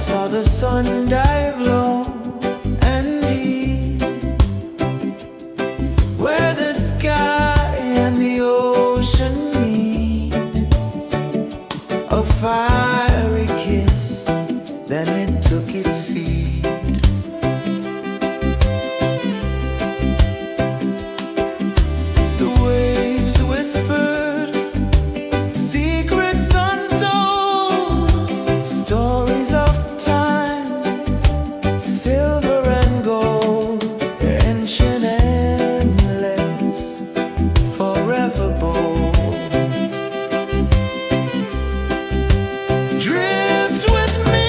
saw the sun dive low and deep, where the sky and the ocean meet. A fiery kiss, then it took its seat. The waves whispered secrets untold, stories of time, silver and gold, ancient, endless, forever bold. Drift with me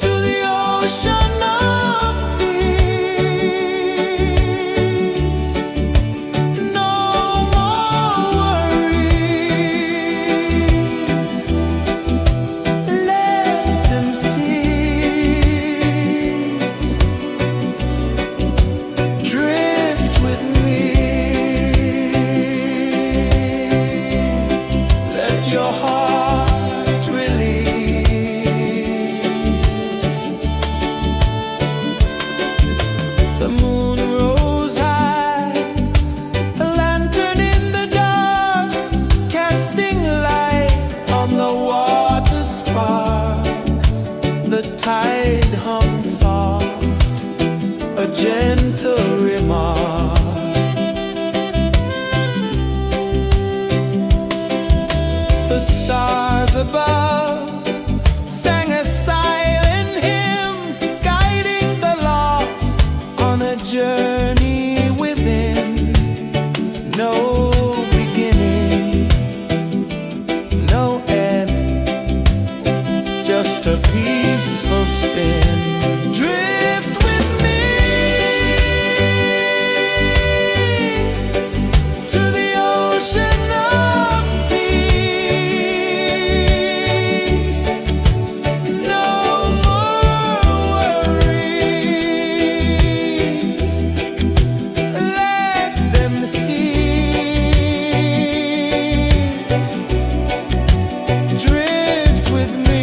to the ocean of peace. No more worries, let them cease. Drift with me, let your heart release. The moon rose high, a lantern in the dark, casting light on the water spark. The tide hummed soft, a gentle remark. The stars above sang a silent hymn, guiding the lost on a journey within. No beginning, no end, just a peaceful spin. Drift with me to the ocean of peace. No more worries, let them cease. Drift with me.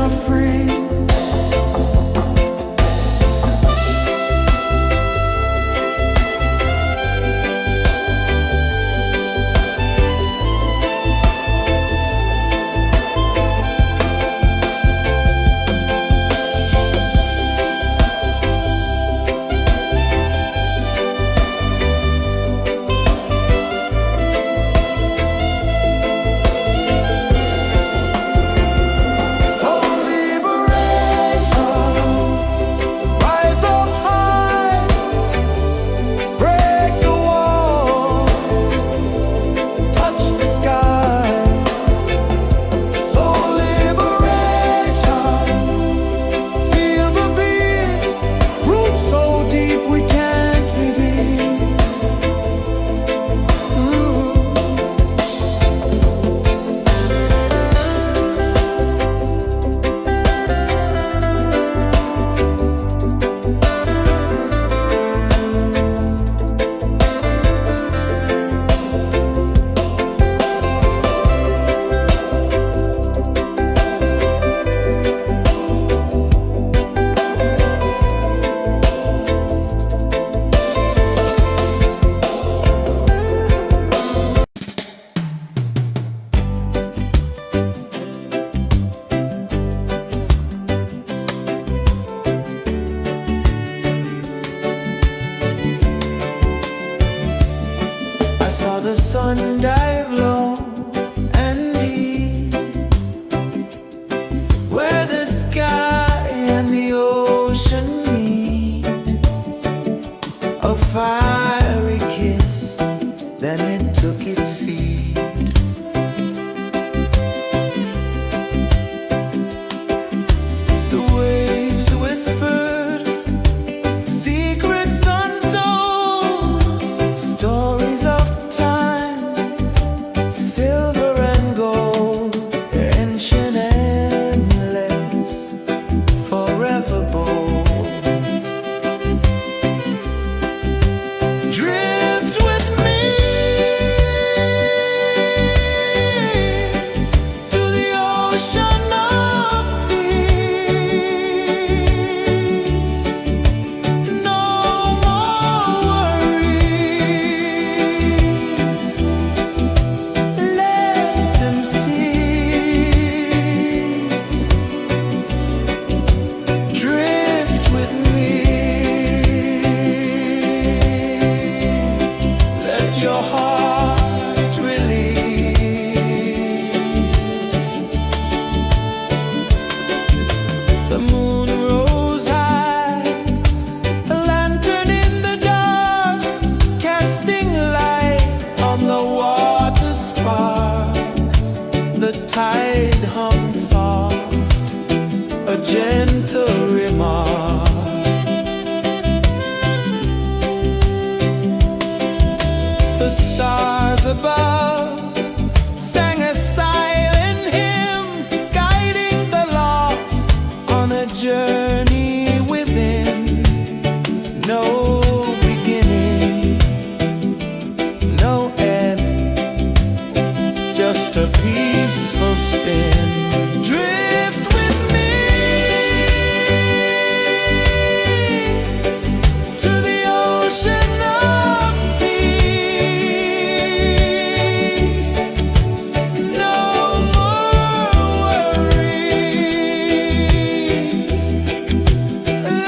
are free. I saw the sun dive low and deep, where the sky and the ocean meet. A fiery kiss, then it took its seat. The waves whispered secrets untold, stories of silver and gold, ancient, endless, forever bold. Drift with me to the ocean of peace. No more worries. Drift with me. Let your heart release. The moon rose high, a lantern in the dark, casting light on the water spark. The tide hummed soft, a gentle remark. The stars above sang a silent hymn, guiding the lost on a journey within. No beginning, no end, just a peaceful spin. Drift with me to the ocean of peace. No more worries.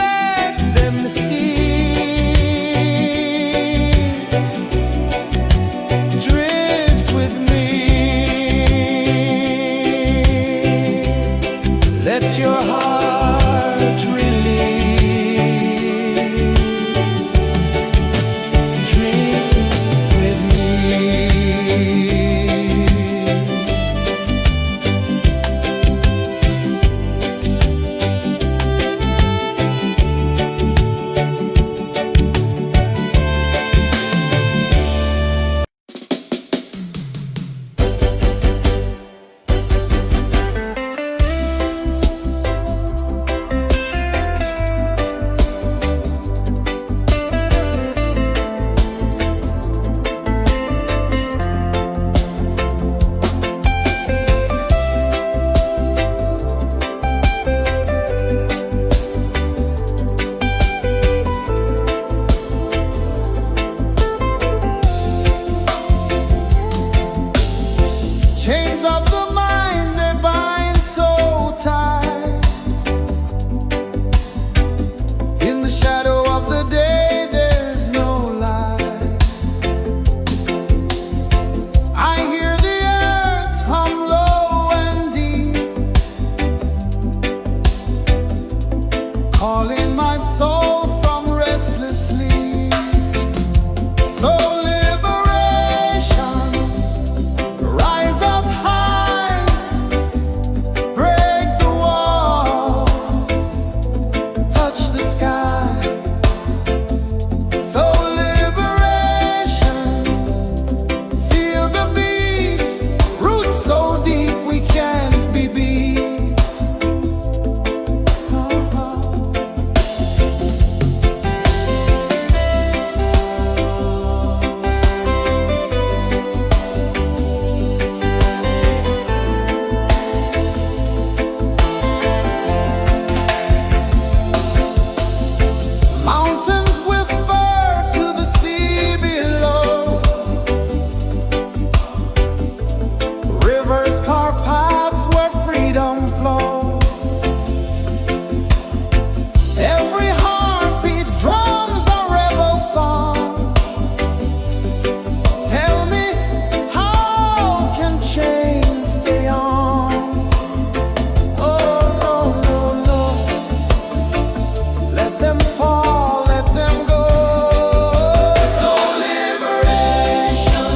Let them cease. Drift with me. Chains of the mind, they bind so tight. In the shadow of the day, there's no light. I hear the earth hum low and deep, calling my soul from restless sleep. So liberation, rise up high, break the walls, touch the sky. So liberation, feel the beat, roots so deep we can't be beat. Mountains whisper to the sea below, rivers carve paths where freedom flows. Every heartbeat drums a rebel song. Tell me, how can chains stay on? Oh no, no, no. Let them fall, let them go. So liberation,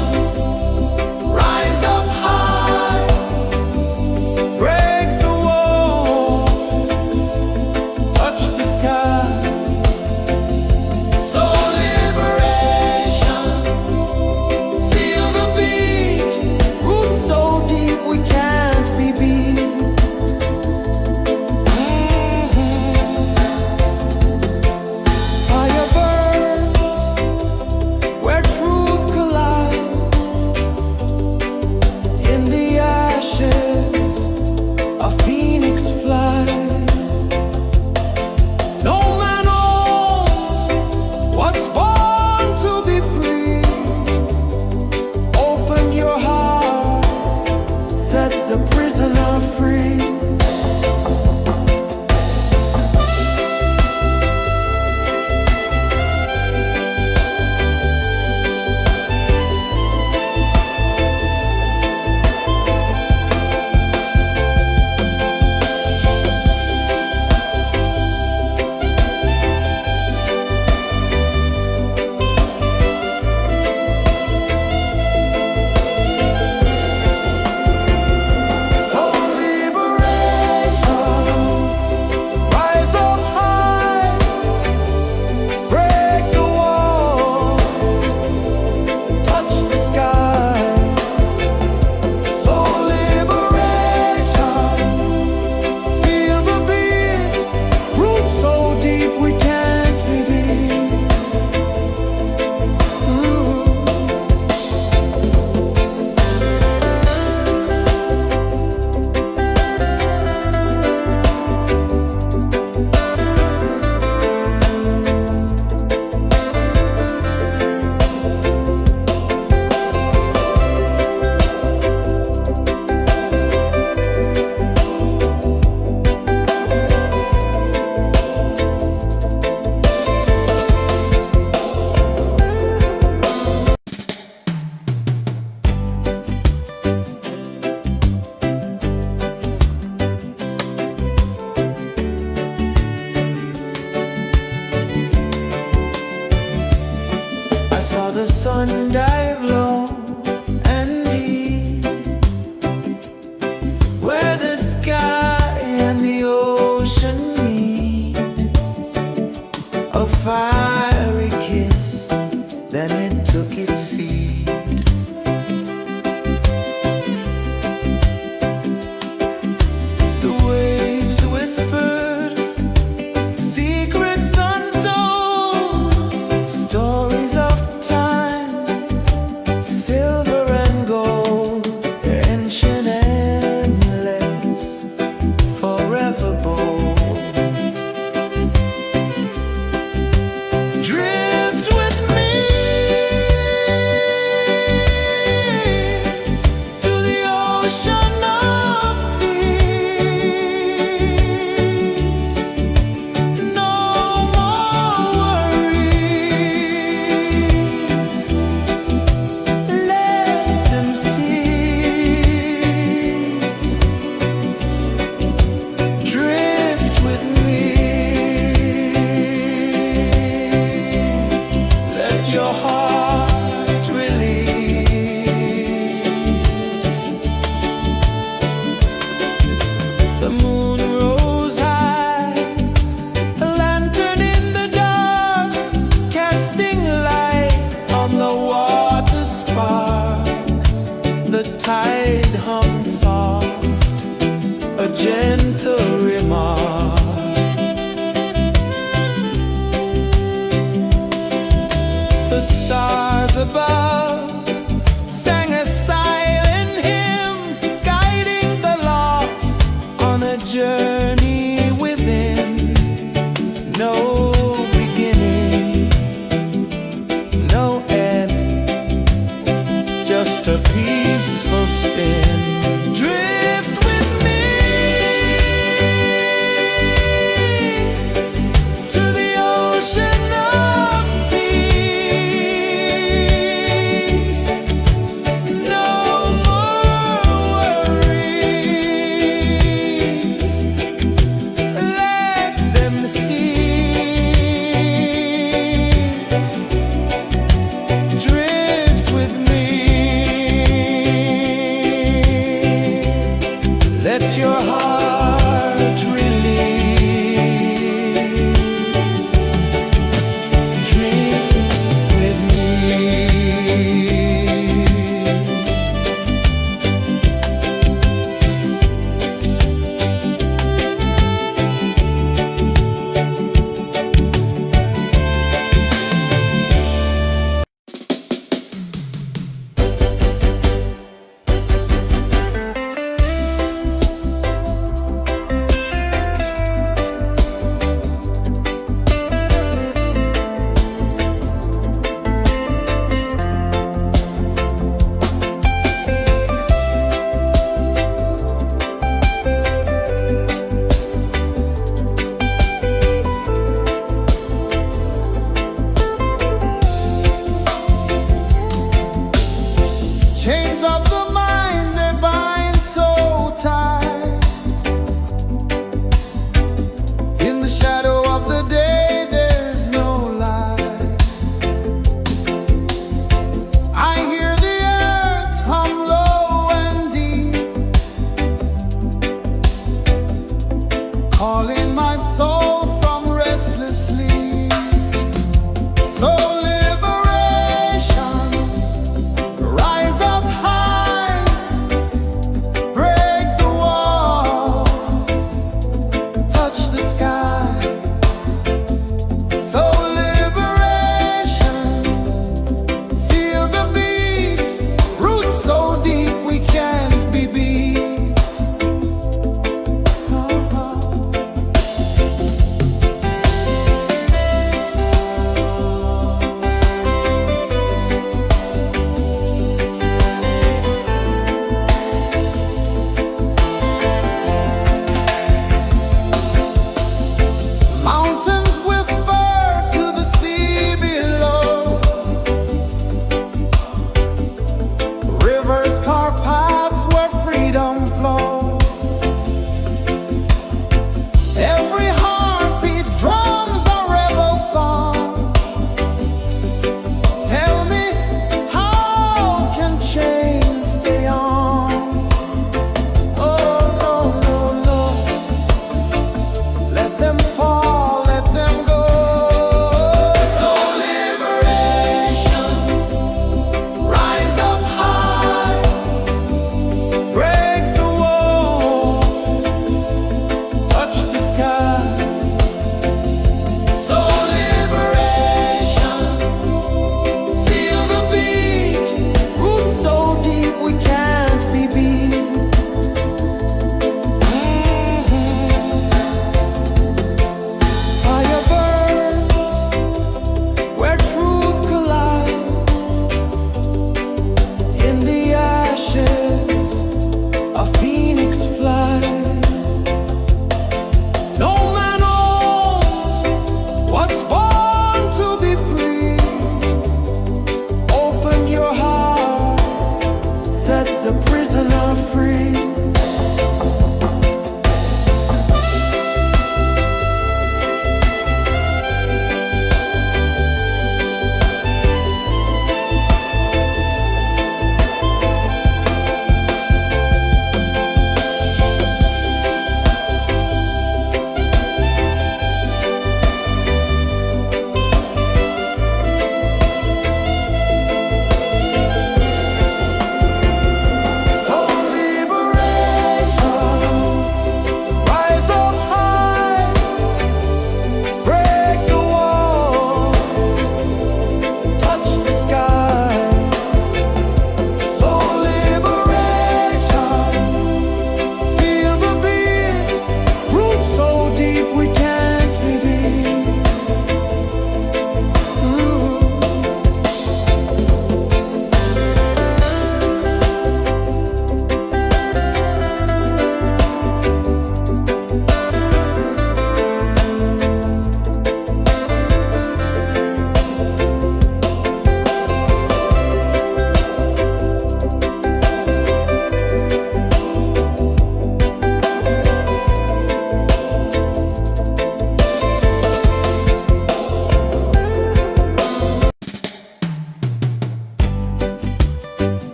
rise up high, ocean of peace. No more worries. Let them cease. Drift with me. Let your heart release. The moon rose high, a lantern in the dark, casting light on the water spark. The tide hummed soft, a gentle remark. The stars above sang a silent hymn, guiding the lost on a journey within. No beginning, no end, just a peaceful spin. Drift with me to the ocean of peace. No more worries. Let them cease. Drift with me. Let your heart release. Dream with me.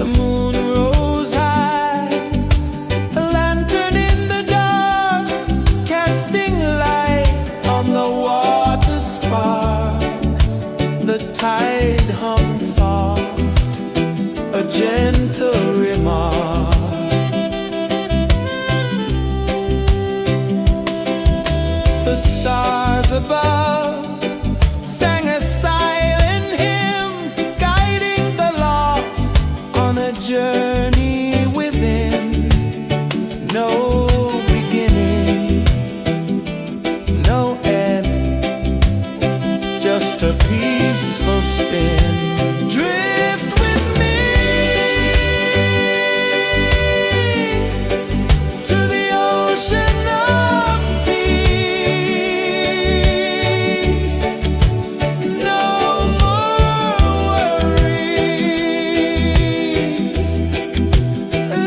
The moon rose high, a lantern in the dark, casting light on the water spark. The tide hung soft, a gentle remark. The stars above sang a silent hymn, guiding the lost on a journey within. No beginning, no end, just a peaceful spin. Drift with me to the ocean of peace. No more worries,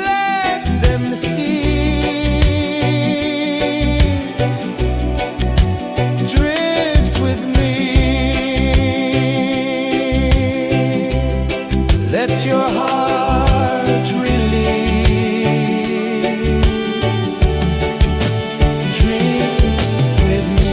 let them cease. Drift with me, let your heart release. Dream with me.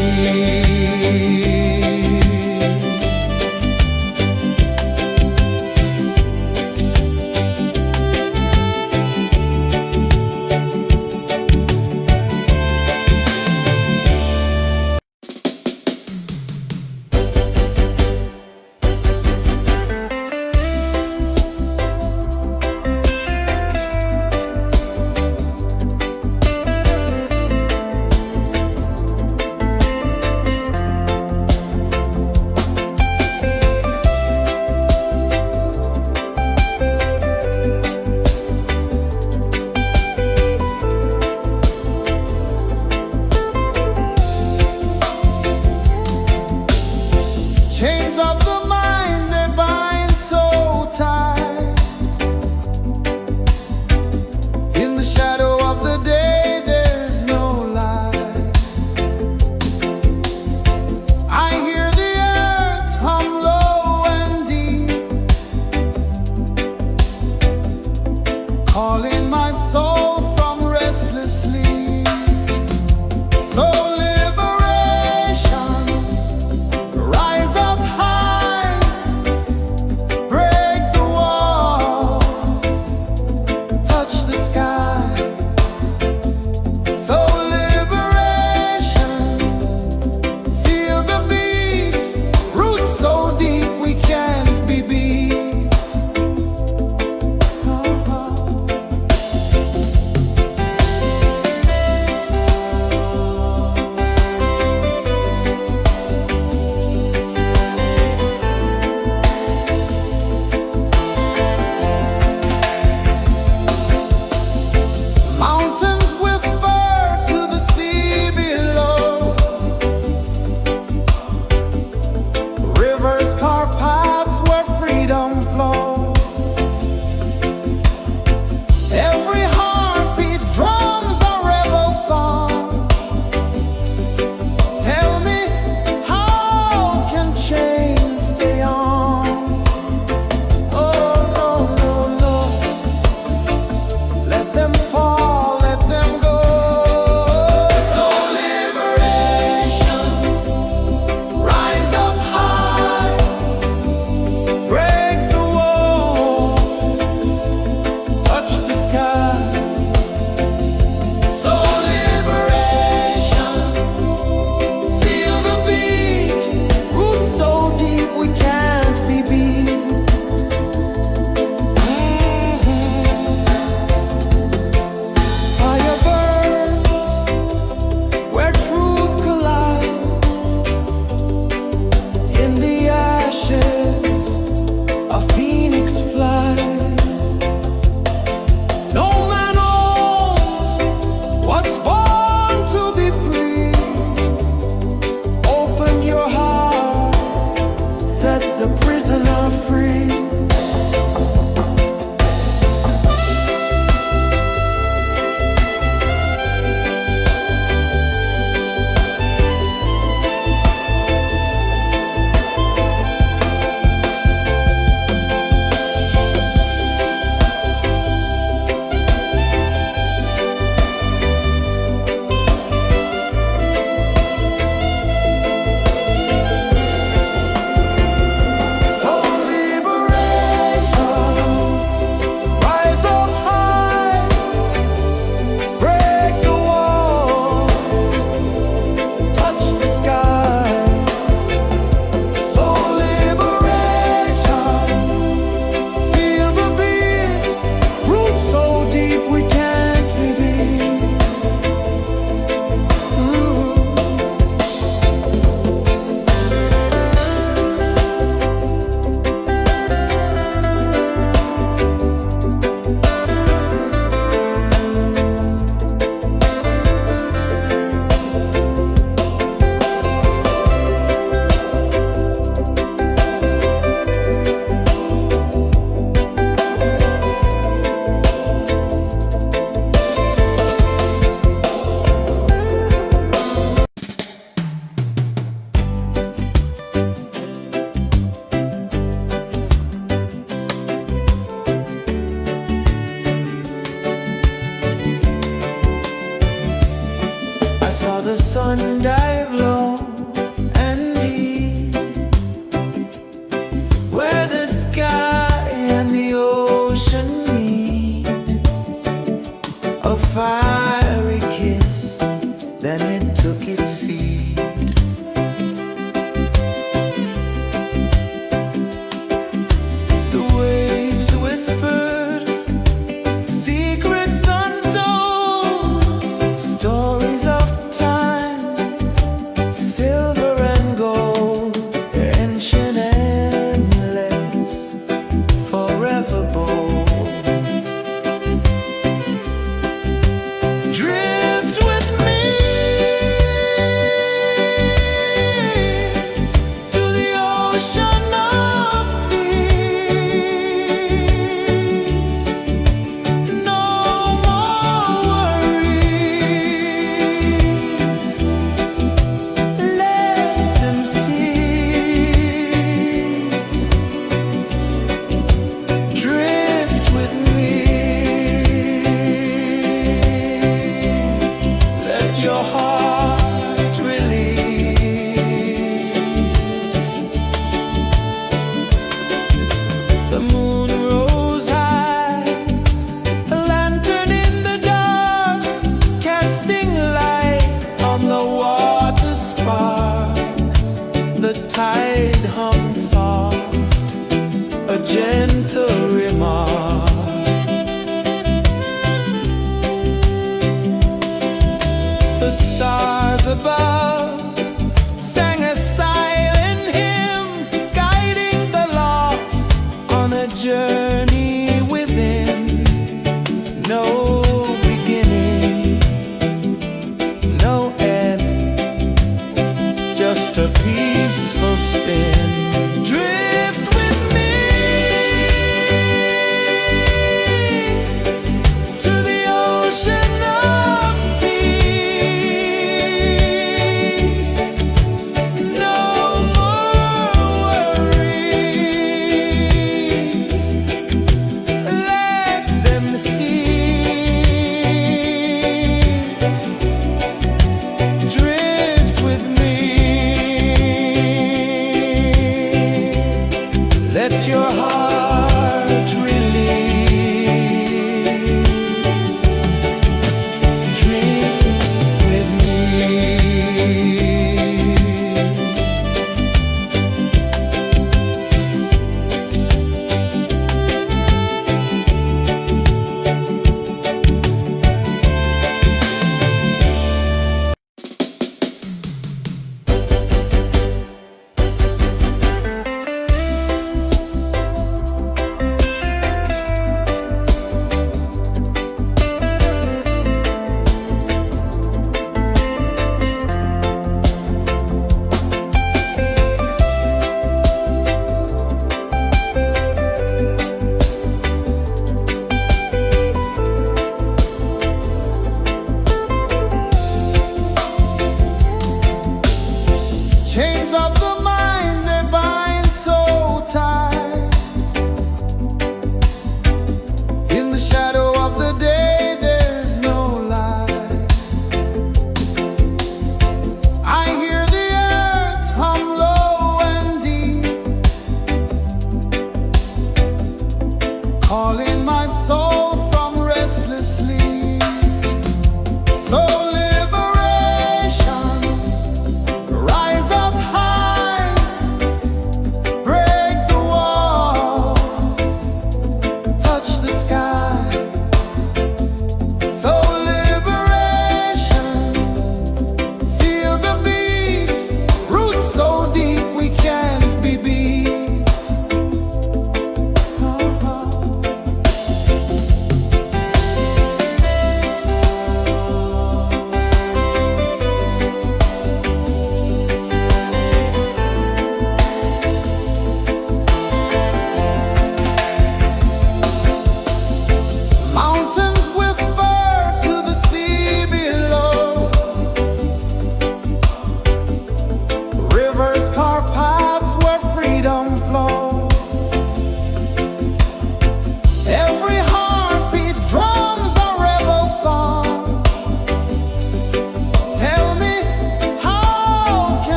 ocean meet, a fiery kiss, then it took its seat. The waves whispered secrets untold, stories of time, silver and gold, ancient, endless, forever bold. Drift with me to the ocean of peace. No more worries, let them cease. Drift with me, let your heart release. The moon rose high, a lantern in the dark, casting light on the water spark. The tide hummed soft, a gentle remark. The stars above sang a silent hymn, guiding the lost on a journey within. No beginning, no end, just a peaceful spin. Drift with me to the ocean of peace. No more worries, let them cease. Drift with me, let your heart release. Drift with me. Chains of the mind, they bind so tight. In the shadow of the day, there's no light. I hear the earth hum low and deep, calling my soul from restless sleep. So liberation, rise up high, break the walls, touch the sky. So liberation, feel the beat, roots so deep we can't be beat.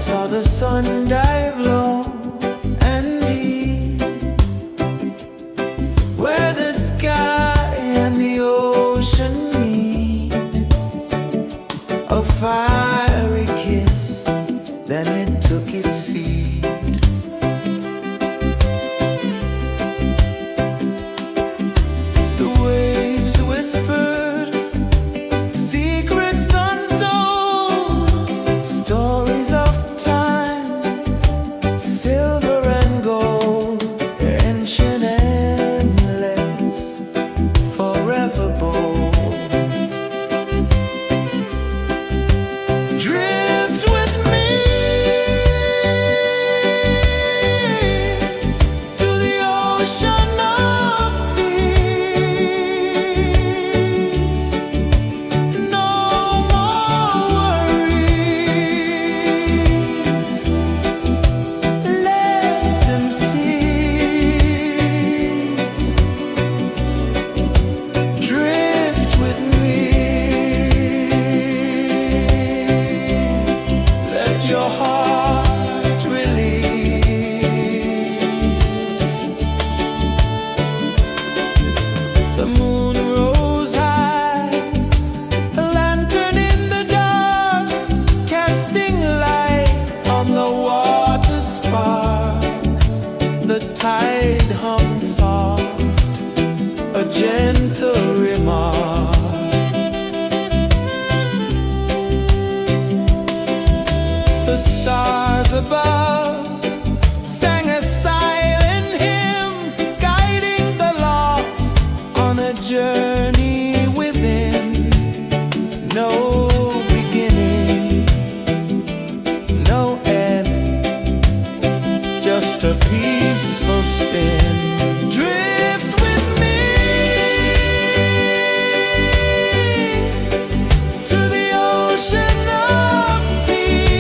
saw the sun dive low and deep, where the sky and the ocean meet. A fiery kiss, then it took its seat. The waves whispered secrets untold, stories of time, silver and gold, ancient, endless, forever bold. Drift with me to the ocean of peace. No more worries, let them cease. Drift with me, let your heart release. The moon rose high, a lantern in the dark, casting light on the water spark. The tide hummed soft, a gentle remark. The stars above sang a silent hymn, guiding the lost on a journey within. No beginning, no end, just a peaceful spin. Drift with me to the ocean of peace.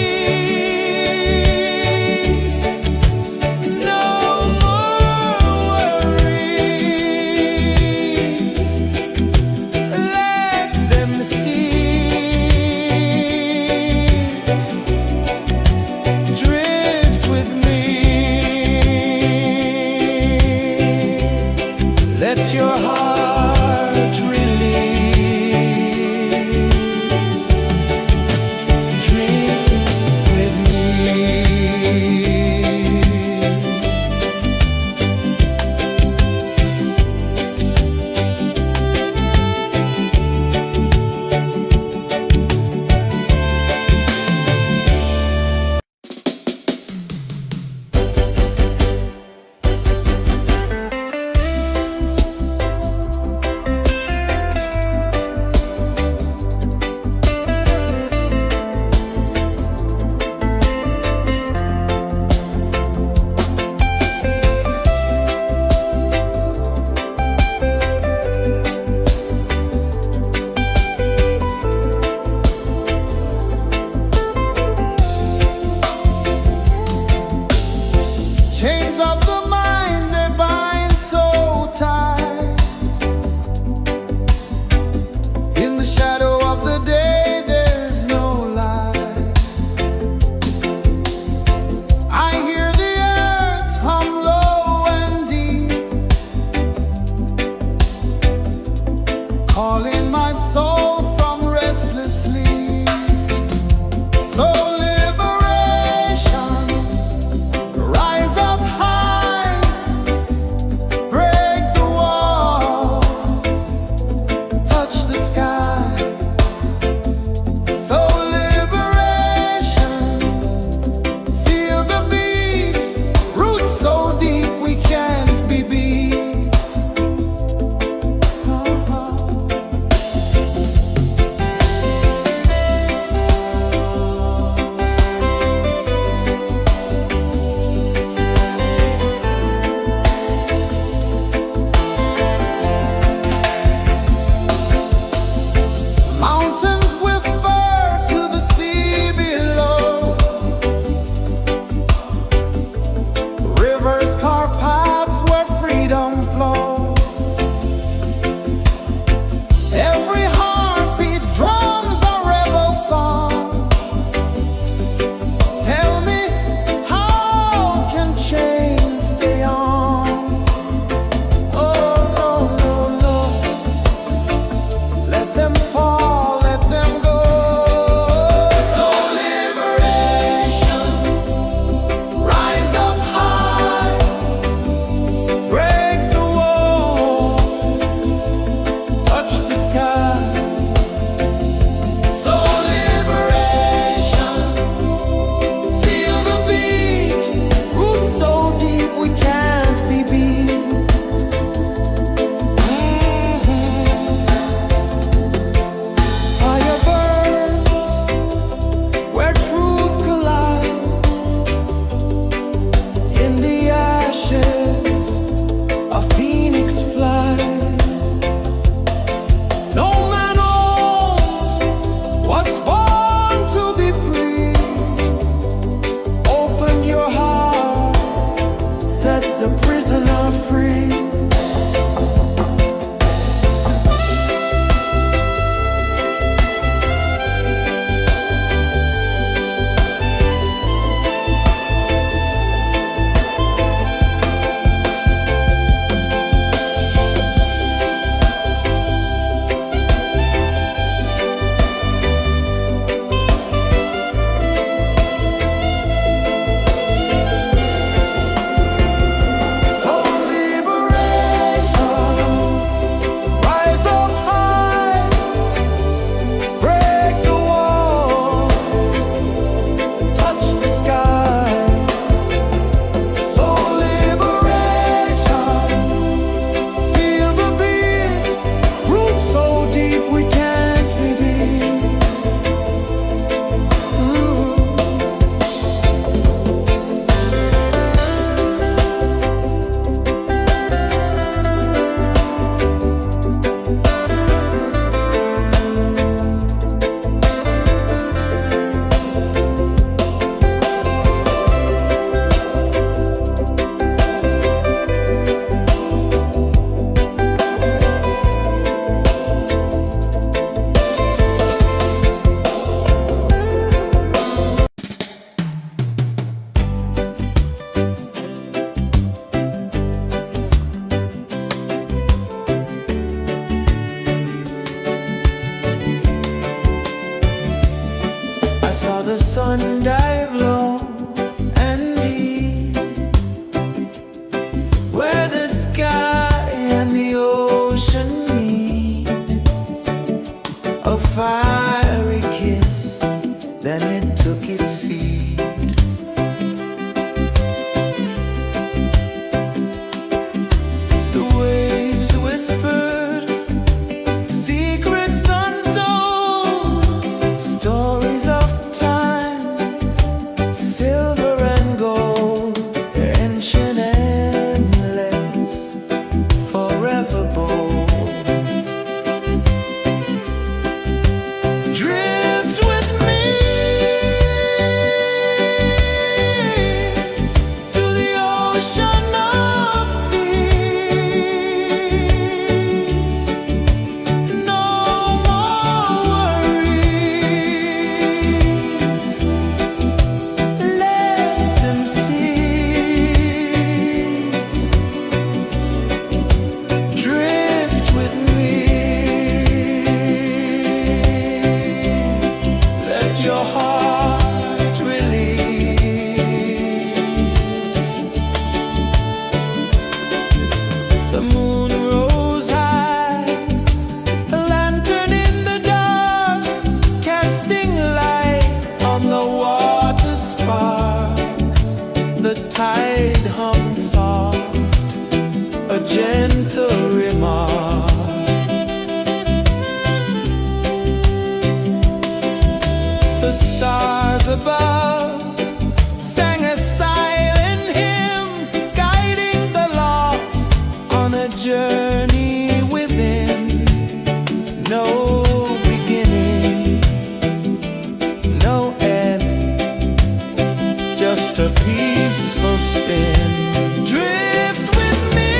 a peaceful spin. Drift with me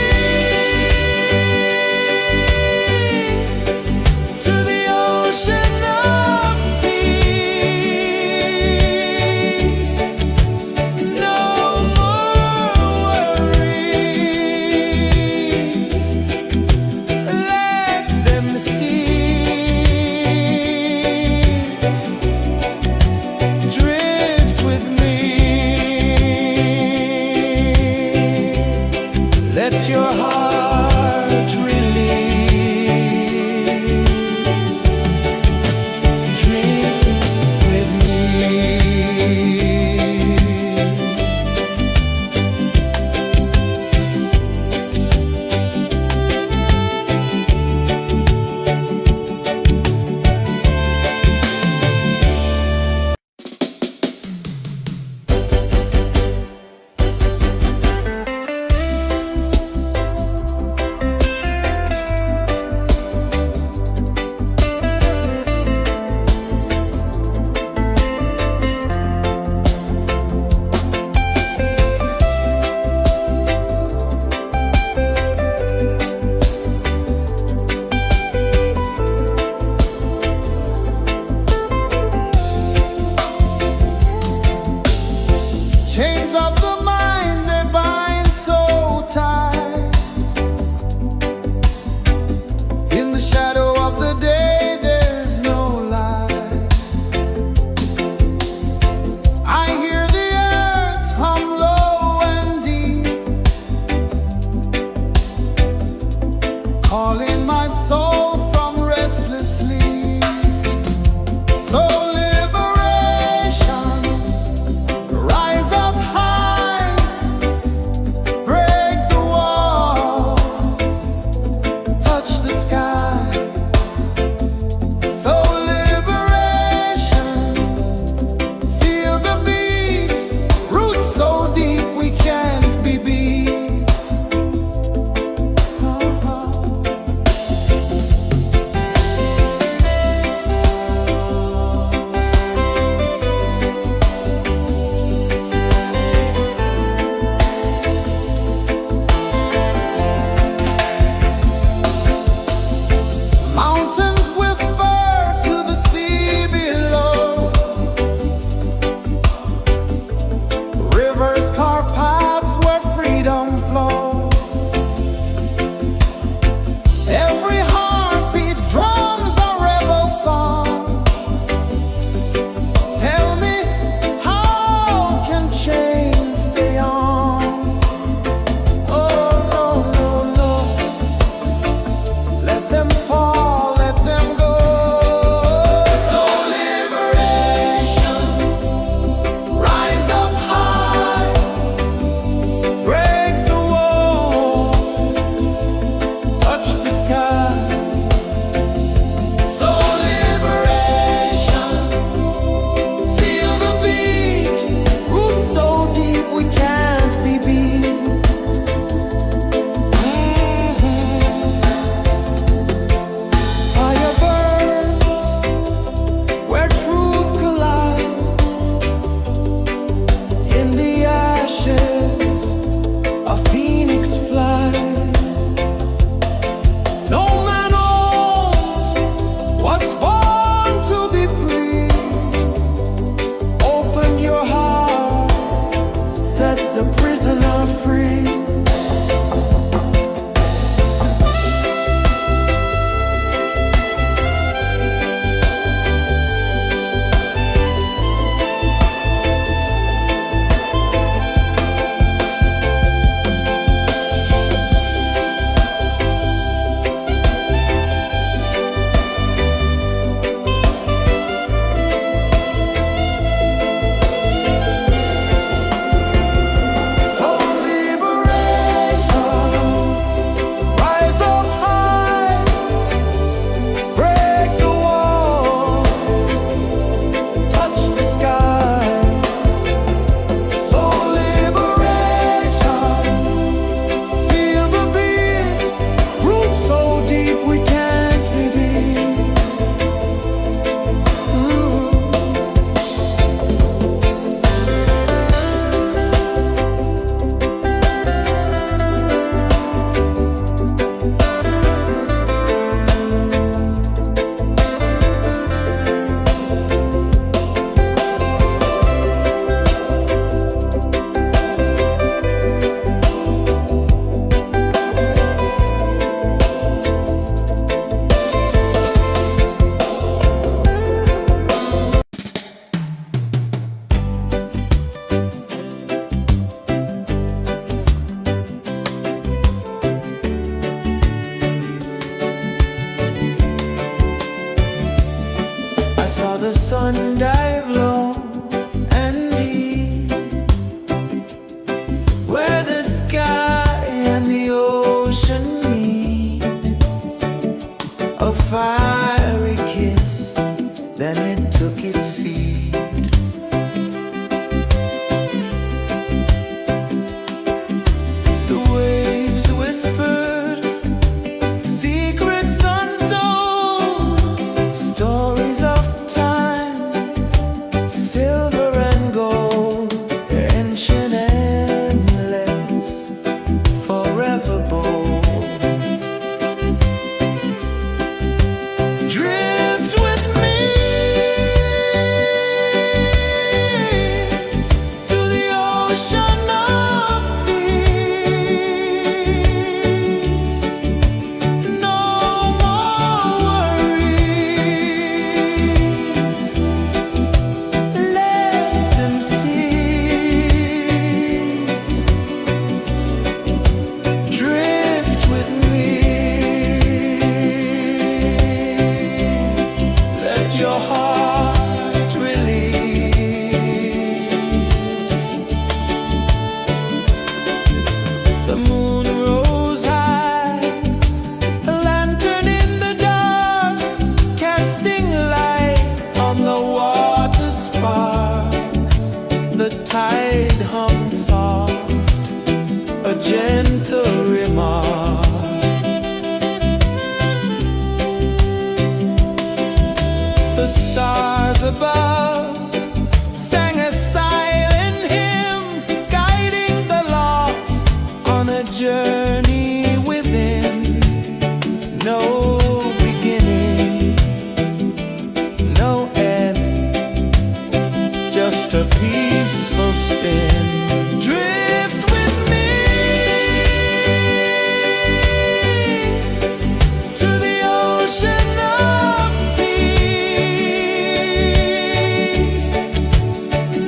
to the ocean of peace. No more worries, let them cease. Drift with me, let your heart release. Drift with me. Chains of the mind, they bind so tight. In the shadow of the day, there's no light. I hear the earth hum low and deep, calling my soul from restless sleep. So liberation, rise up high. tide hung soft, a gentle remark. The stars above sang a silent hymn, guiding the lost on a journey within. No beginning, no end, just a peaceful spin. Drift with me to the ocean of peace.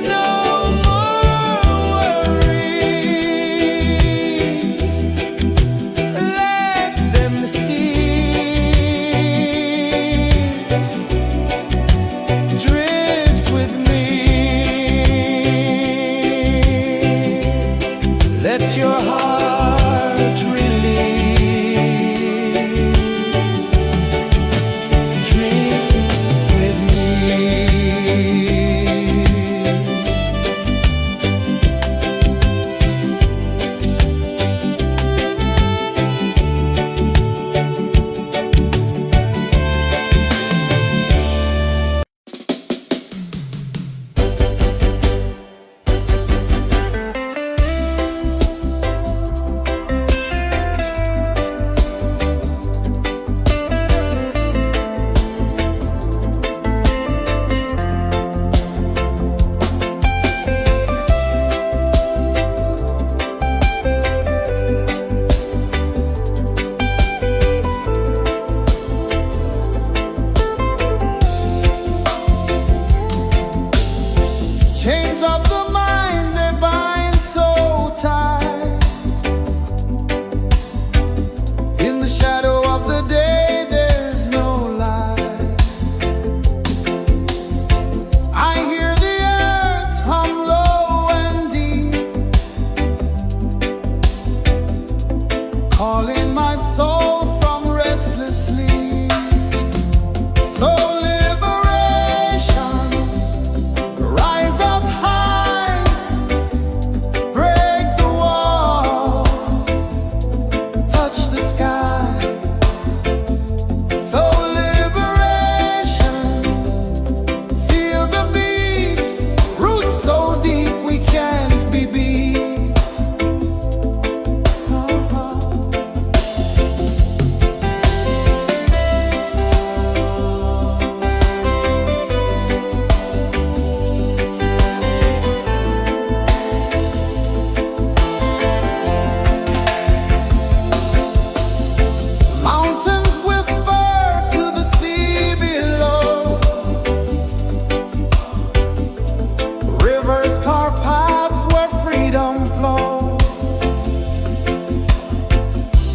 No more worries, let them cease. Drift with me, let your heart release. Dream with me. Chains of the mind, they bind so tight. In the shadow of the day, there's no light. I hear the earth hum low and deep, calling my soul from restless sleep. So liberation, rise up high, break the walls, touch the sky. So liberation, feel the beat, roots so deep we can't be beat. Mountains whisper to the sea below, rivers carve paths where freedom flows.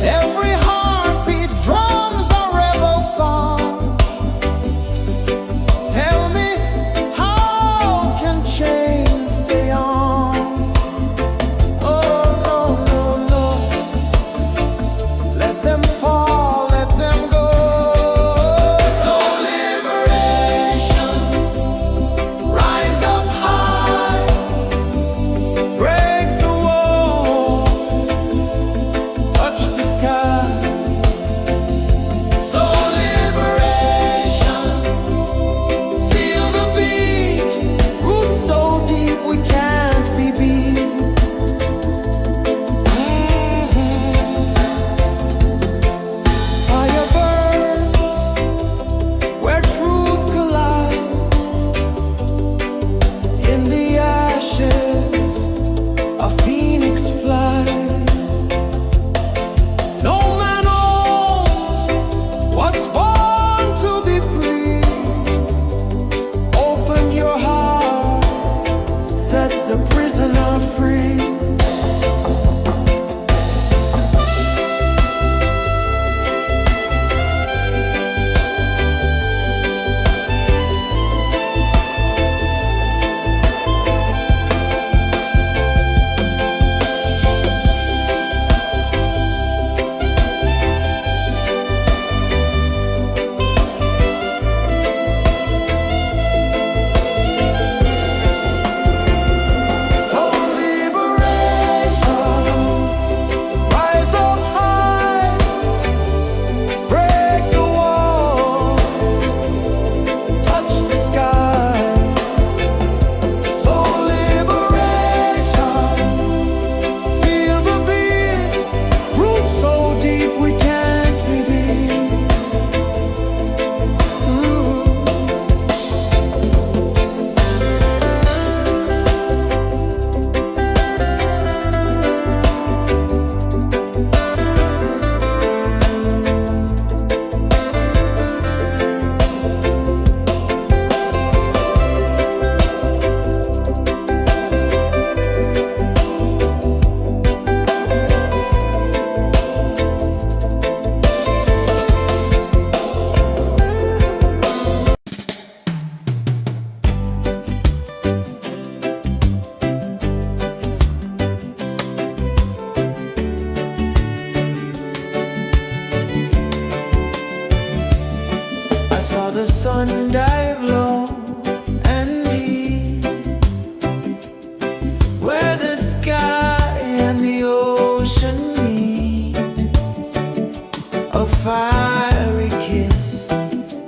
Every heartbeat drums a rebel song. Tell me, how can chains stay on? Oh no, no, no, let them fall, let them go. So liberation, rise up high, break the walls, touch the sky. So liberation, feel the beat, roots so deep we can't be beat. Fire burns where truth collides. In the ashes, a phoenix flies. No man owns what's born to be free. Open your heart, set the prisoner free. where the sky and the ocean meet. A fiery kiss,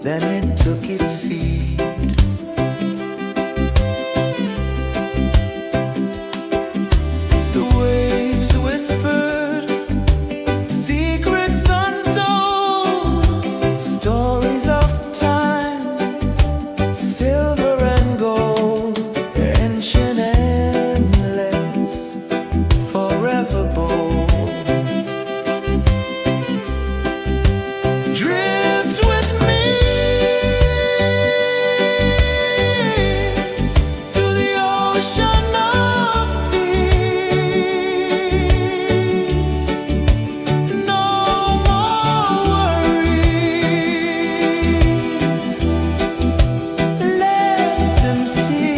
then it took its seat. The waves whispered secrets untold, stories of time, silver and gold, ancient, endless, forever bold. Drift with me to the ocean of peace. No more worries, let them cease.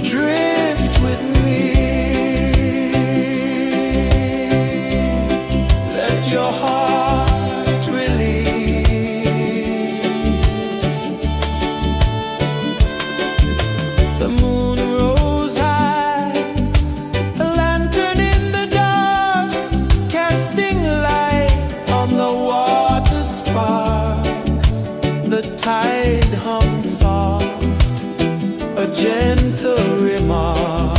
Drift with me, let your heart release. The moon rose high, a lantern in the dark, casting light on the water spark. The tide hummed soft, a gentle remark.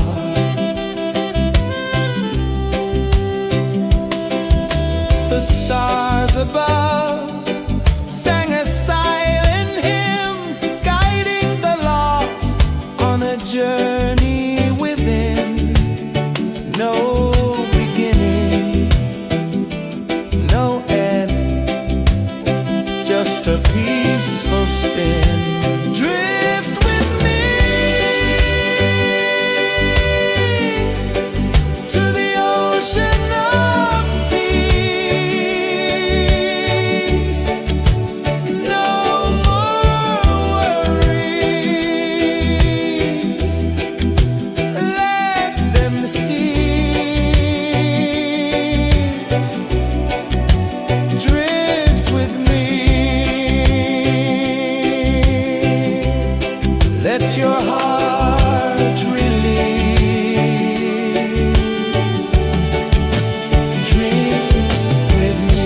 The stars above sang a silent hymn, guiding the lost on a journey within. No beginning, no end, just a peaceful spin. Drift with me to the ocean of peace. No more worries, let them cease. Drift with me, let your heart release. Dream with me.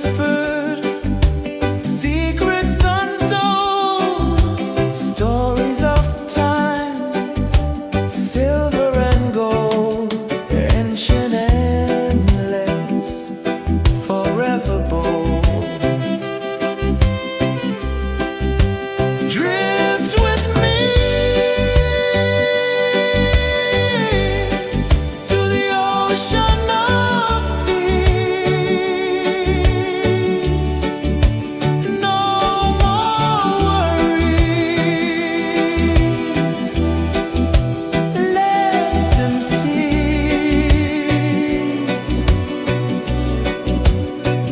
whispered, secrets untold, stories of time, silver and gold, ancient, endless, forever bold. Drift with me to the ocean of peace. No more worries. Let them cease.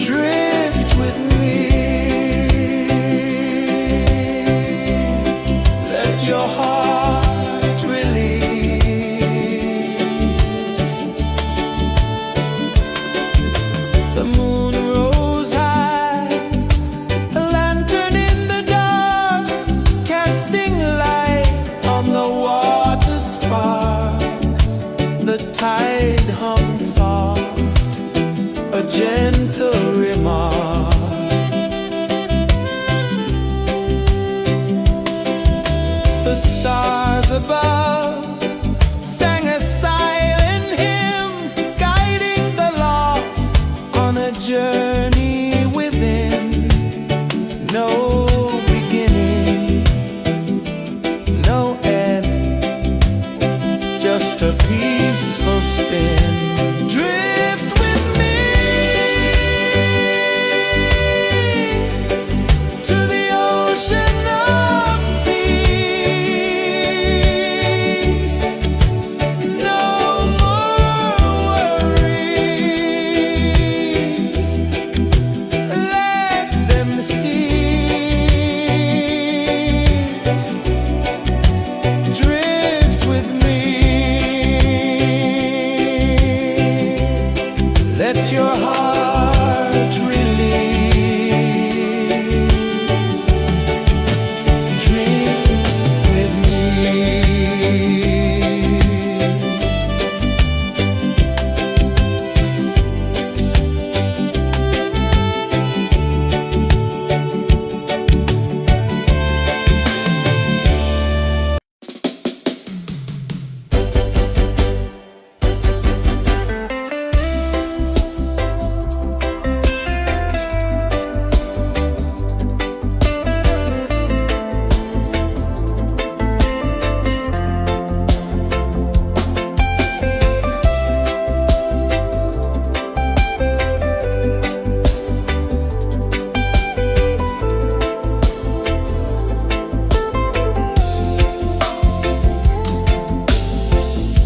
Drift with me. Let your heart release. The moon rose high, a lantern in the dark, casting light on the water spark. The tide hummed soft, a gentle remark. The stars above sang a silent hymn, guiding the lost on a journey within. No beginning, no end, just a peaceful spin. Drift with me to the ocean of peace. No more worries. Let them cease. Drift with me. Let your heart release. Dream with me.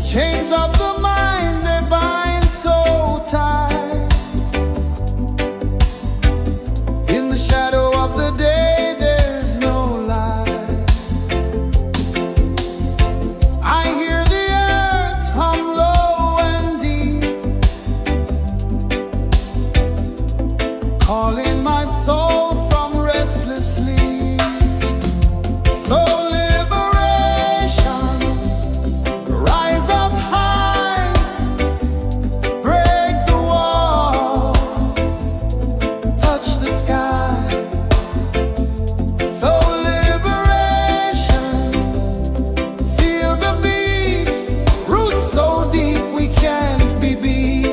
Chains of the mind, they bind so tight. In the shadow of the day, there's no light. I hear the earth hum low and deep, calling my soul from restless sleep. So liberation, rise up high, break the walls, touch the sky. So liberation, feel the beat, roots so deep we can't be beat.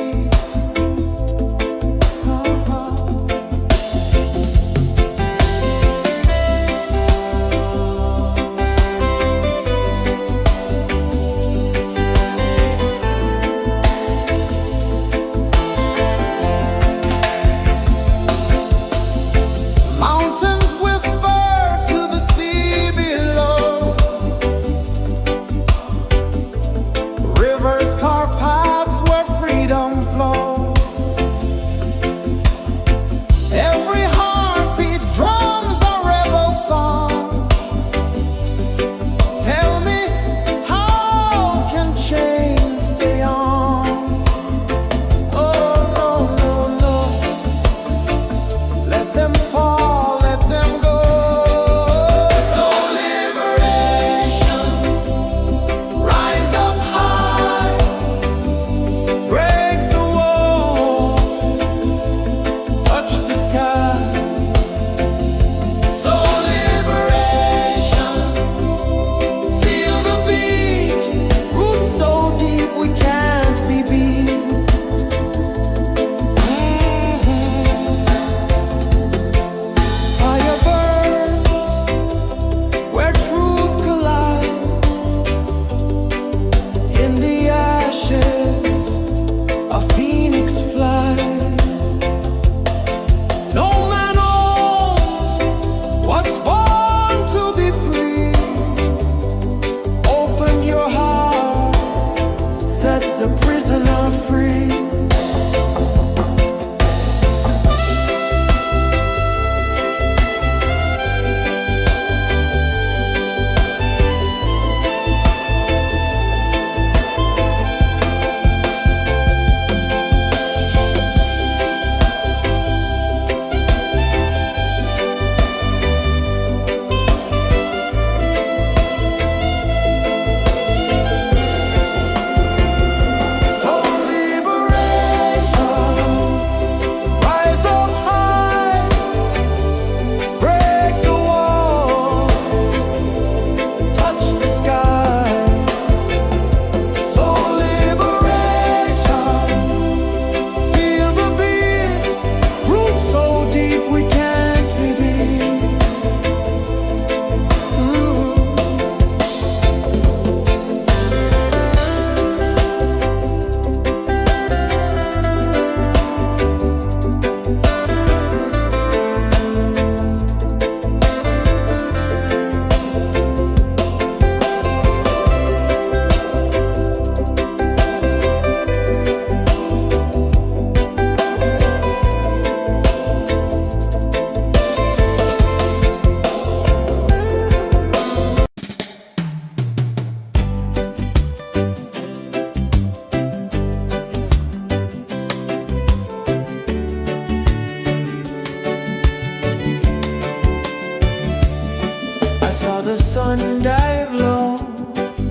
sun dive low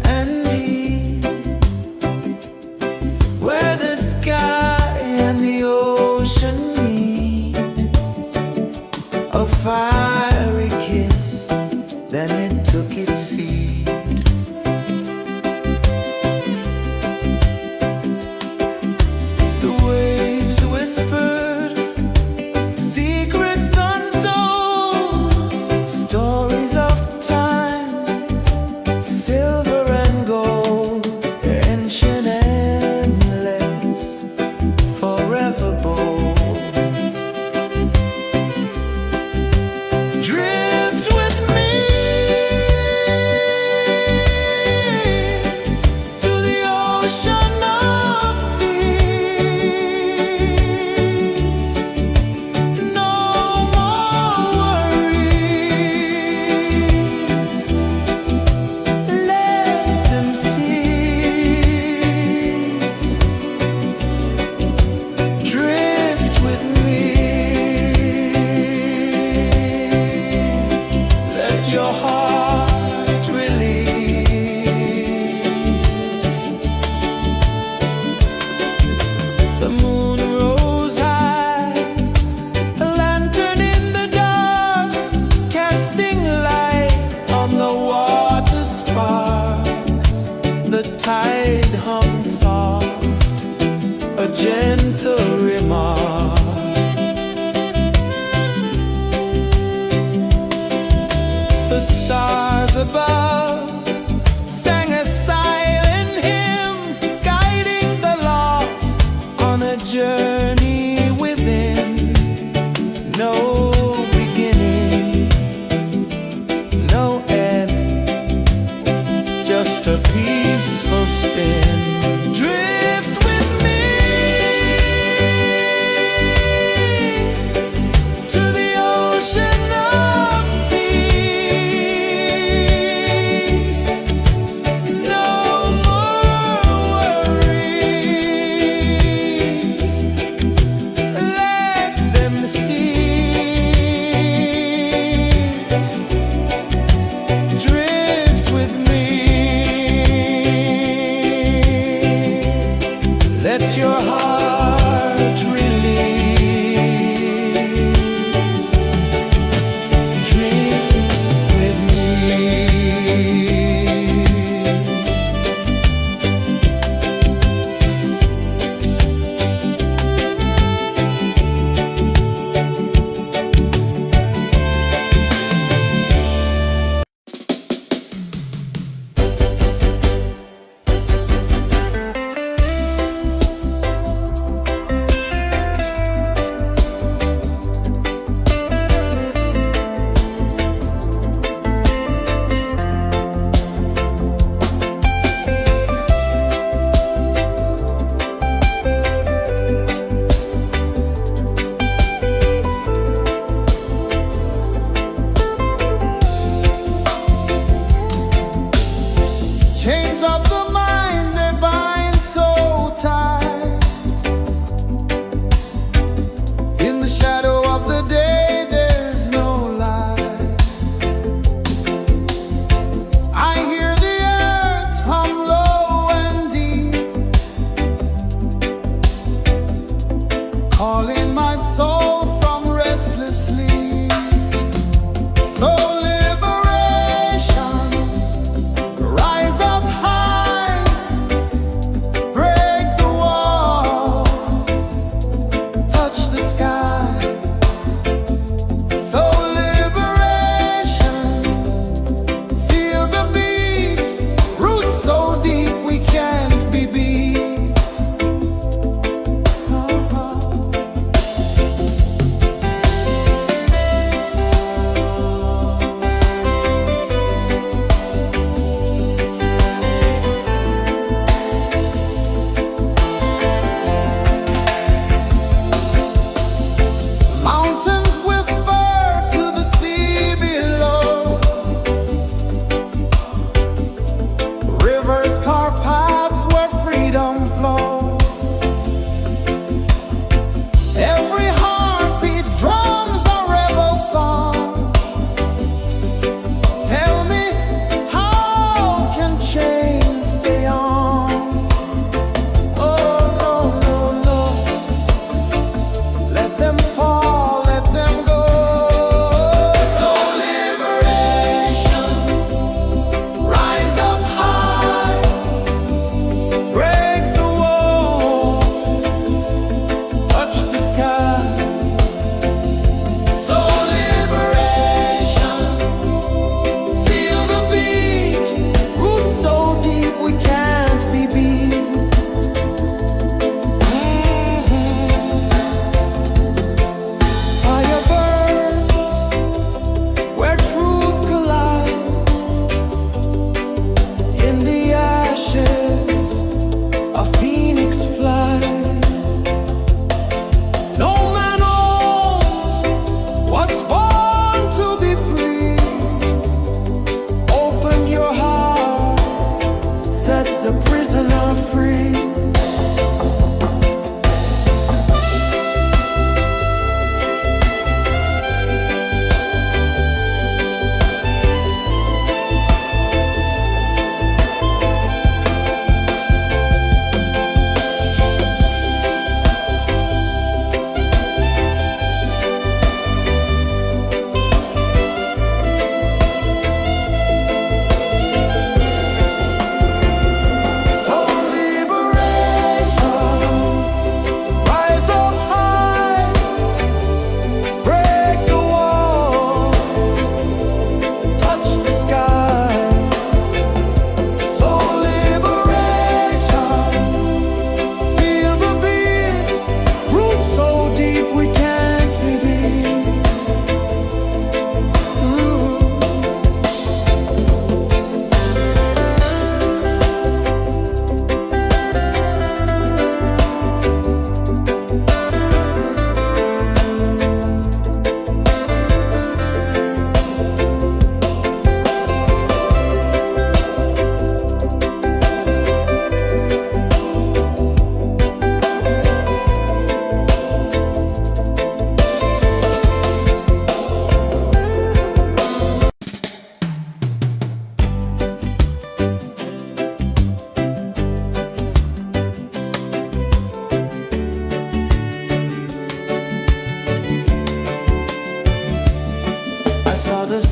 and deep, where the sky and the ocean meet. A fiery kiss, then it took its seat. The waves whispered secrets untold, stories of time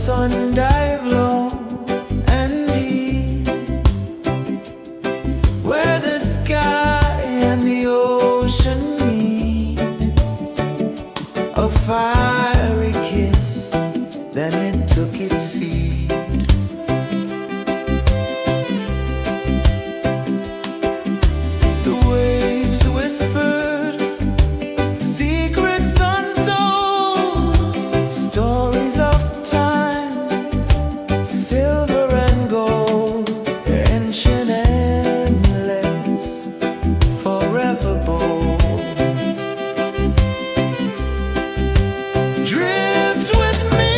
sun dive low and deep, where the sky and the ocean meet. A fiery kiss, then it took its seed. The waves whispered secrets untold, stories of time, silver and gold, ancient, endless, forever bold. Drift with me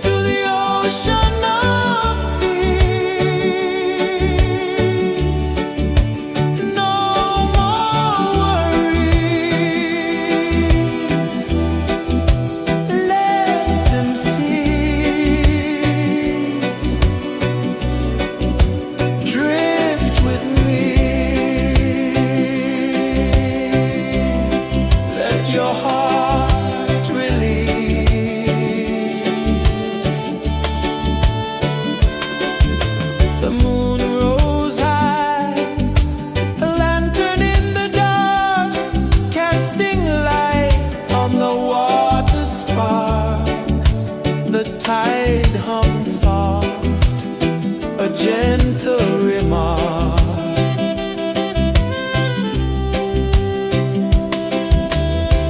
to the ocean of peace. No more worries, let them cease. Drift with me, let your heart release. The moon rose high, a lantern in the dark, casting light on the water spark. The tide hummed soft, a gentle remark.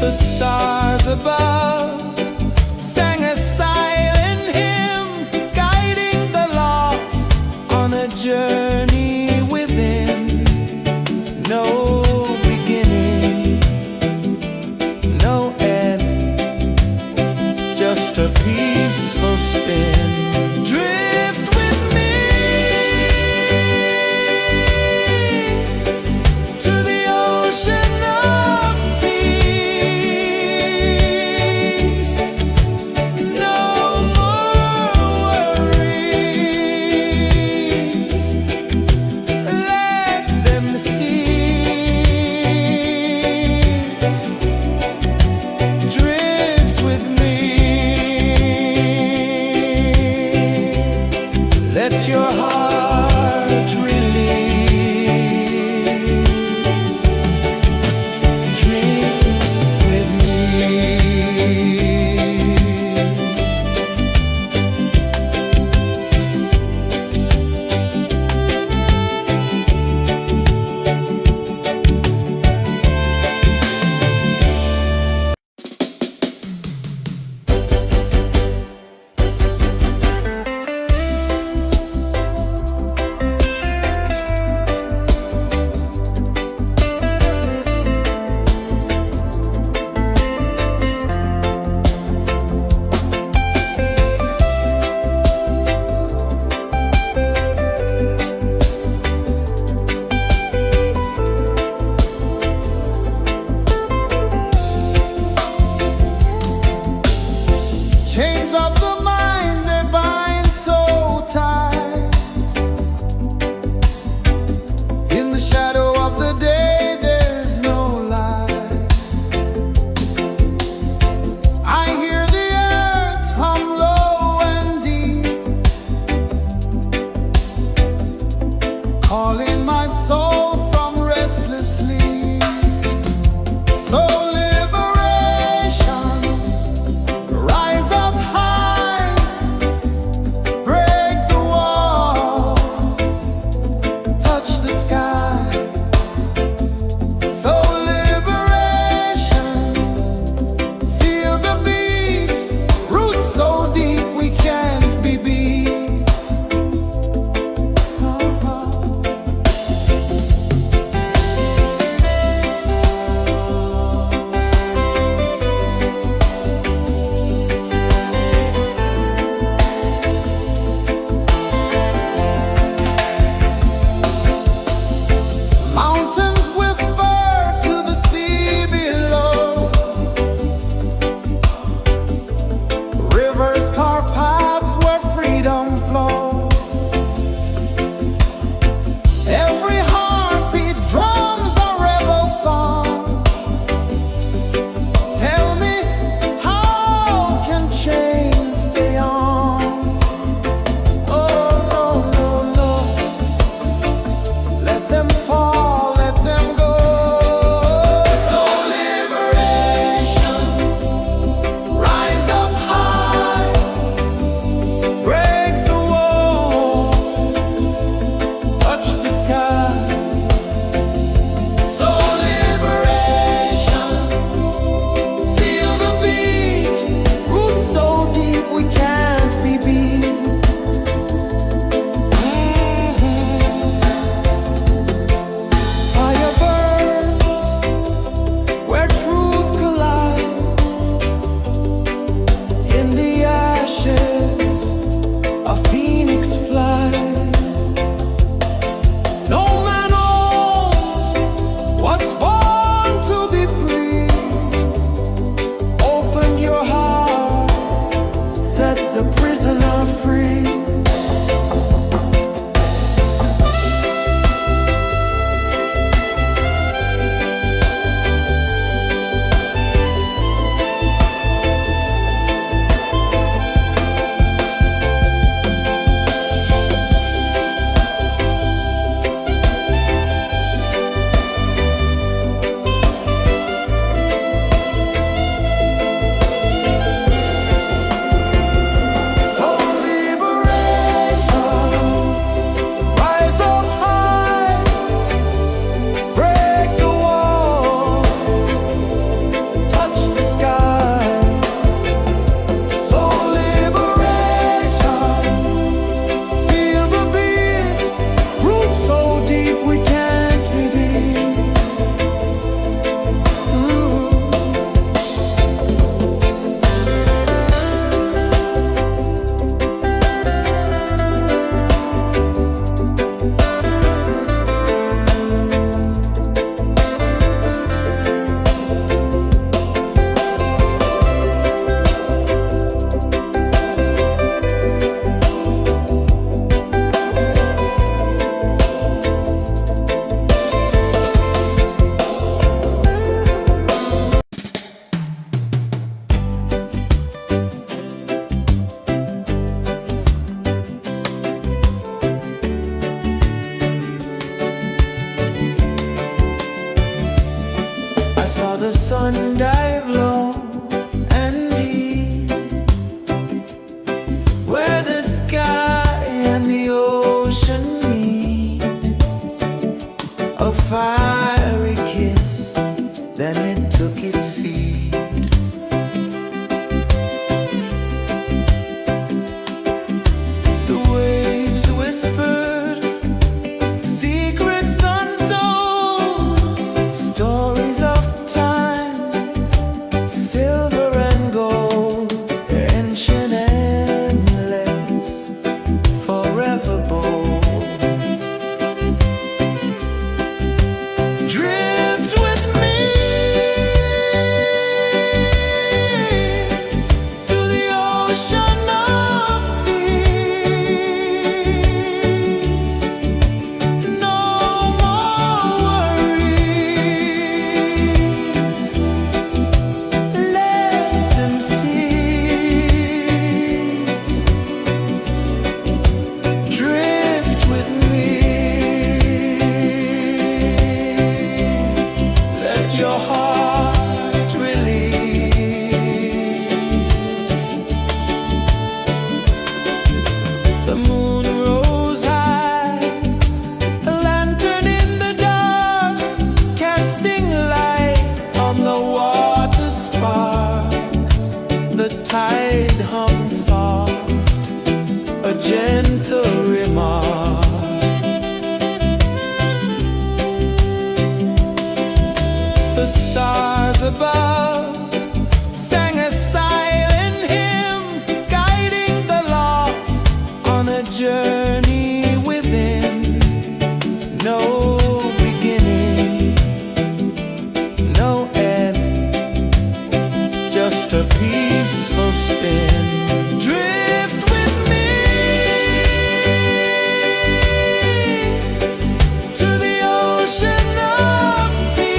The stars above sang a silent hymn, guiding the lost on a journey within. No beginning, no end, just a peaceful spin. Drift with me to the ocean of peace. sun dive low and deep, where the sky and the ocean meet. A fiery kiss, then it took its seat. The waves whispered secrets untold, stories of time, silver and gold, ancient, endless, forever bold. Drift with me to the ocean of peace. No more worries, let them cease. Drift with me, let your heart release. The moon rose high, a lantern in the dark, casting light on the water spark. The tide hummed soft, a gentle remark. The stars above sang a silent hymn, guiding the lost on a journey within. No beginning, no end, just a peaceful spin. Drift with me to the ocean of peace.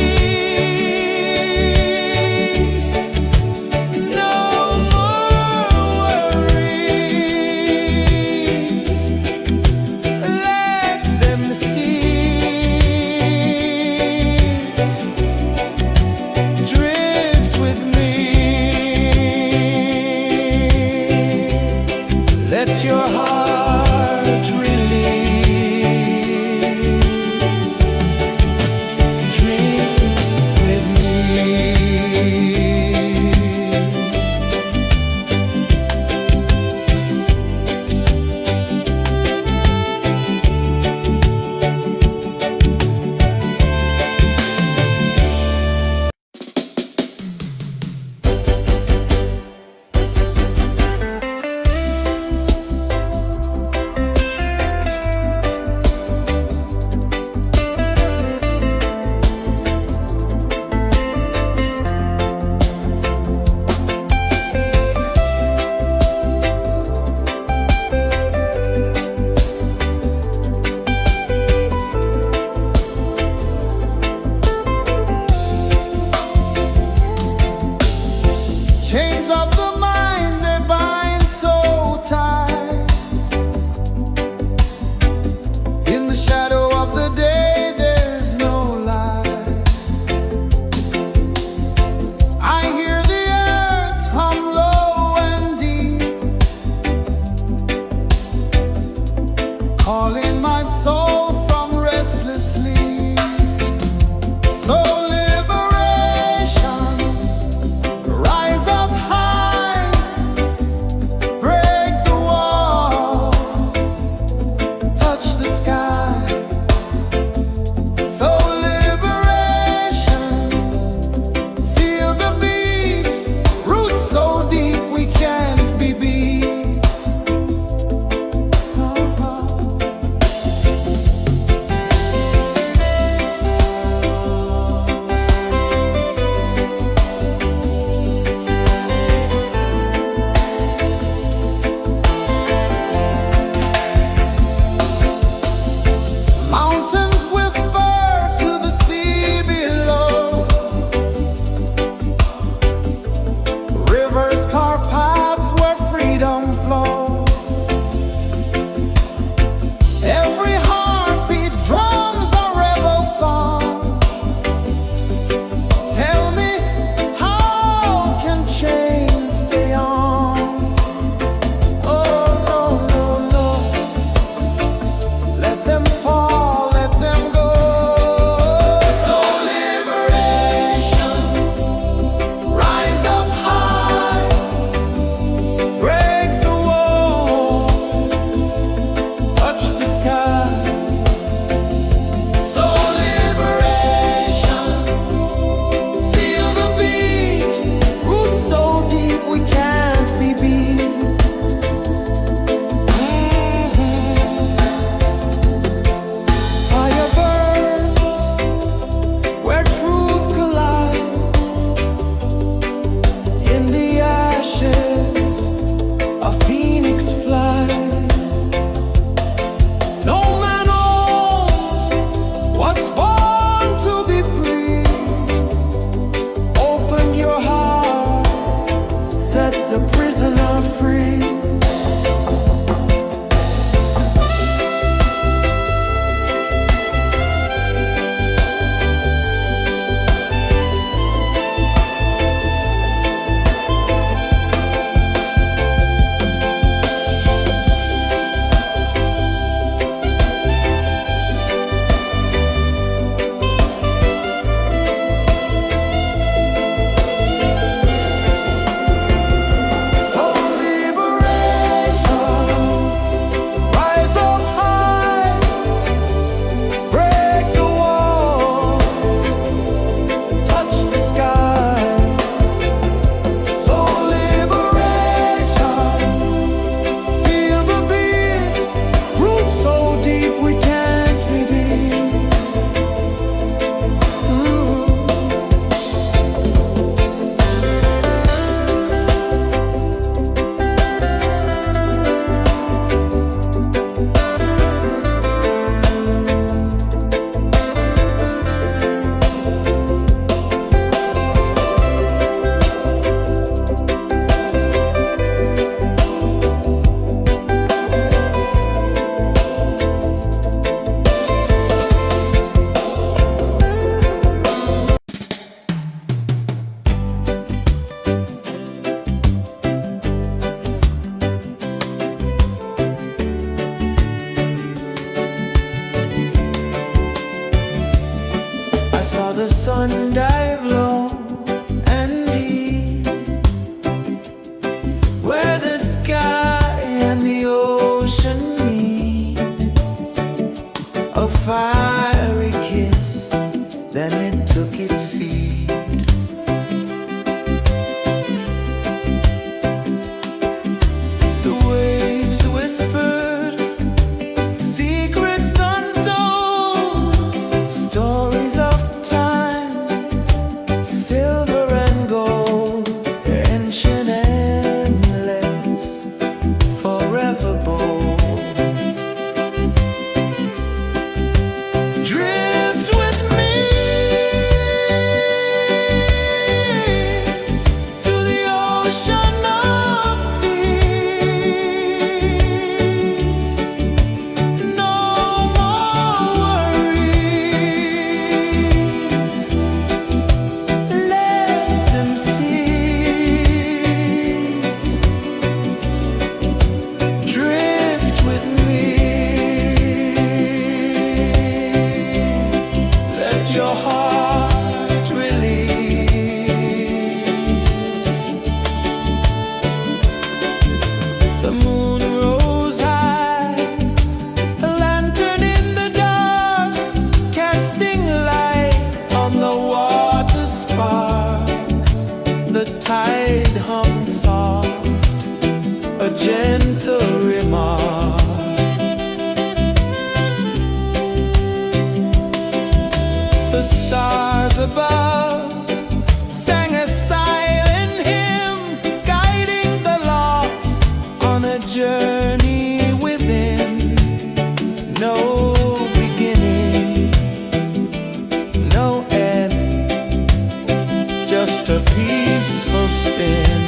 just a peaceful spin.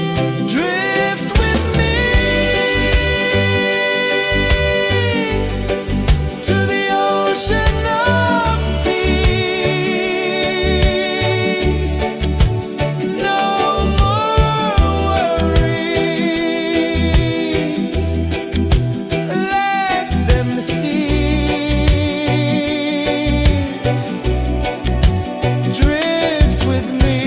Drift with me to the ocean of peace. No more worries, let them cease. Drift with me.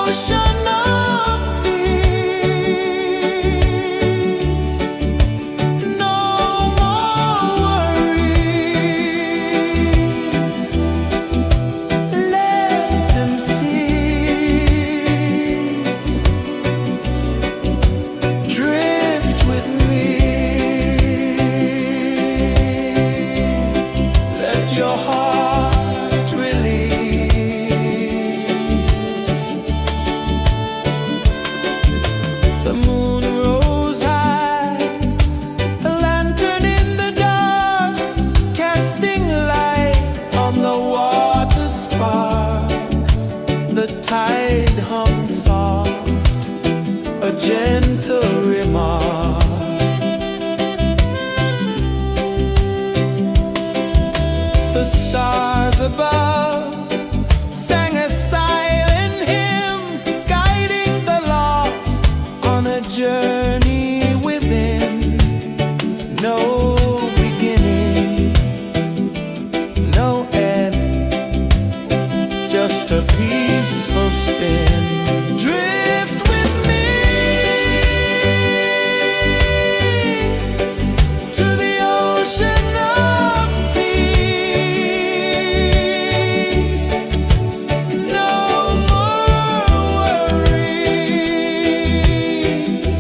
ocean of peace. No more worries. Let them cease. Drift with me. Let your heart release. The moon rose high, a lantern in the dark, casting light on the water spark. The tide hummed soft, a gentle remark. The stars above sang a silent hymn, guiding the lost on a journey within. No beginning, no end, just a peaceful spin. Drift with me to the ocean of peace. No more worries.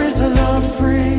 prisoner free.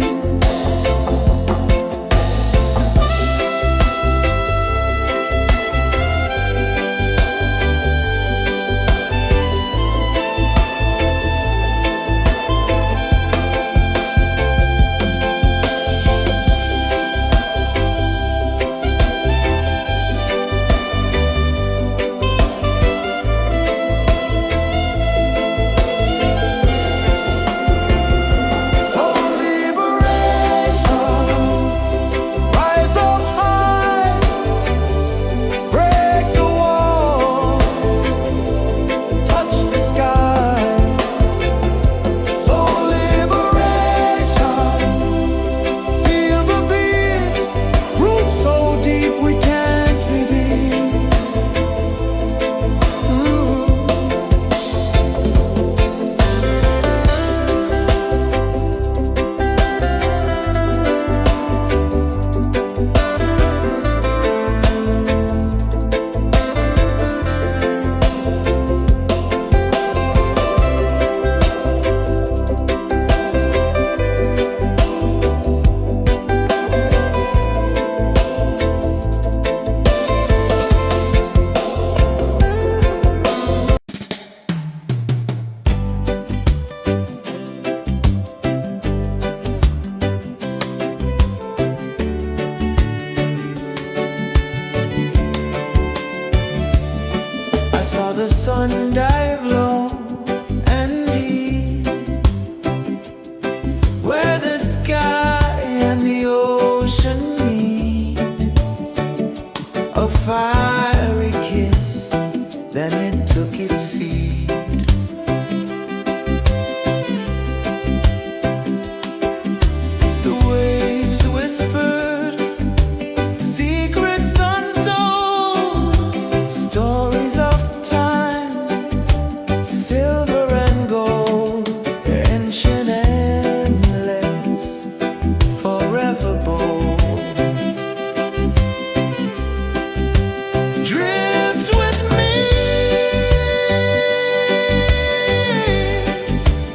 I saw the sun dive low and deep, where the sky and the ocean meet. A fiery kiss, then it took its seat. The waves whispered secrets untold, stories of silver and gold, ancient, endless, forever bold. Drift with me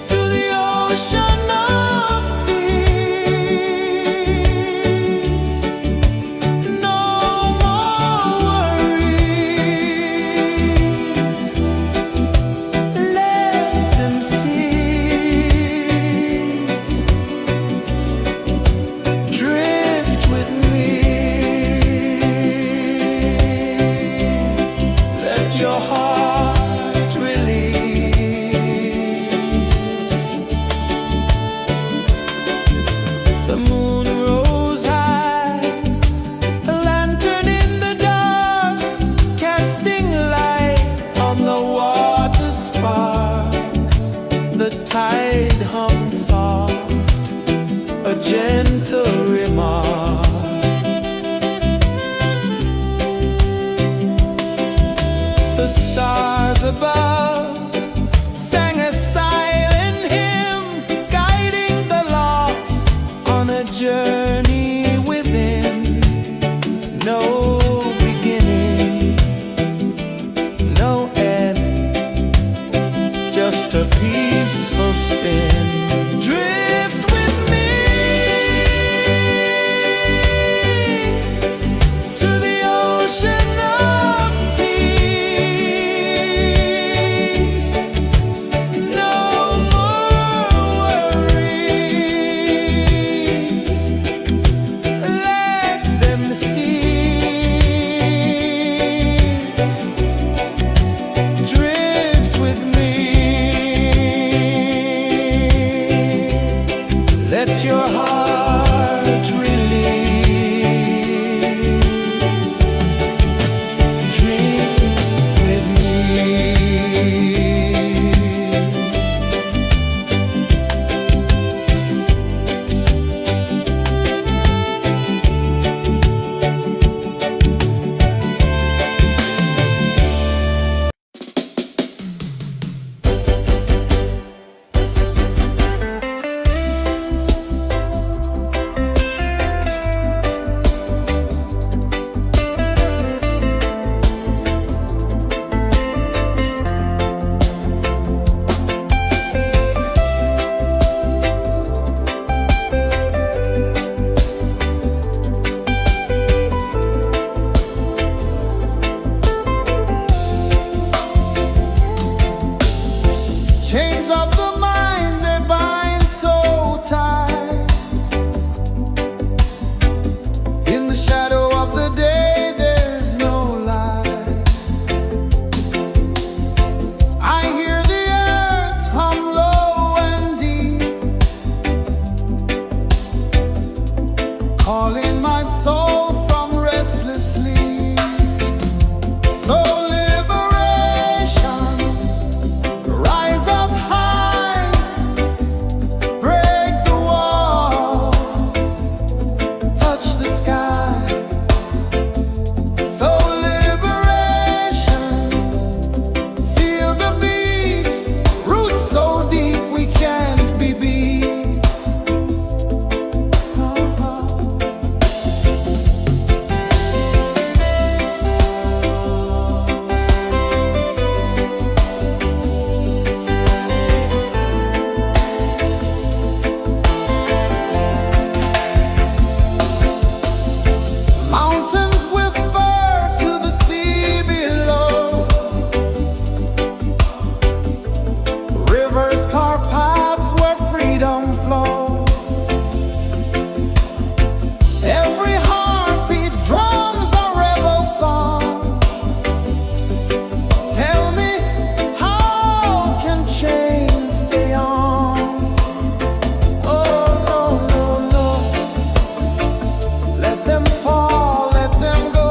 to the ocean of peace. No more worries. Drift with me. Let your heart release. The moon rose high, a lantern in the dark, casting light on the water spark. The tide hummed soft, a gentle remark. The stars above sang a silent hymn, guiding the lost on a journey within. No beginning, no end, just a peaceful spin. Drift with me to the ocean of peace. No more worries. Let them cease. Drift with me. Let your heart release. Dream with me. my soul from restless sleep. So liberation, rise up high, break the walls, touch the sky. So liberation, feel the beat, roots so deep we can't be beat. Mountains whisper to the sea below. Rivers carve paths where freedom flows. Every heartbeat drums a rebel song. Tell me, how can chains stay on? Oh, no, no, no. Let them fall, let them go.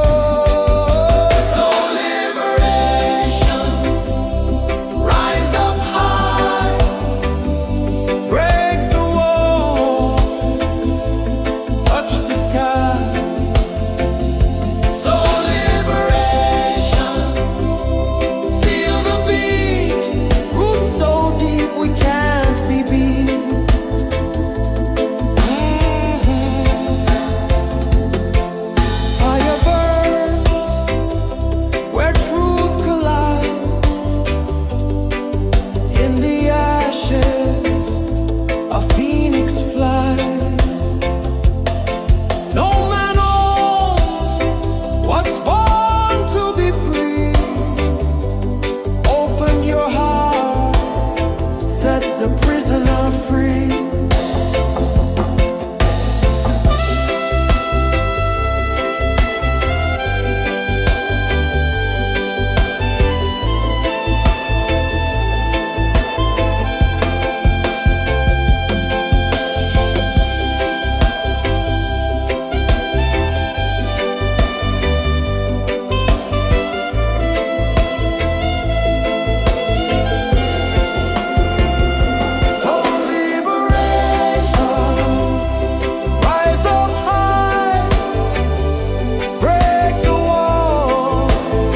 So liberation, rise up high, break the walls, touch the sky. so liberation, feel the beat, roots so deep we can't be beat. Fire burns where truth collides. In the ashes, a phoenix flies. No man owns what's born to be free. Open your heart, set the prisoner free. So liberation, rise up high, break the walls,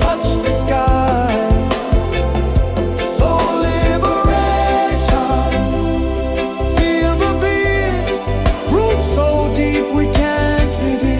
touch the sky. So liberation, feel the beat, roots so deep we can't be beat.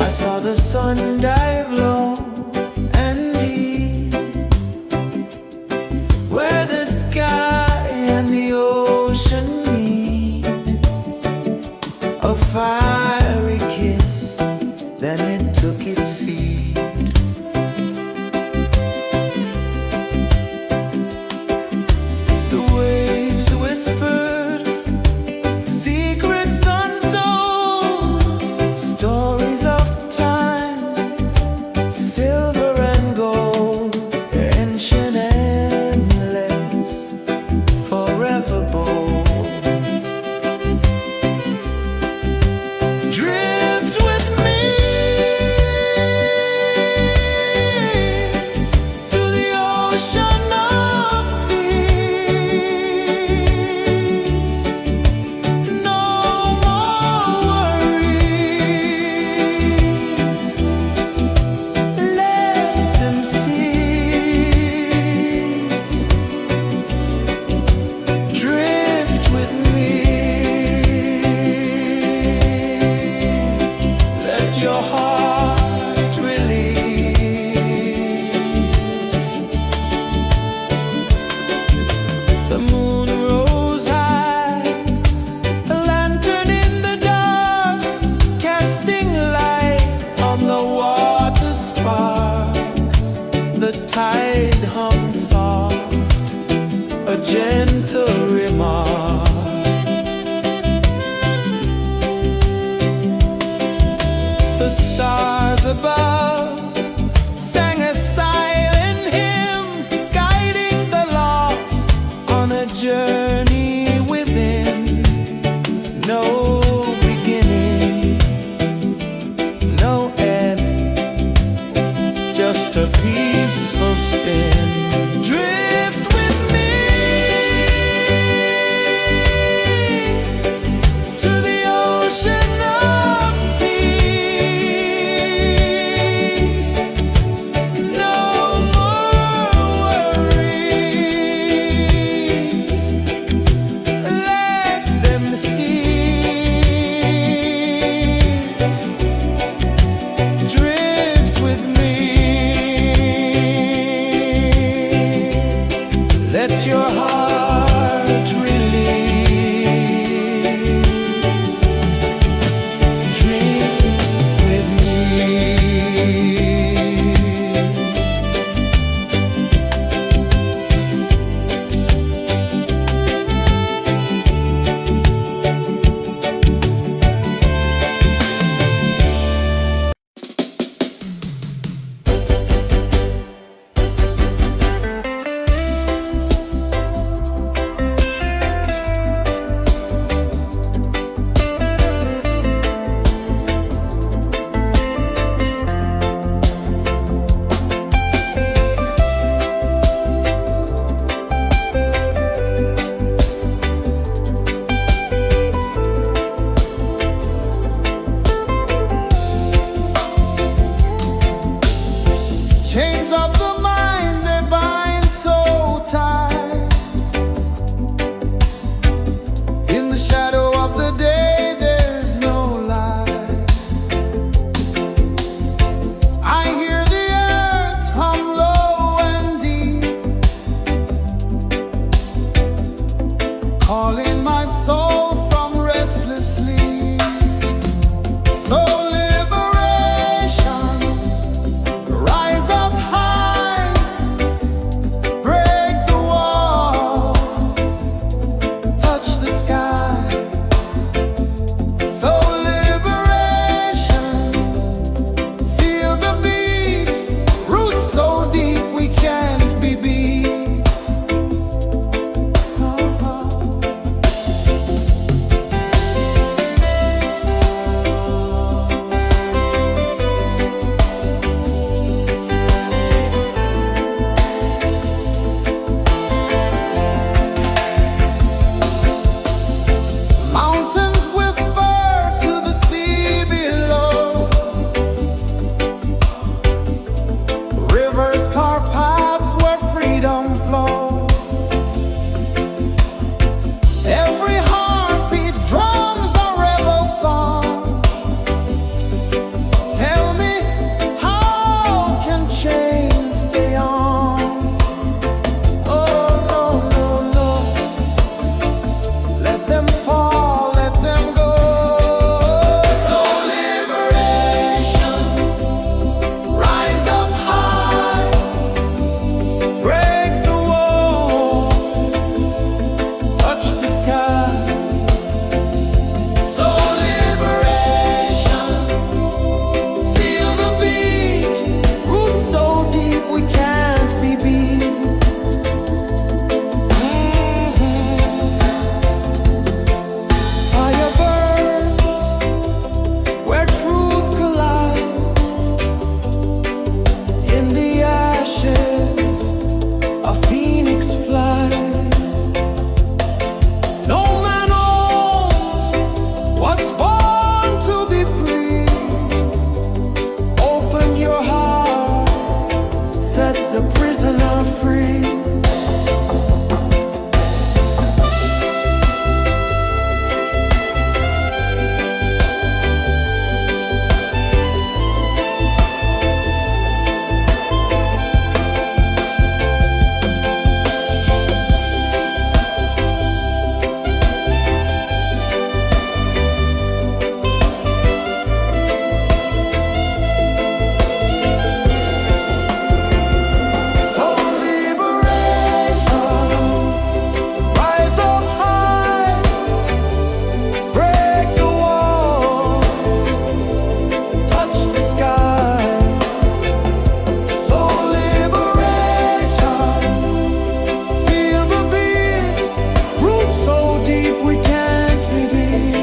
I saw the sun dive low and deep, where the sky and the ocean meet. A fiery kiss, then it took its seat. The waves whispered secrets untold, stories of time calling my soul from restless sleep. So liberation, rise up high, break the walls, touch the sky. So liberation, feel the beat, roots so deep we can't be beat. Mountains whisper to the sea below. Rivers carve paths where freedom flows. Every heartbeat drums a rebel song. Tell me, how can chains stay on? Oh, no, no, no. Let them fall, let them go. So liberation, rise up high, break the walls, touch the sky. So liberation, feel the beat, roots so deep we can't be beat. Fire burns where truth collides. In the ashes, a phoenix flies. No man owns what's born to be free. Open your heart, set the prisoner free. So liberation, rise up high, break the walls, touch the sky. So liberation, feel the beat, roots so deep we can't be beat.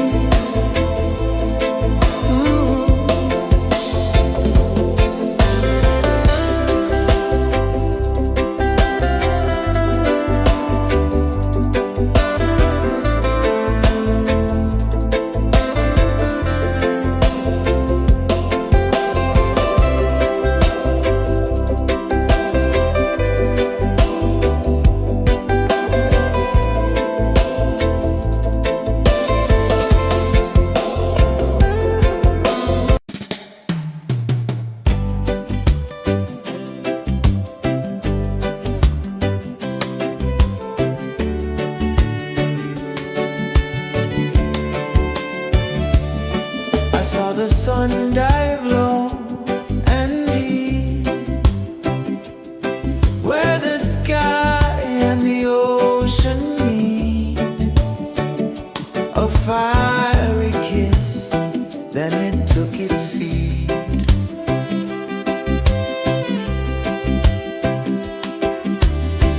I saw the sun dive low and deep, where the sky and the ocean meet. A fiery kiss, then it took its seat.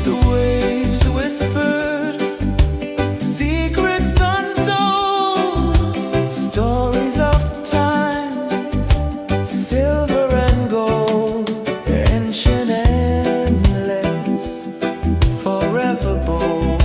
The waves whispered secrets untold, stories of time, silver and gold, ancient, endless, forever bold.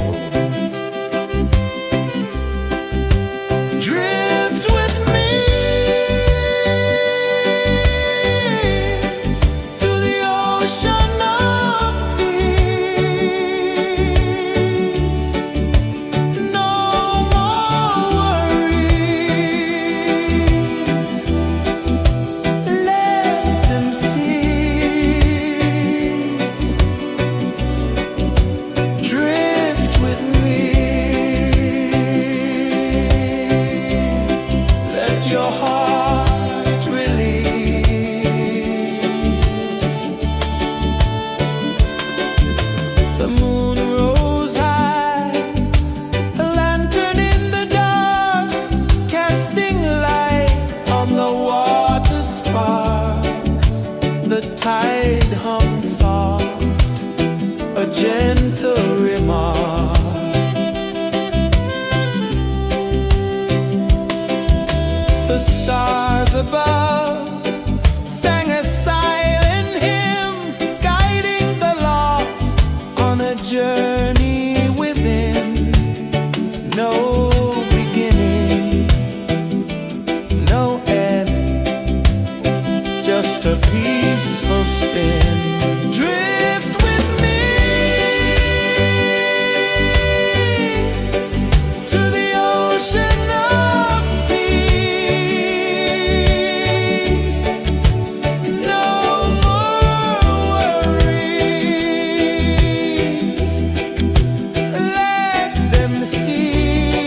the stars above sang a silent hymn, guiding the lost on a journey within. No beginning, no end, just a peaceful spin. Drift with me to the ocean of peace. No more worries, let them see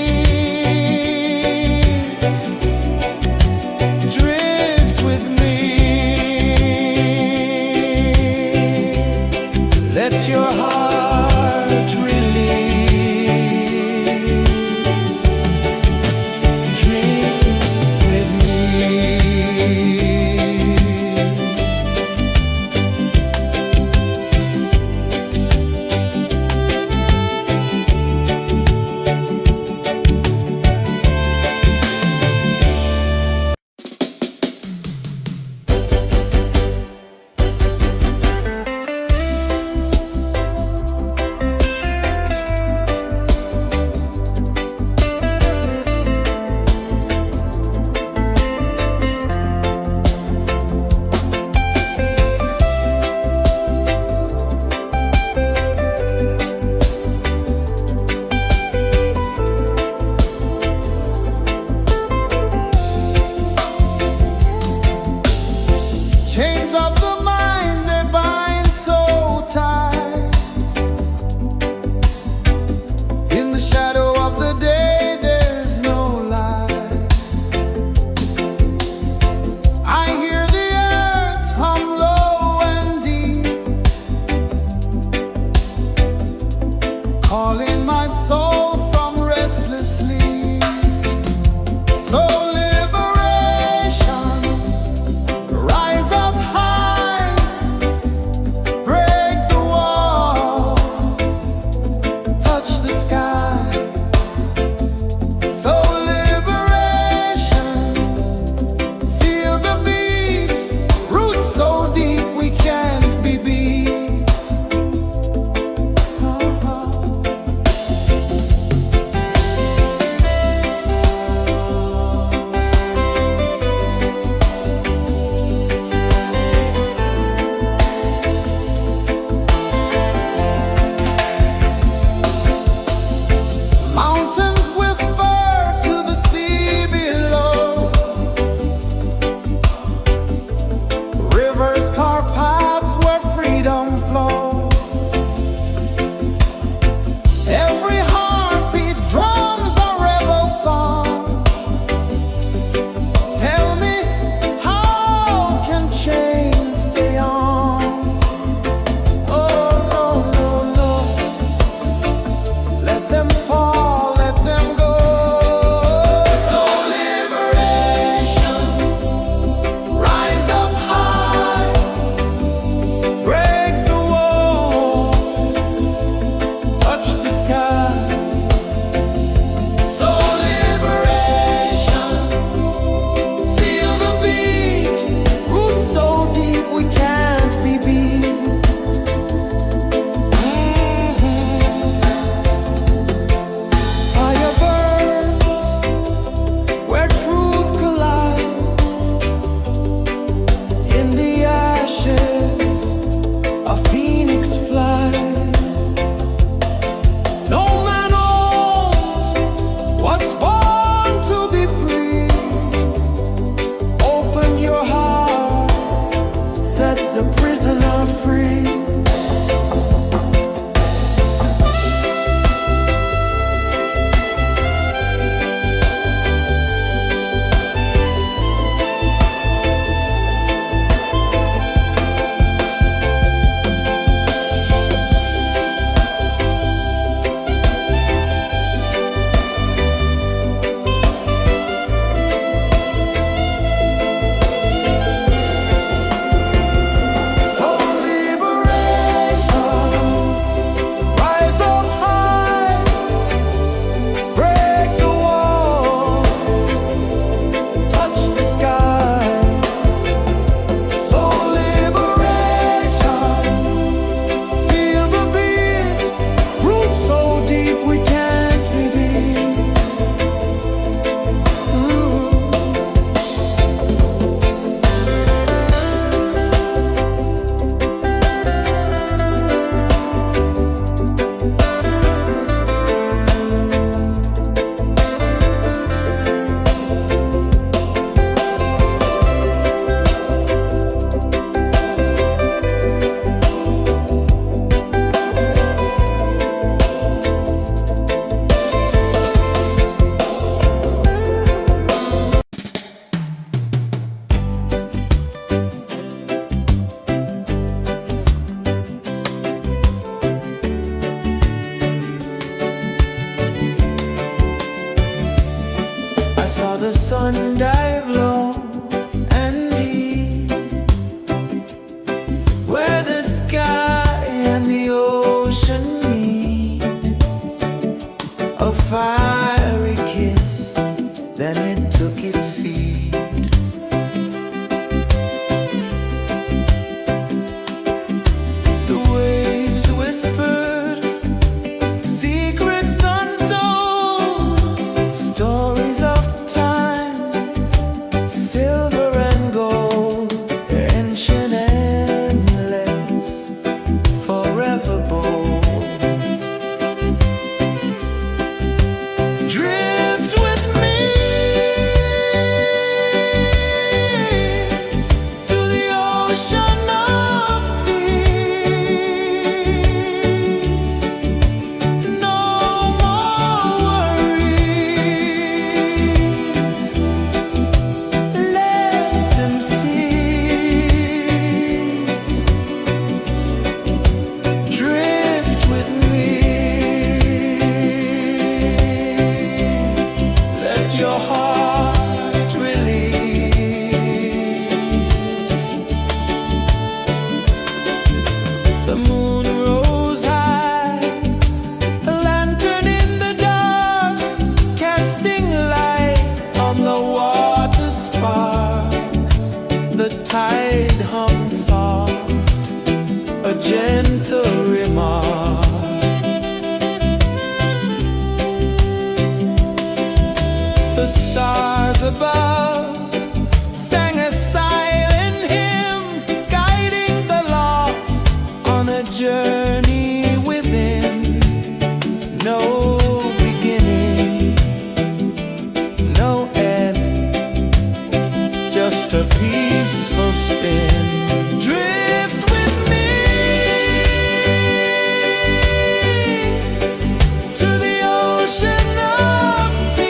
saw the sun dive low and deep, where the sky and the ocean meet. A fiery kiss, then it took its seat. The waves whispered secrets untold, stories of time, silver and gold, ancient, endless, forever bold. Drift with me to the ocean of peace. No more worries, let them cease. Drift with me, let your heart release. The moon rose high, a lantern in the dark, casting light on the water spark. The tide hummed soft, a gentle remark. The stars above sang a silent hymn, guiding the lost on a journey within. No beginning, no end, just a peaceful spin. Drift with me to the ocean of peace.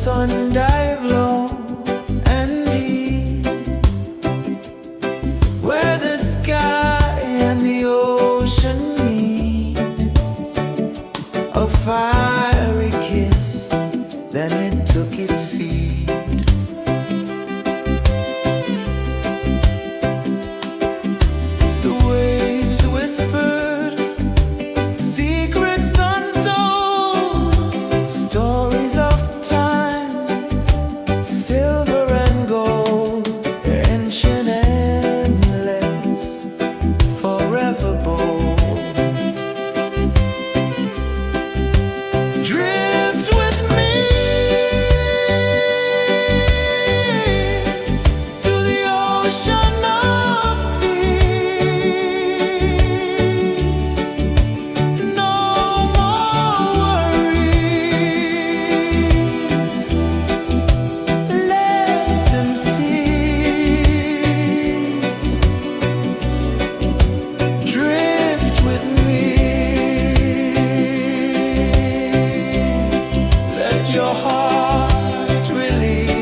sun dive low and deep, where the sky and the ocean meet, a fiery kiss, then it took its seed. The waves whispered secrets untold, stories of time, silver and gold, ancient, endless, forever bold. Drift with me to the ocean of peace. No more worries, let them cease. Drift with me, let your heart release.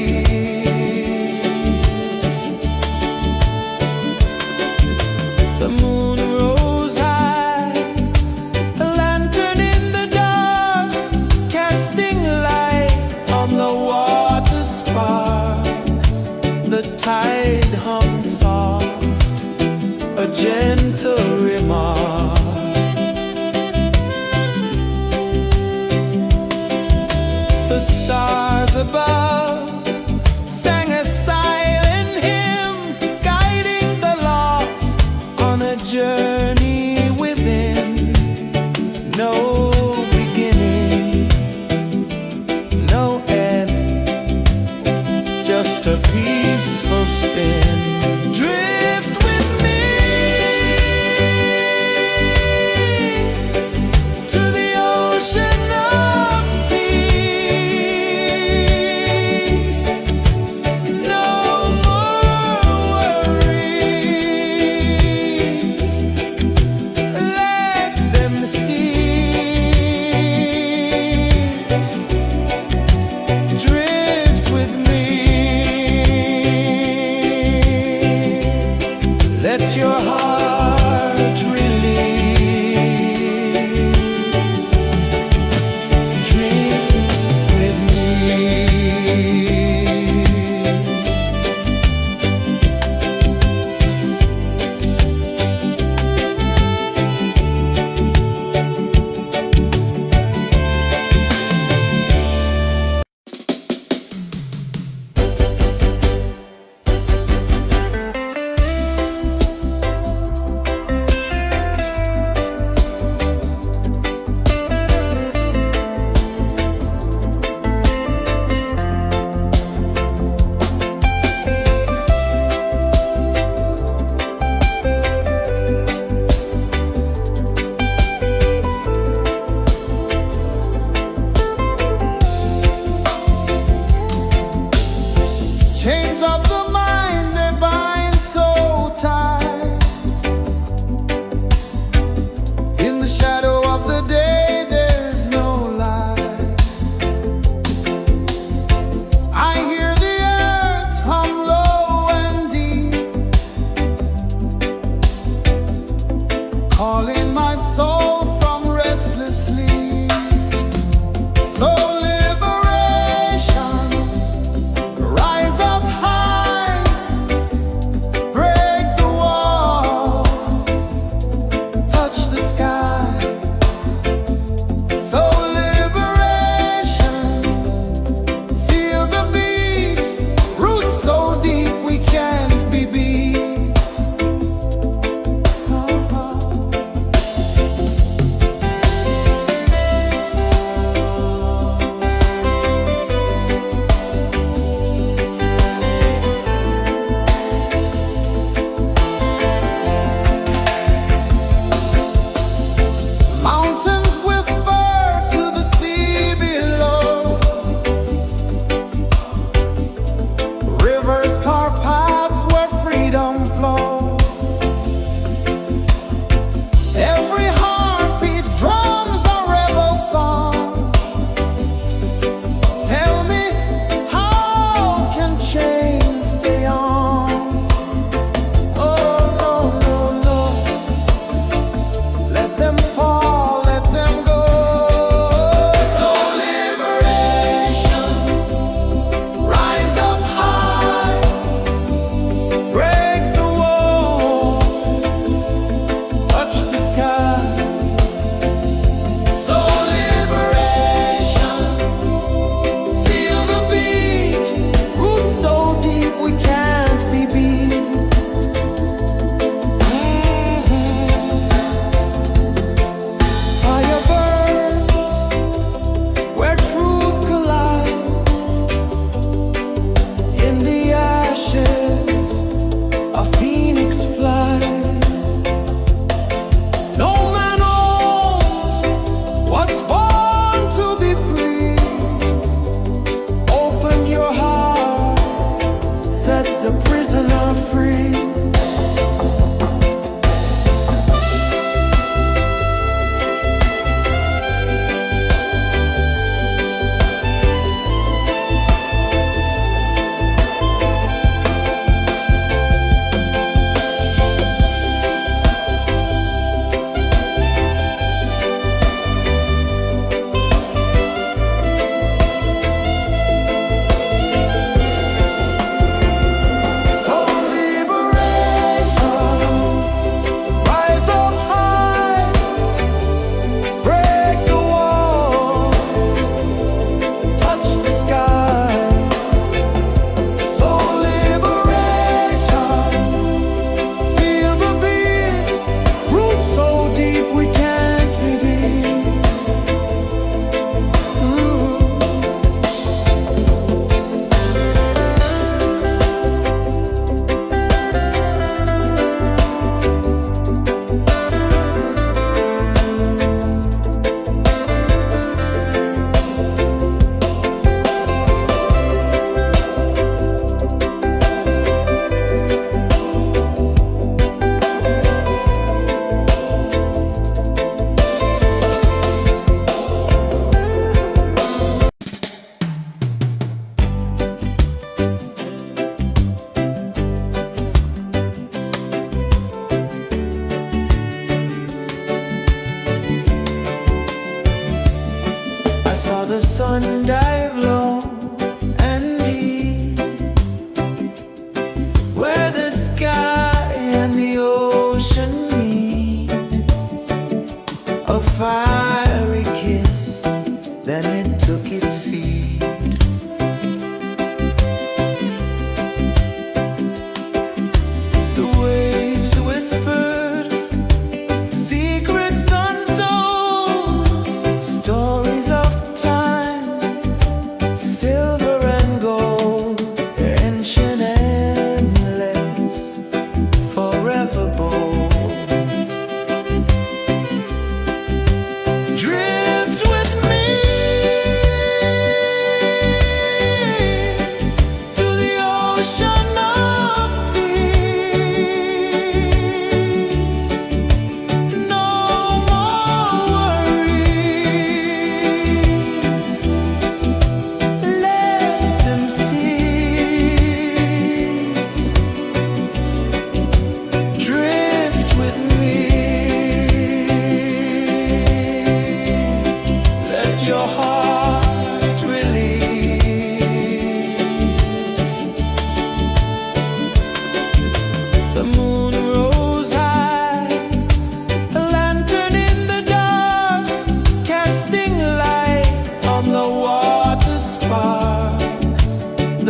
The moon rose high, a lantern in the dark, casting light on the water spark. The tide hummed soft, a gentle remark. The stars above sang a silent hymn, guiding the lost on a journey within. No beginning, no end, just a peaceful spin. Drift with me to the ocean of peace.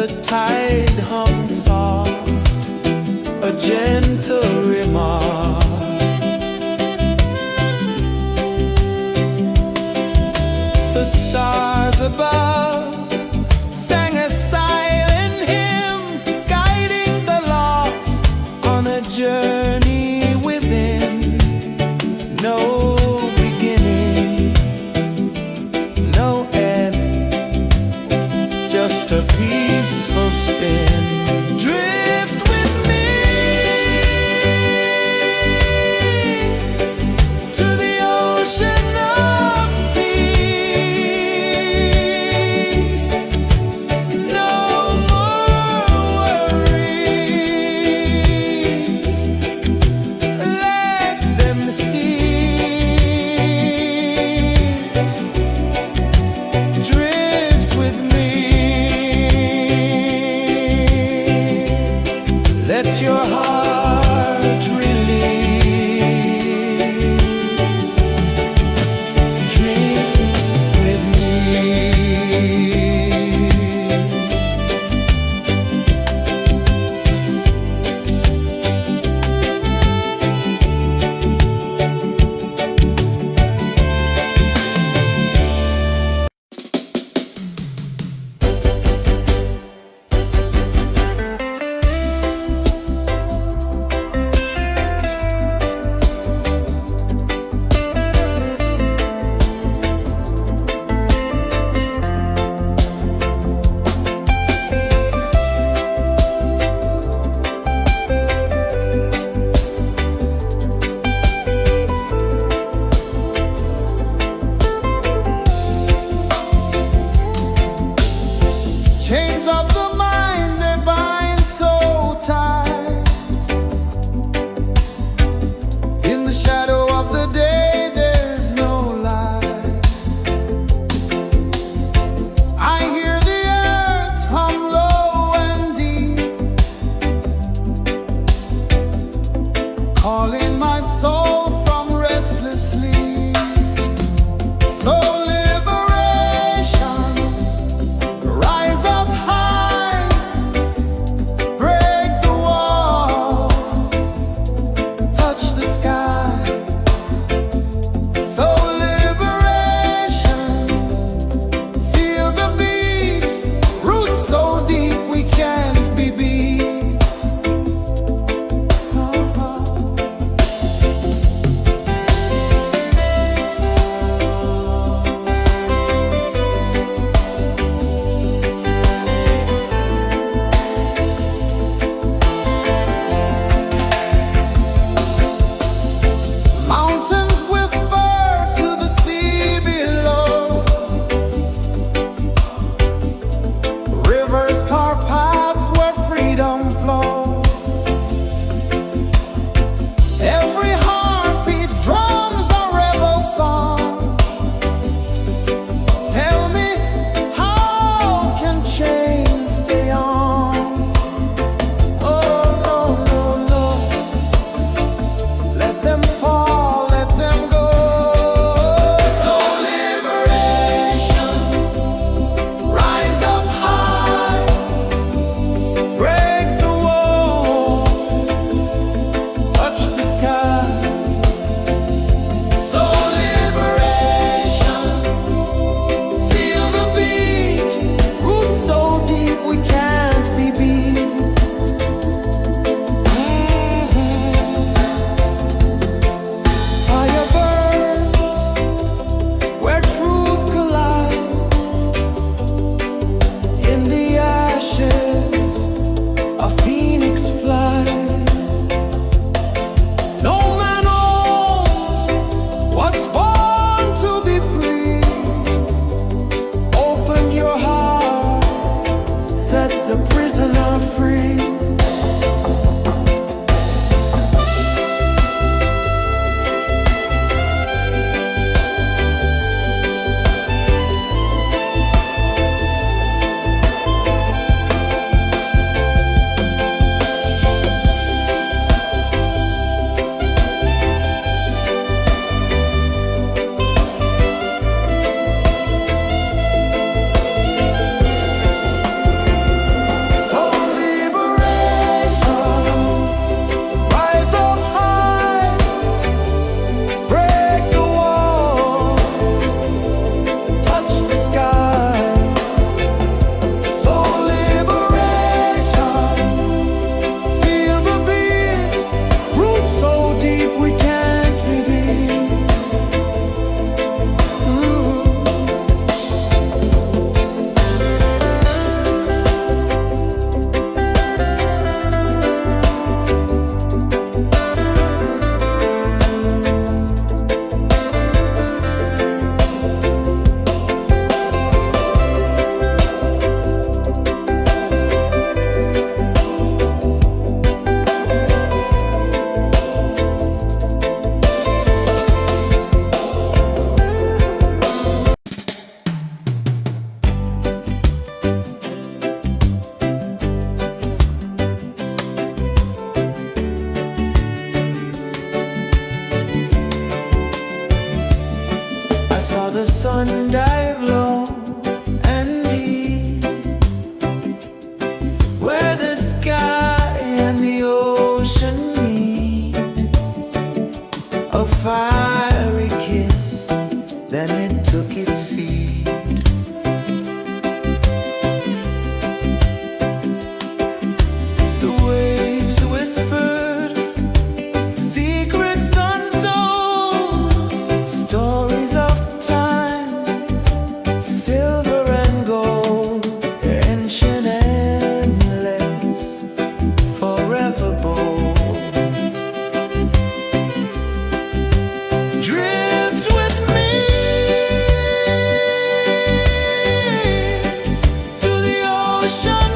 the tide hung soft, a gentle remark. The stars above sang a silent hymn, guiding the lost on a journey within. No beginning, no end, just a peaceful spin. Drift with me to the ocean of peace. No more worries, let them cease. Drift with me.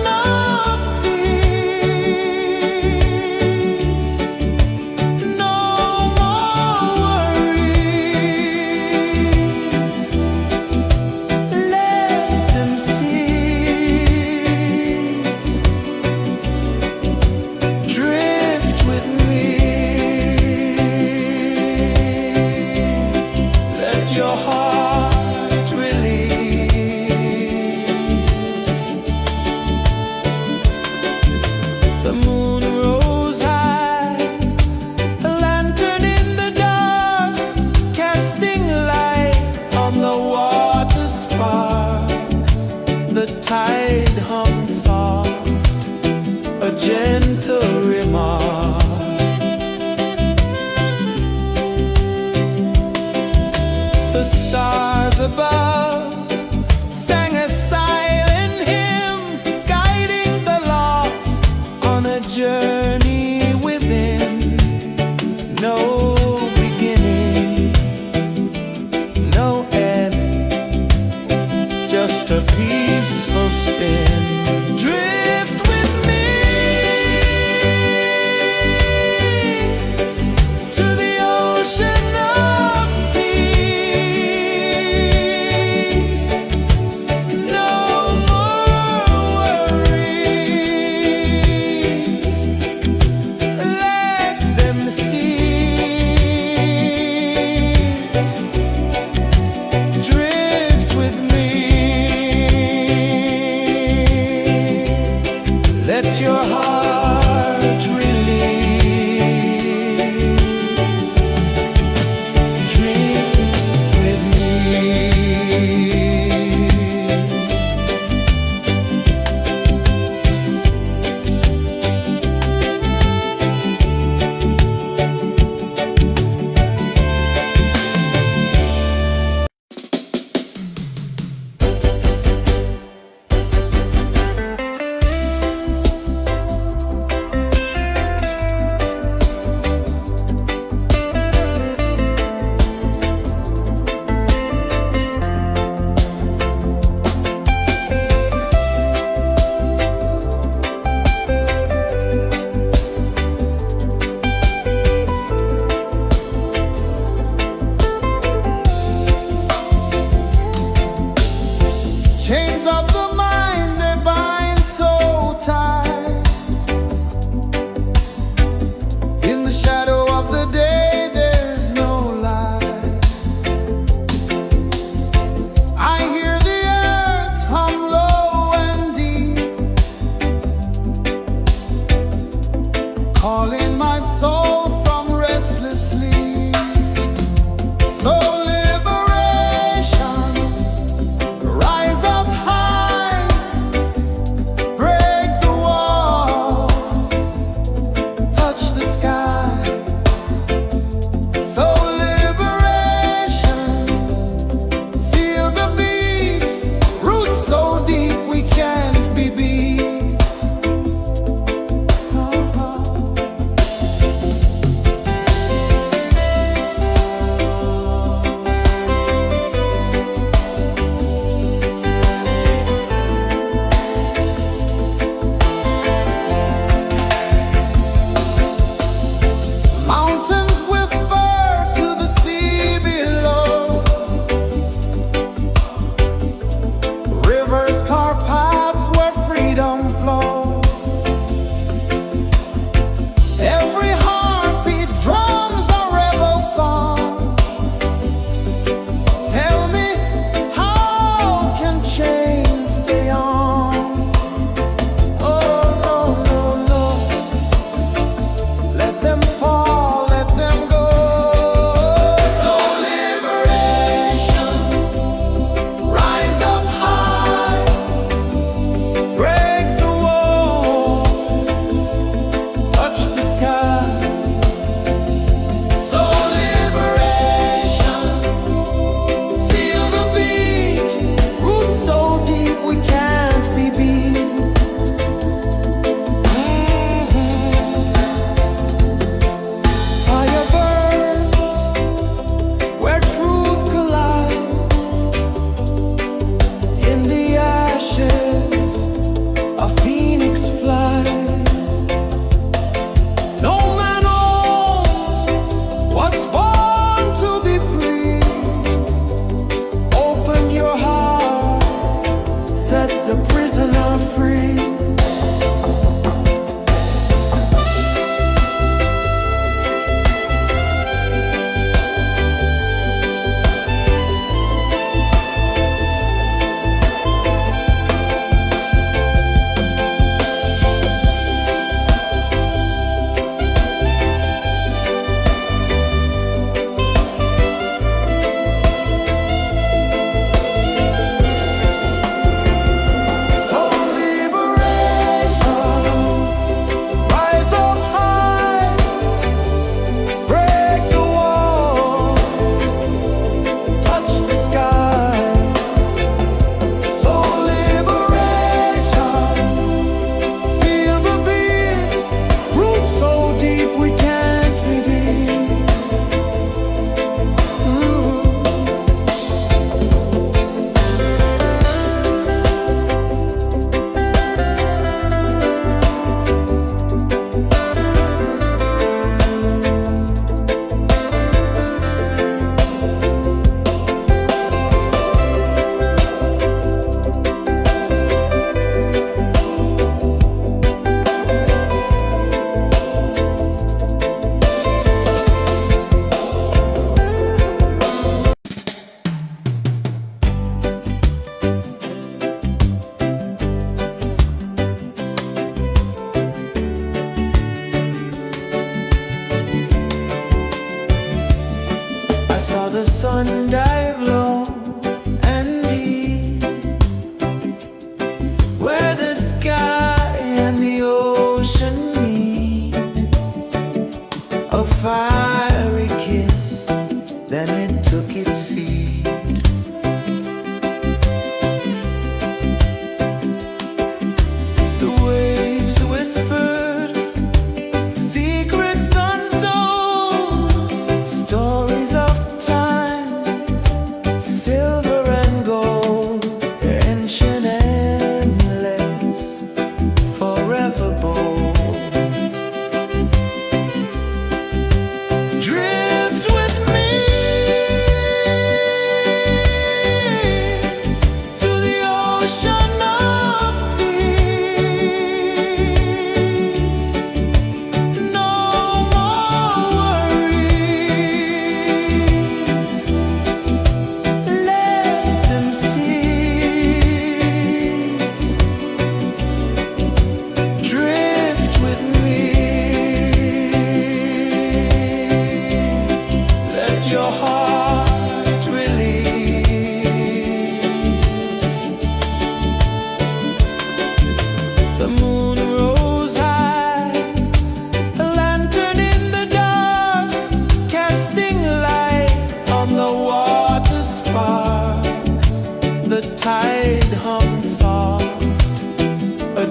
of peace. No more worries. Let them cease. Drift with me. Let your heart release. The moon rose high, a lantern in the dark, casting light on the water spark. The tide hummed soft, a gentle remark. The stars above sang a silent hymn, guiding the lost on a journey within. No beginning, no end, just a peaceful spin. Drift with me to the ocean of peace. No more worries. Let them cease. Drift with me. Let your heart release. Dream with me.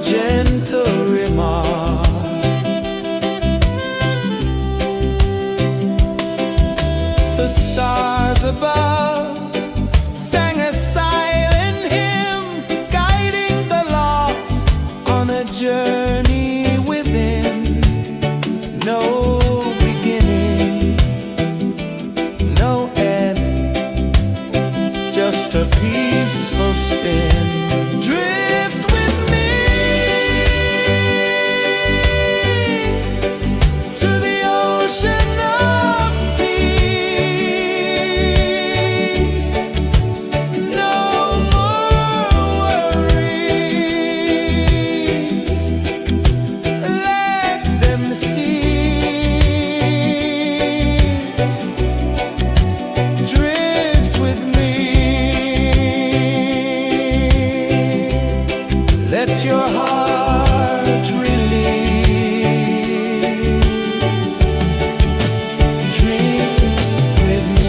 gentle remark. The stars above sang a silent hymn, guiding the lost on a journey within. No beginning, no end, just a peaceful spin. Drift with me to the ocean of peace. No more worries, let them cease. Drift with me, let your heart release. Dream with me.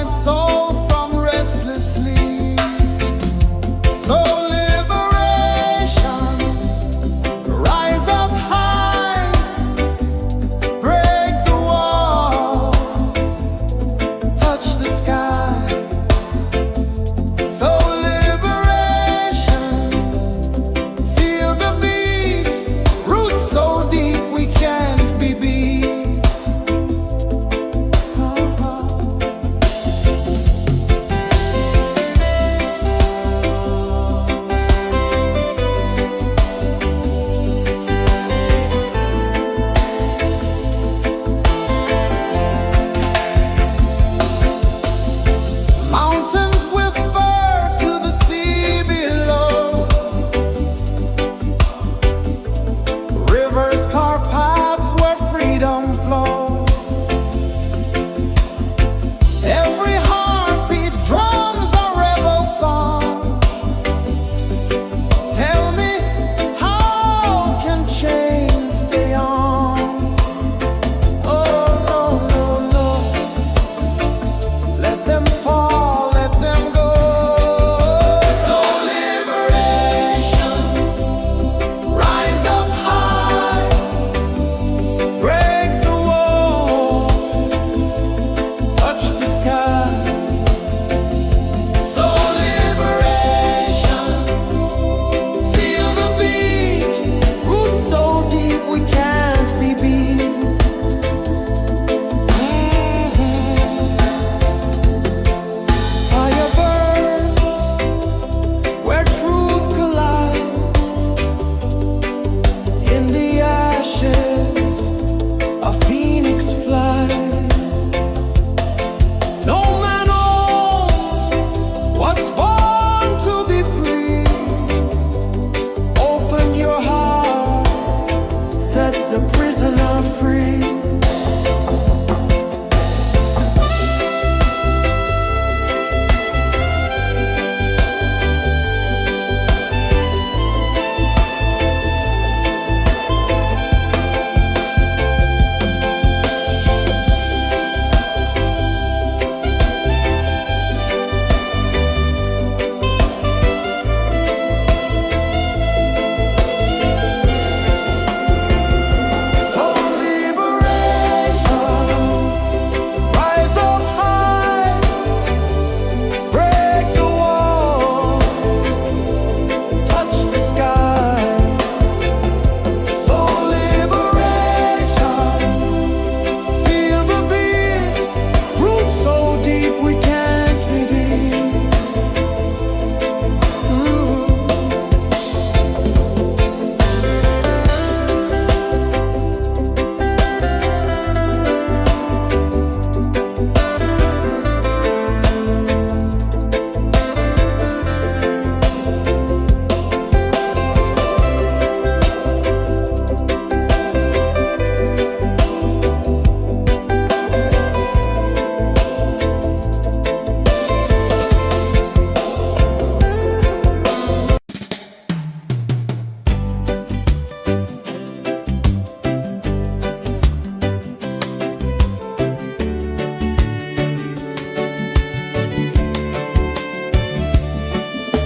my soul from restless sleep. So liberation, rise up high, break the walls, touch the sky. So liberation, feel the beat, roots so deep we can't be beat. Mountains whisper to the sea below. Rivers carve paths where freedom flows. Every heartbeat drums a rebel song. Tell me, how can chains stay on? Oh, no, no, no. Let them fall, let them go. So liberation, rise up high, break the walls, touch the sky. So liberation, feel the beat, roots so deep we can't be beat. Fire burns where truth collides. In the ashes, a phoenix flies. No man owns what's born to be free. Open your heart, set the prisoner free. So liberation, rise up high, break the walls, touch the sky. So liberation, feel the beat, roots so deep we can't be beat.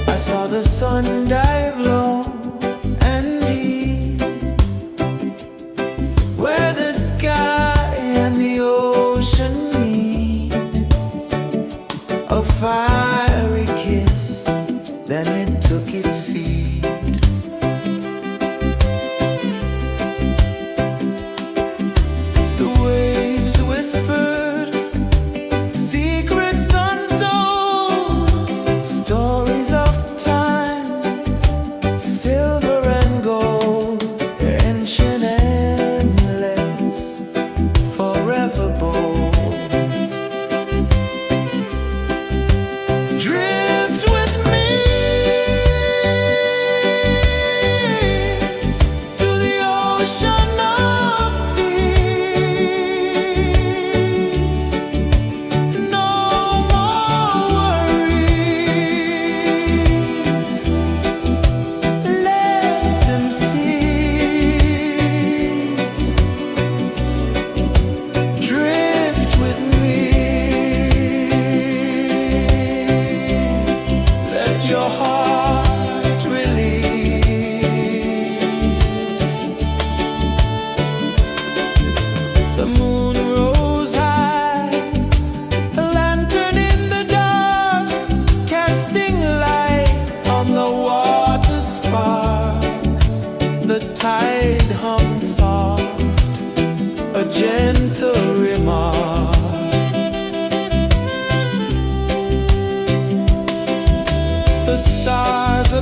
I saw the sun dive low and deep, where the sky and the ocean meet. A fiery kiss, then it took its seat. The waves whispered secrets untold, stories of time, silver and gold, ancient, endless, forever bold.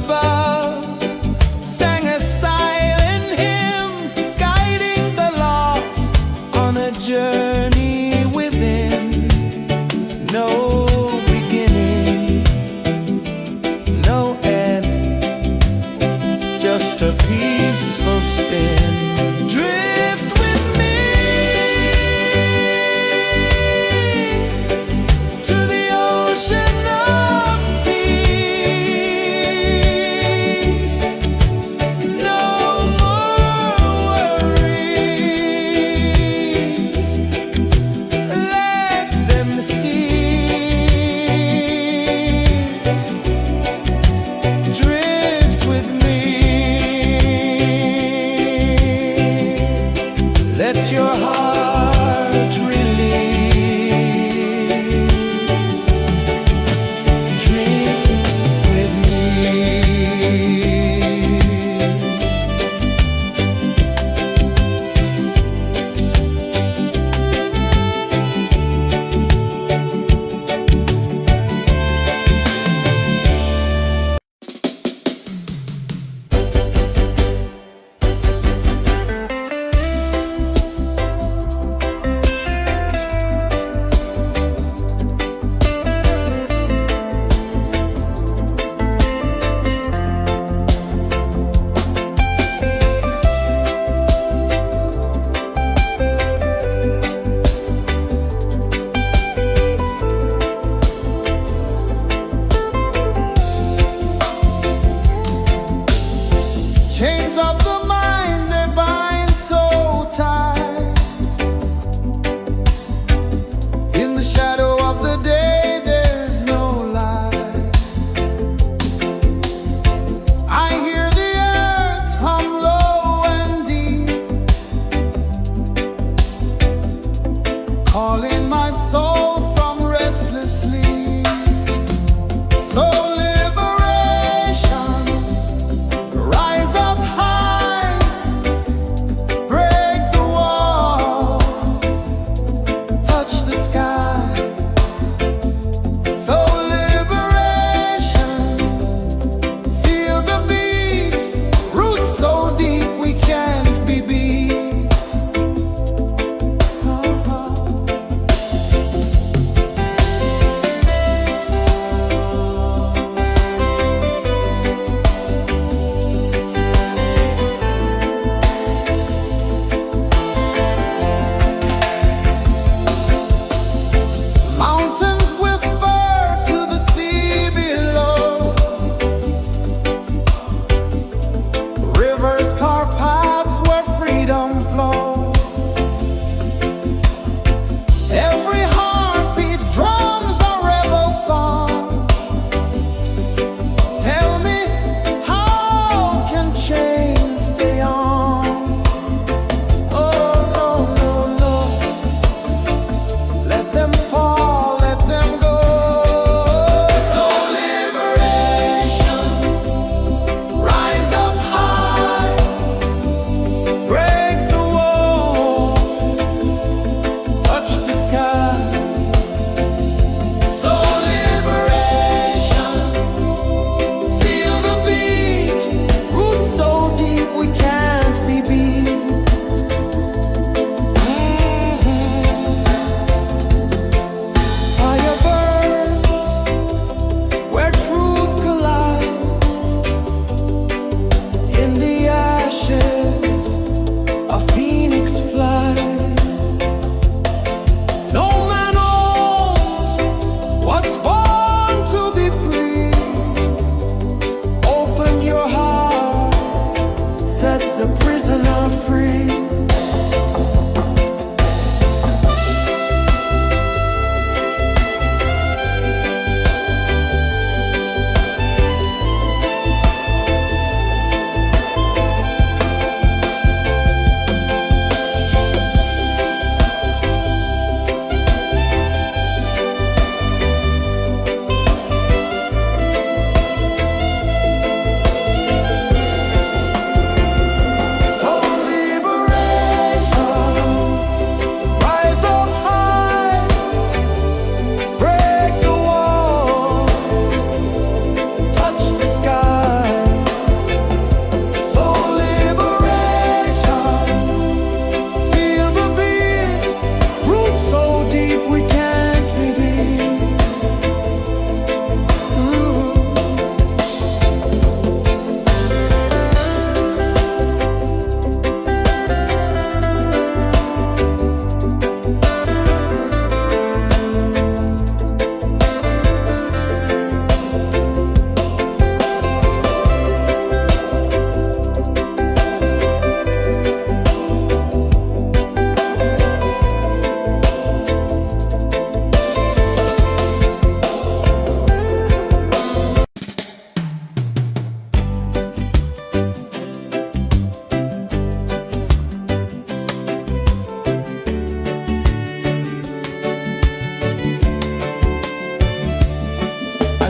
above sang a silent hymn, guiding the lost on a journey within. No beginning, no end, just a peaceful spin. Drift with me to the ocean of peace.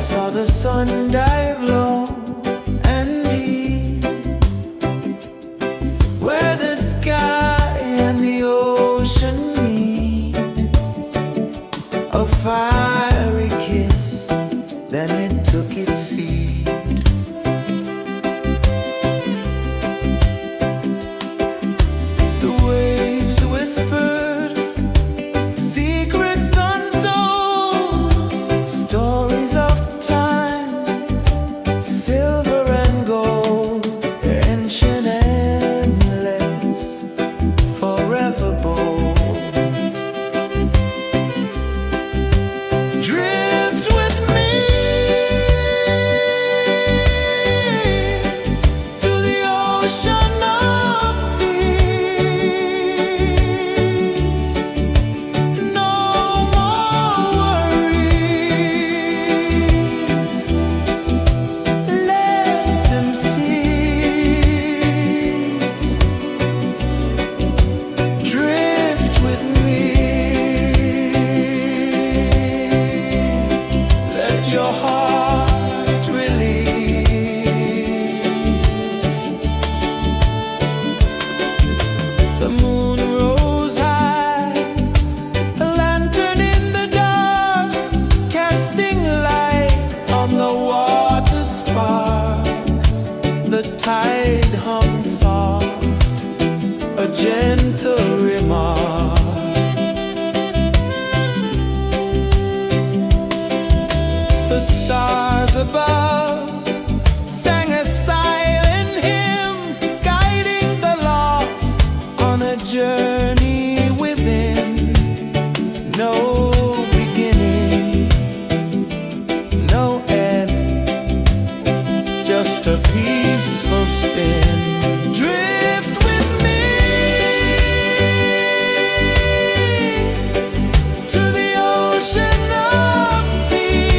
saw the sun dive low and deep, where the sky and the ocean meet. A fiery kiss, then it took its seat. The waves whispered secrets untold, stories of time, silver and gold, ancient, endless, forever bold. Drift with me to the ocean of peace. No more worries, let them cease. Drift with me, let your heart release. The moon rose high, a lantern in the dark, casting light on the water spark. The tide hummed soft, a gentle remark. The stars above sang a silent hymn, guiding the lost on a journey within. No beginning, no end, just a peaceful spin. Drift with me to the ocean of peace.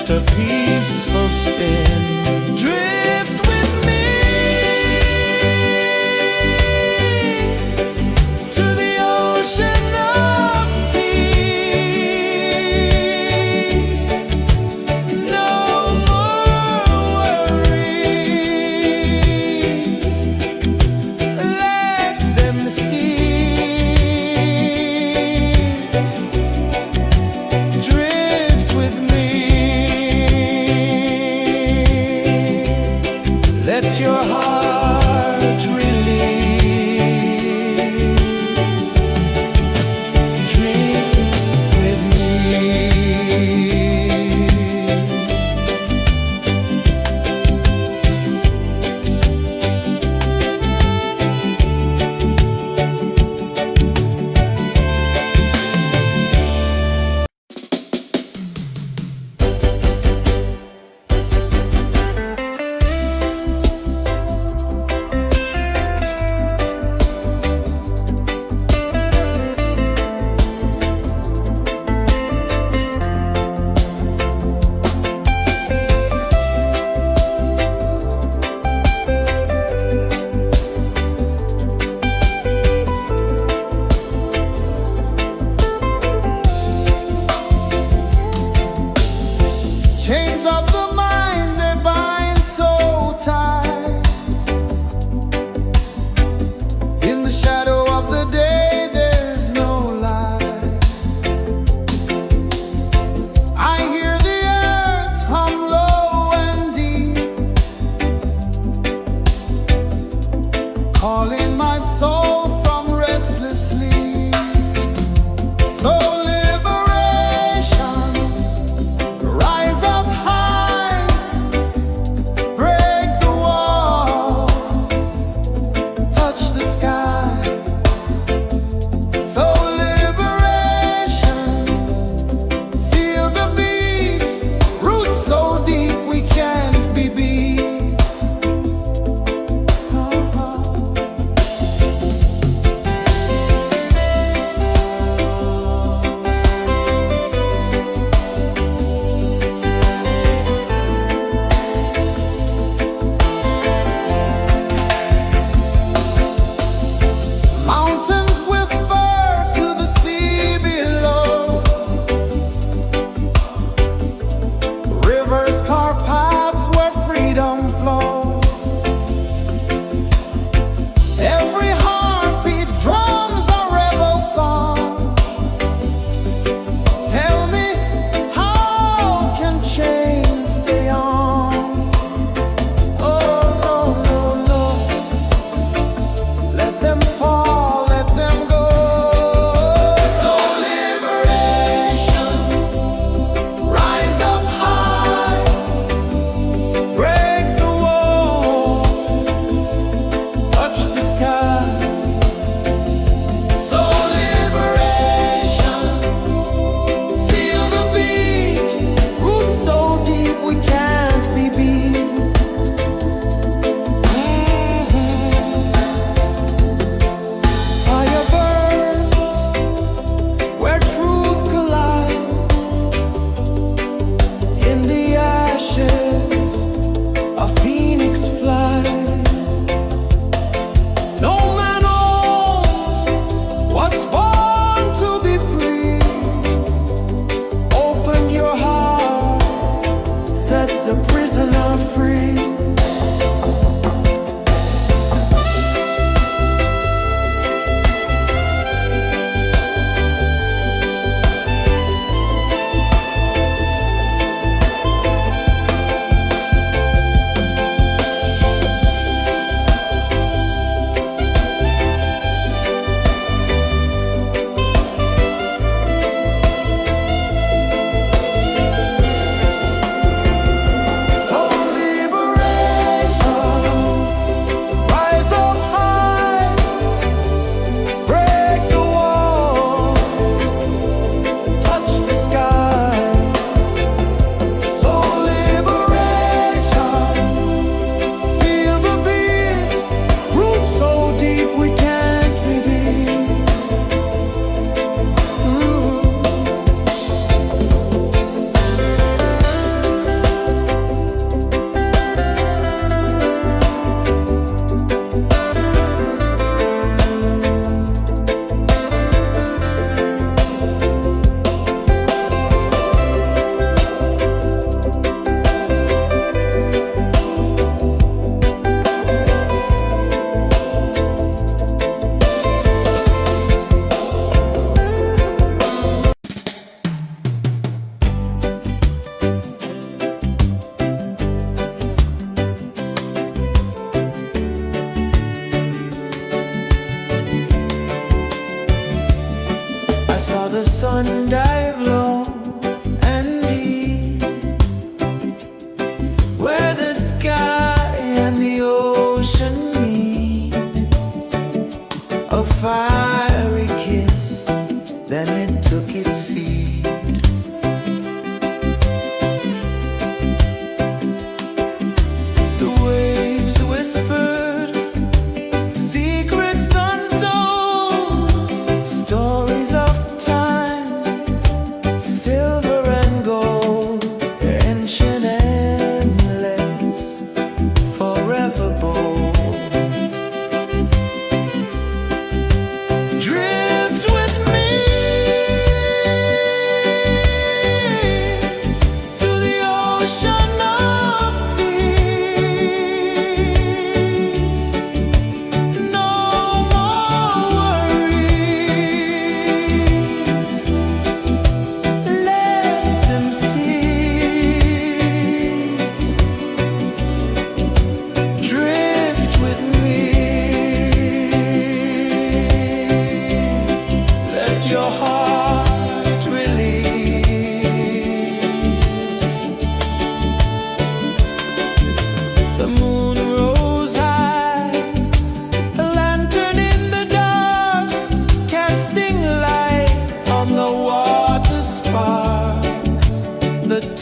just a peaceful spin. Drift with me to the ocean of peace. No more worries, let them cease. Drift with me.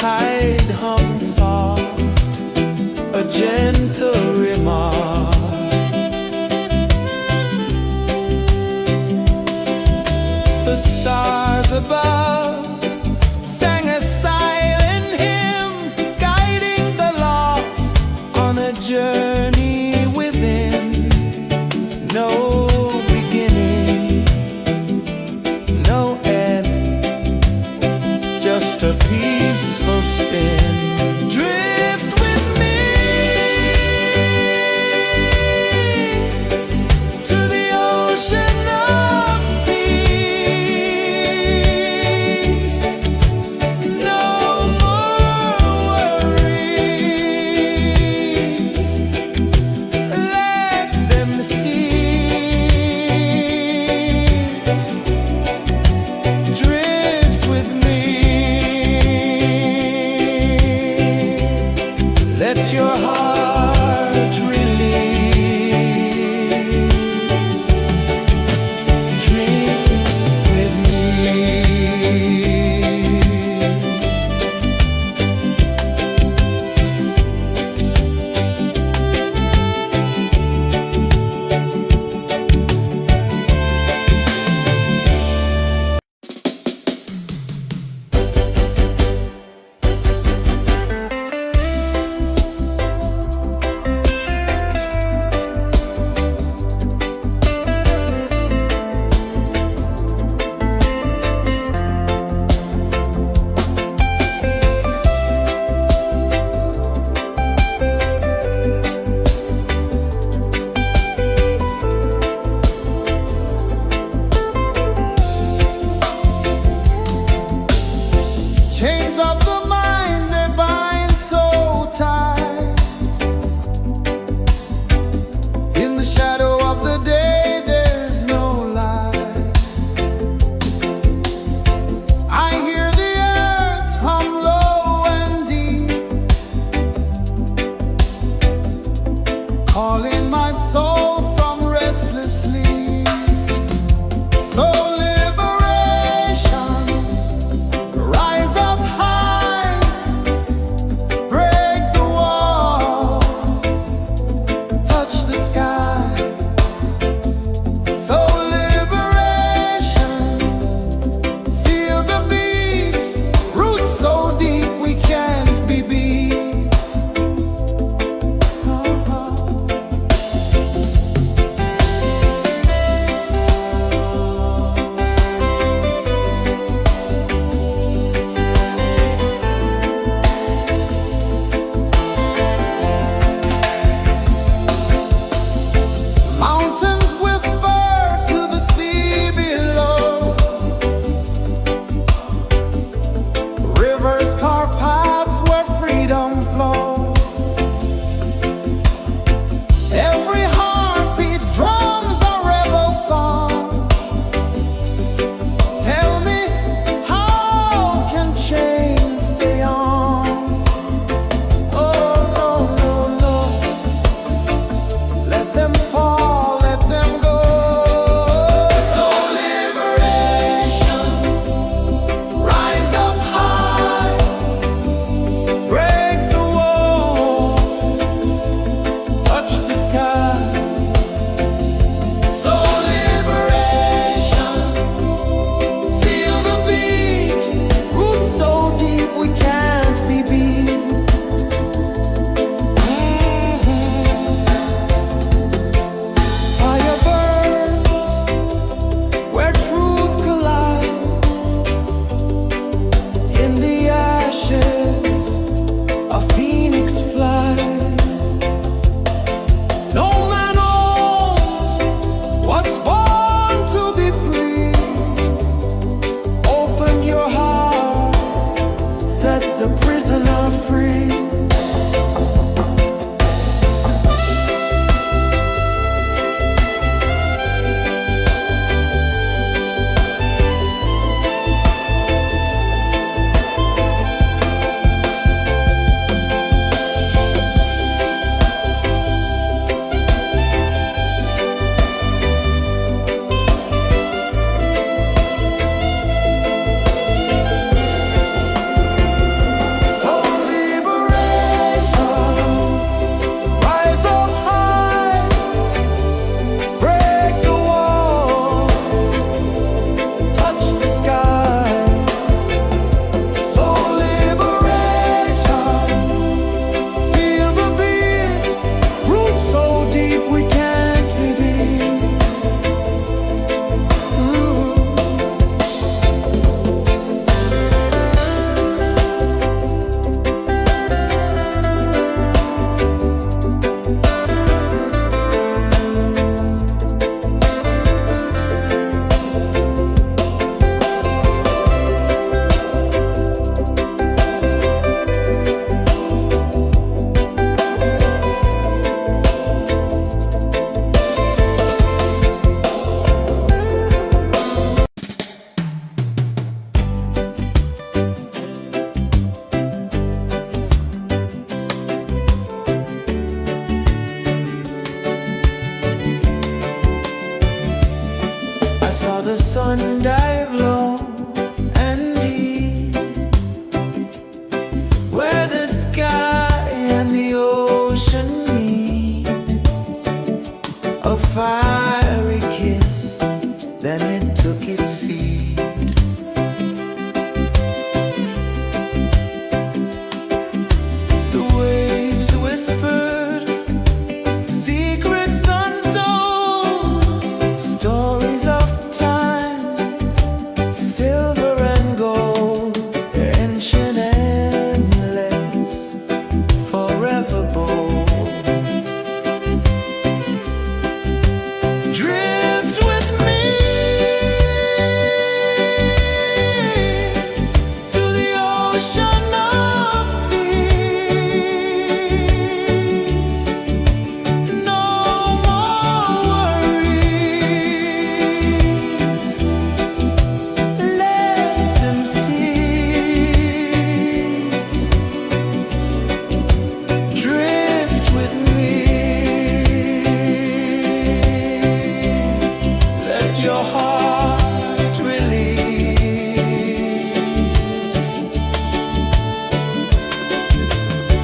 tide hummed soft, a gentle remark. The stars above sang a silent hymn, guiding the lost on a journey within. No beginning, no end, just a peaceful spin. Drift with me to the ocean of peace. No more worries, let them cease. Drift with me, let your heart release. Dream with me. Chains of the mind, they bind so tight. In the shadow of the day, there's no light. I hear the earth hum low and deep, calling my soul from restless sleep. So liberation, rise up high, break the walls, touch the sky. So liberation, feel the beat, roots so deep we can't be beat. Mountains whisper to the sea below, rivers carve paths where freedom flows. Every heartbeat drums a rebel song. Tell me, how can chains stay on? Oh no, no, no, let them fall, let them go. So liberation, rise up high, break the walls, touch the sky. So liberation, feel the beat, roots so deep we can't be beat. Fire burns where truth collides. In the ashes, a phoenix flies. No man owns what's born to be free. Open your heart, set the prisoner free.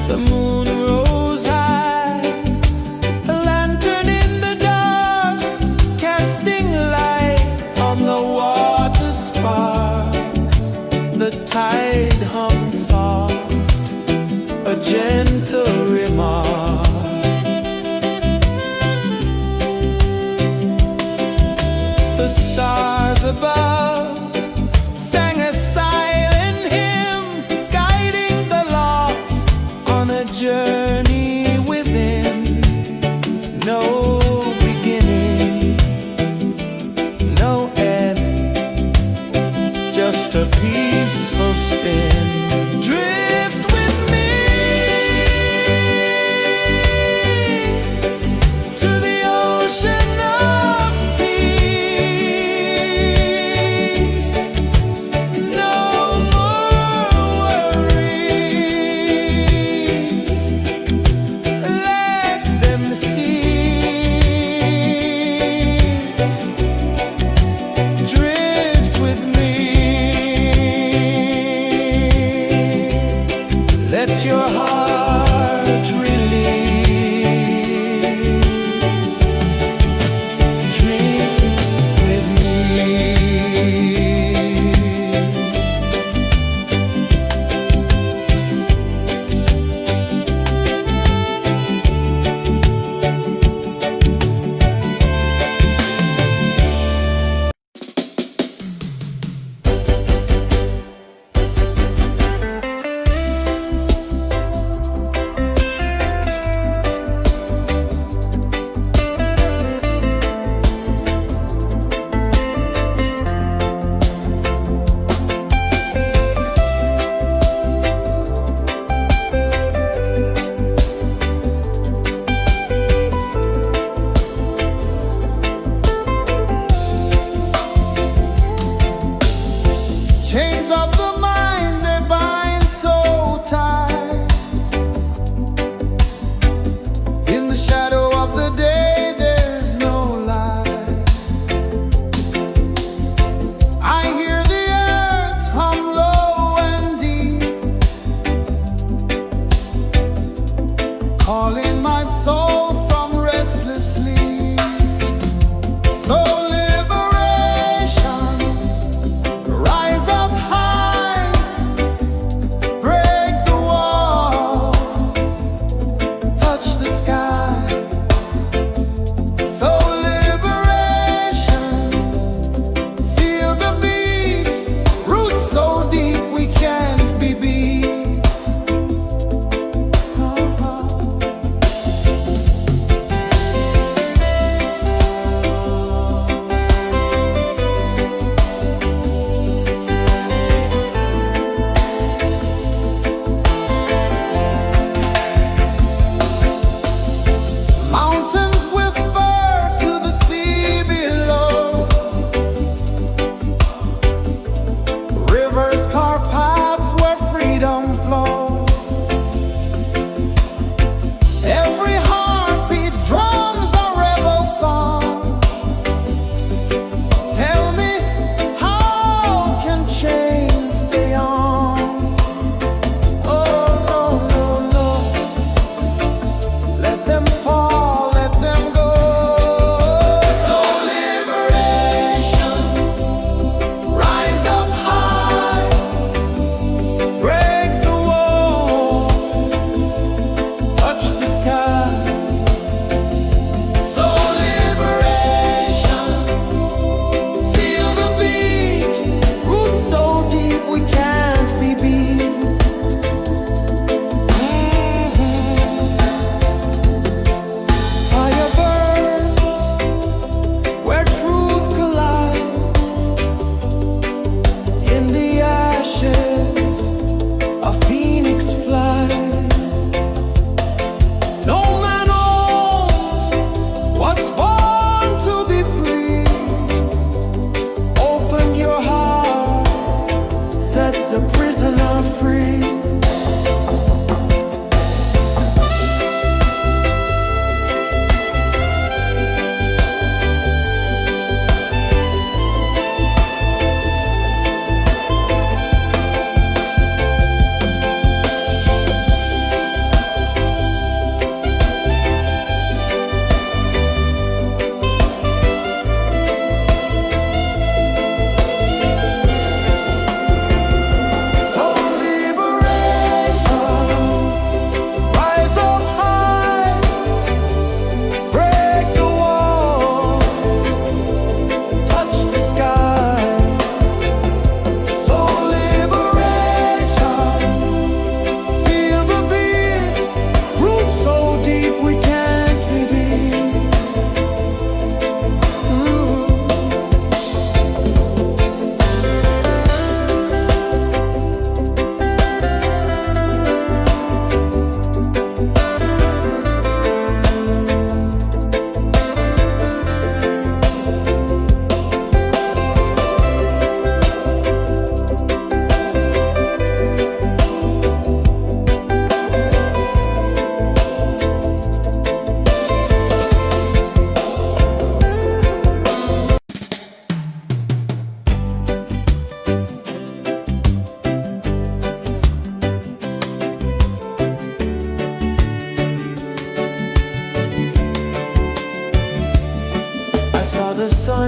The moon rose high, a lantern in the dark, casting light on the water spark. The tide hummed soft, a gentle remark. The stars above sang a silent hymn, guiding the lost on a journey within. No beginning, no end, just a peaceful spin. Drift with me to the ocean of peace. No more worries, let them cease. Drift with me, let your heart release. Dream with me.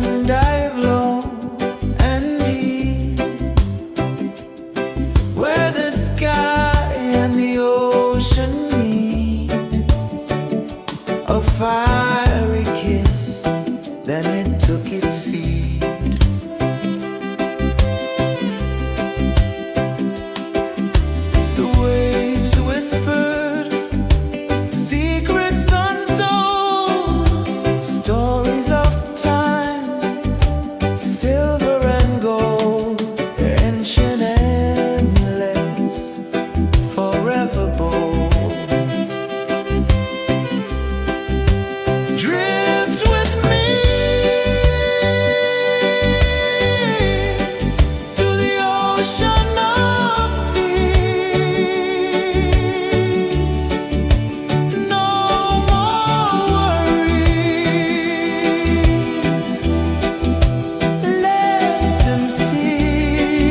sun dive low and deep, where the sky and the ocean meet, a fiery kiss, then it took its seed. The waves whispered secrets untold, stories of time, silver and gold, ancient, endless, forever bold. Drift with me to the ocean of peace. No more worries. Let them cease.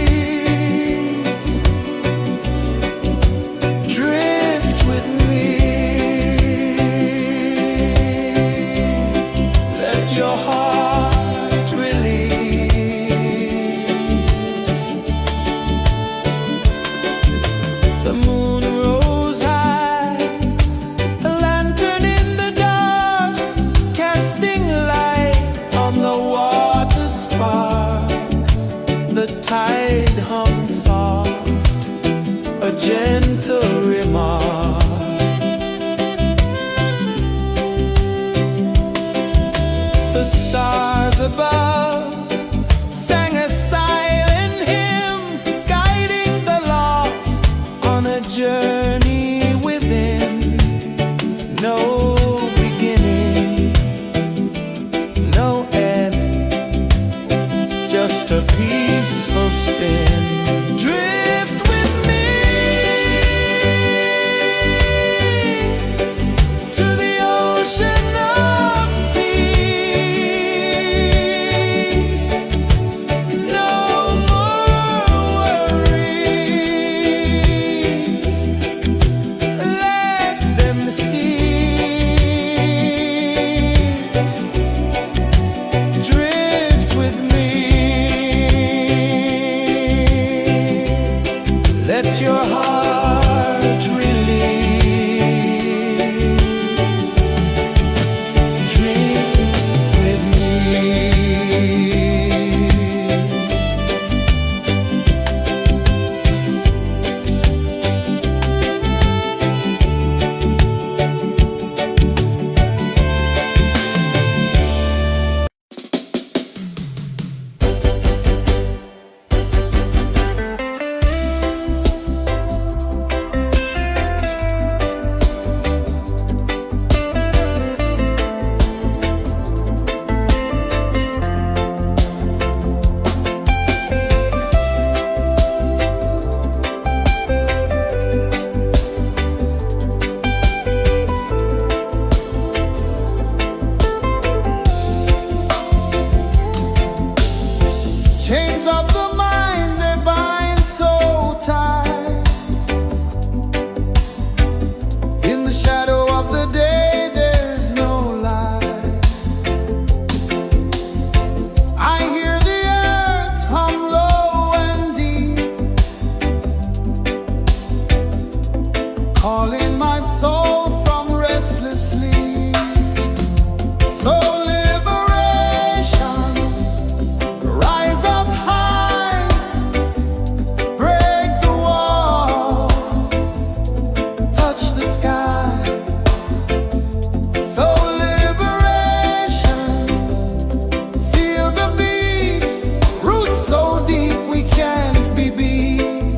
Drift with me. Let your heart release. The moon rose high, a lantern in the dark, casting light on the water spark. The tide hummed soft, a gentle remark. The stars above sang a silent hymn, guiding the lost on a journey within. No beginning, no end, just a peaceful spin. Drift with me to the ocean of peace. No more worries. Let them cease. Drift with me. Let your heart release. Dream with me. Chains of the mind, they bind so tight. In the shadow of the day, there's no light. I hear the earth hum low and deep, calling my soul from restless sleep. So liberation, rise up high, break the walls, touch the sky. So liberation, feel the beat, roots so deep we can't be beat.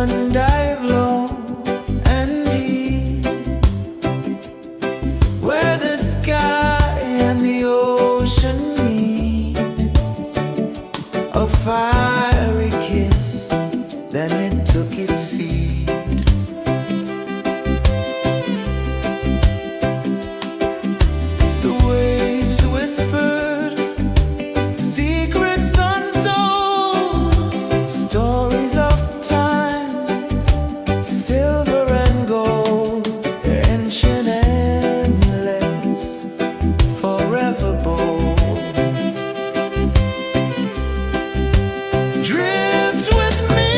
sun dive low and deep, where the sky and the ocean meet, a fiery kiss, then it took its seed. The waves whispered secrets untold, stories of time, silver and gold, ancient amulets, forever bold. Drift with me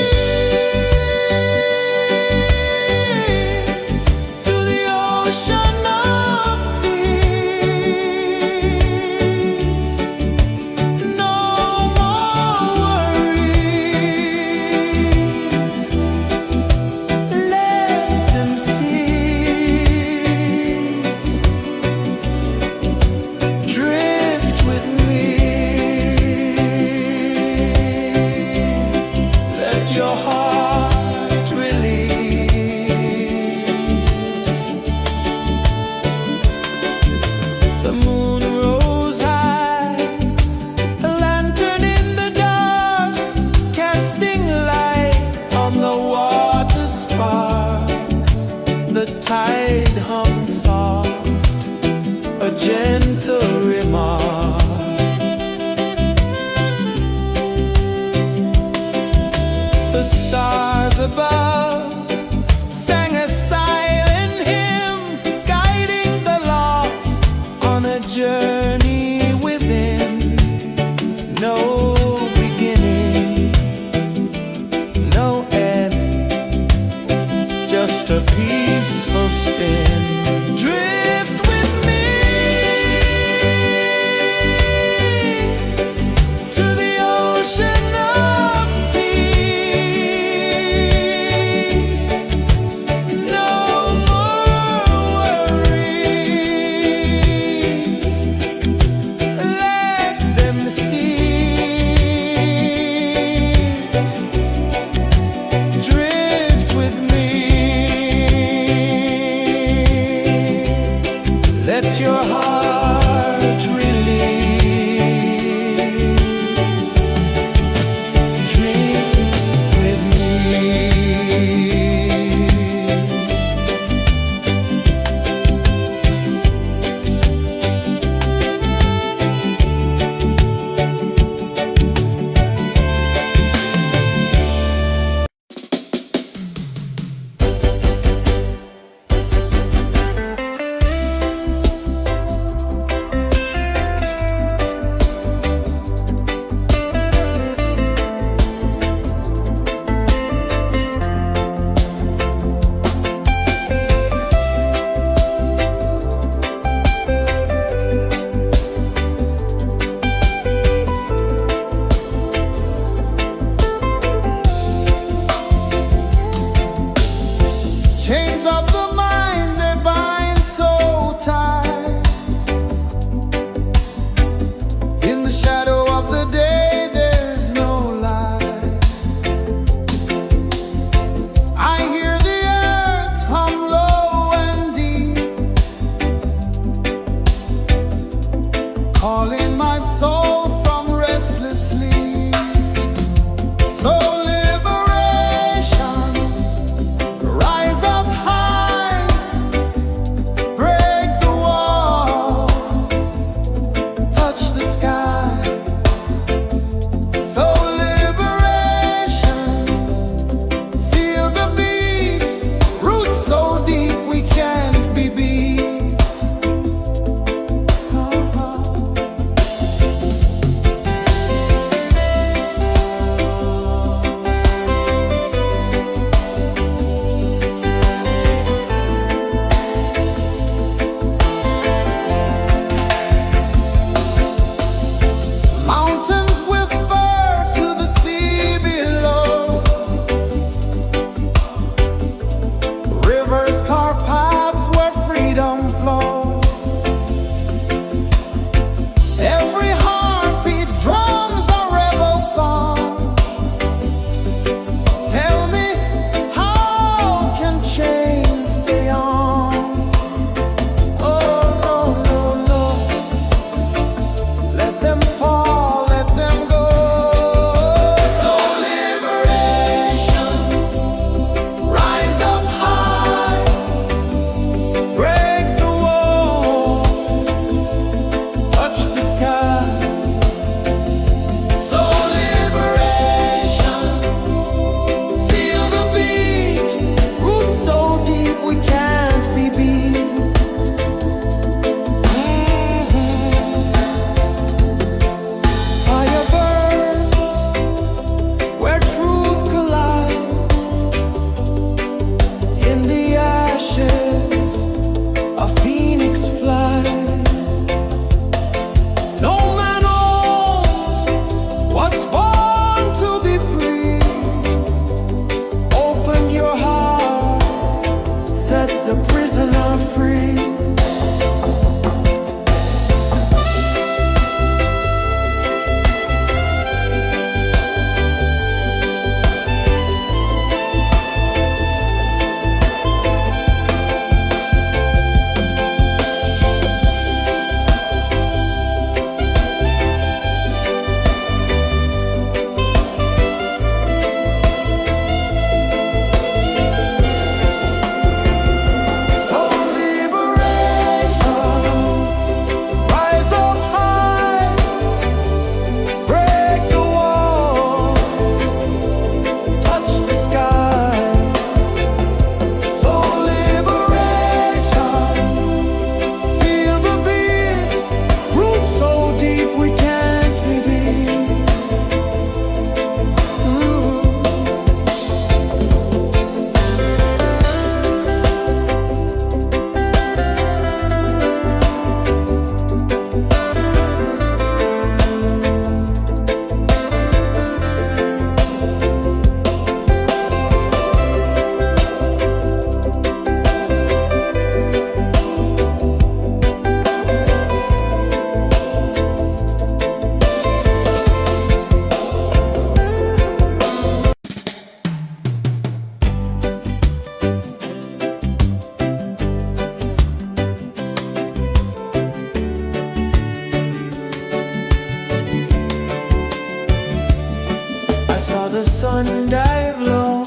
sun dive low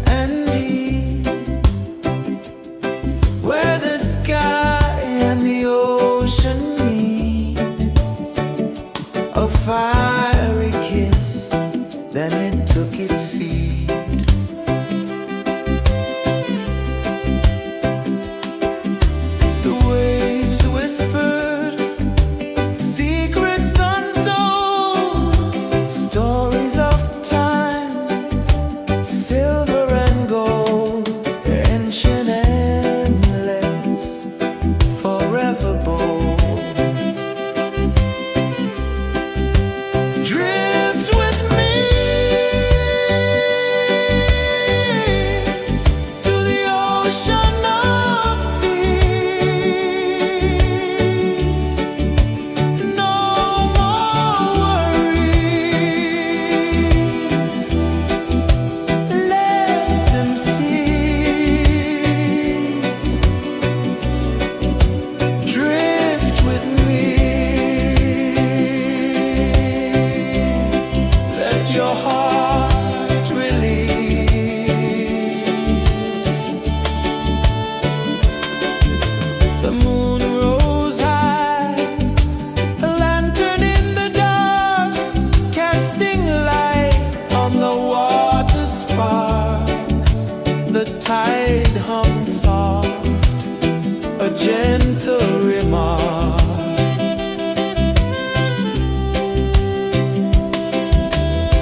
and deep, where the sky and the ocean meet, a fiery kiss, then it took its seat. The waves whispered secrets untold, stories of time, silver and gold, ancient, endless, forever bold. Drift with me to the ocean of peace. No more worries. Let them cease. Drift with me. Let your heart release. The moon rose high, a lantern in the dark, casting light on the water spark. The tide hummed soft, a gentle remark.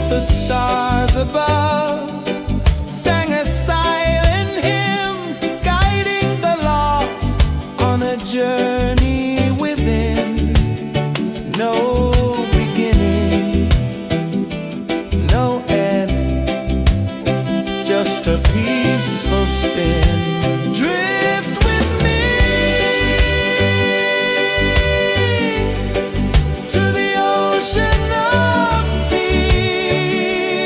The stars above sang a silent hymn, guiding the lost on a journey within. No beginning, no end, just a peaceful spin. Drift with me to the ocean of peace.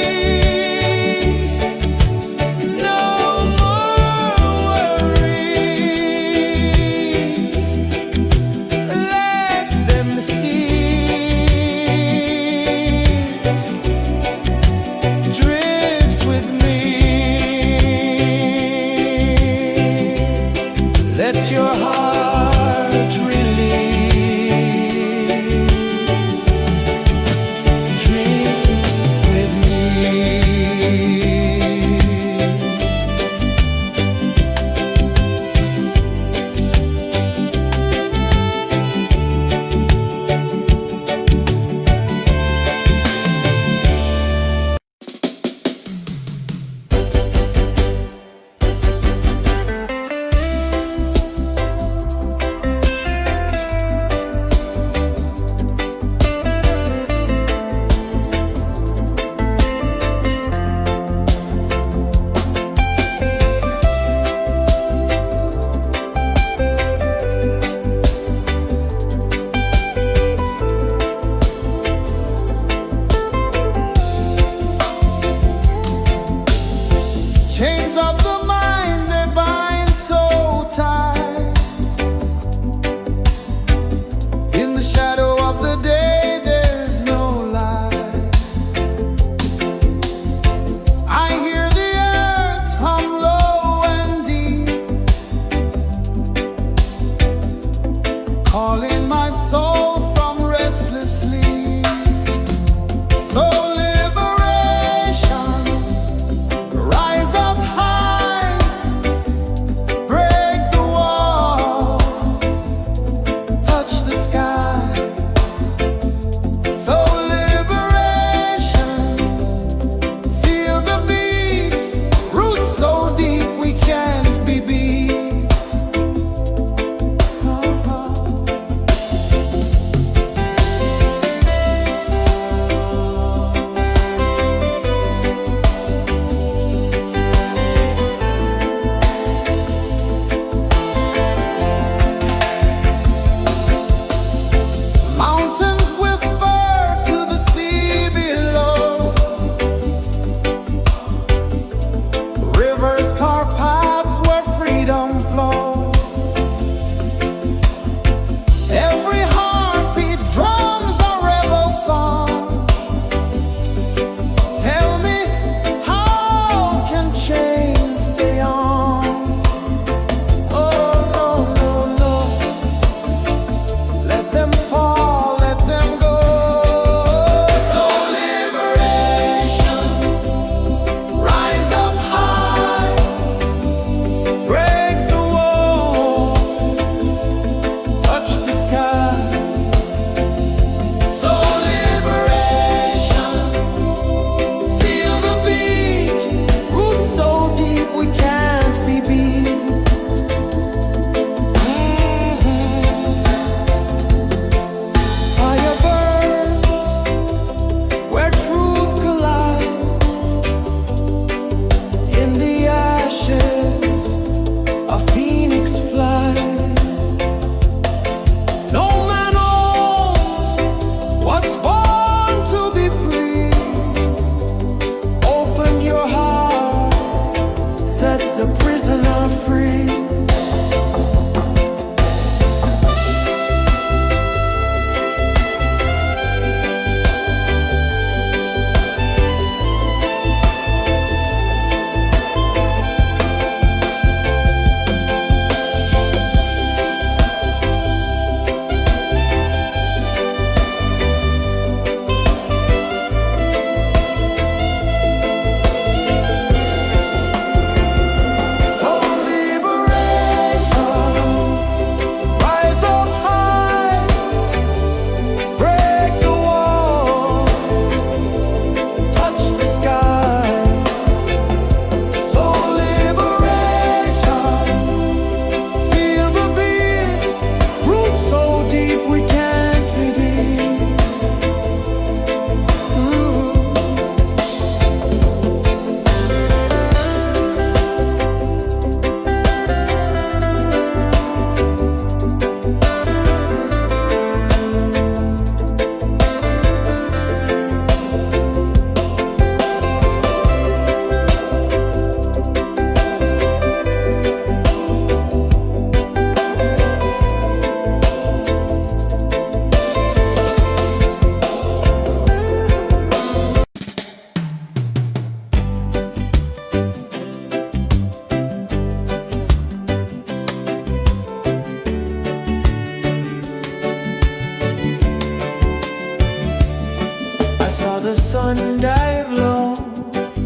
saw the sun dive low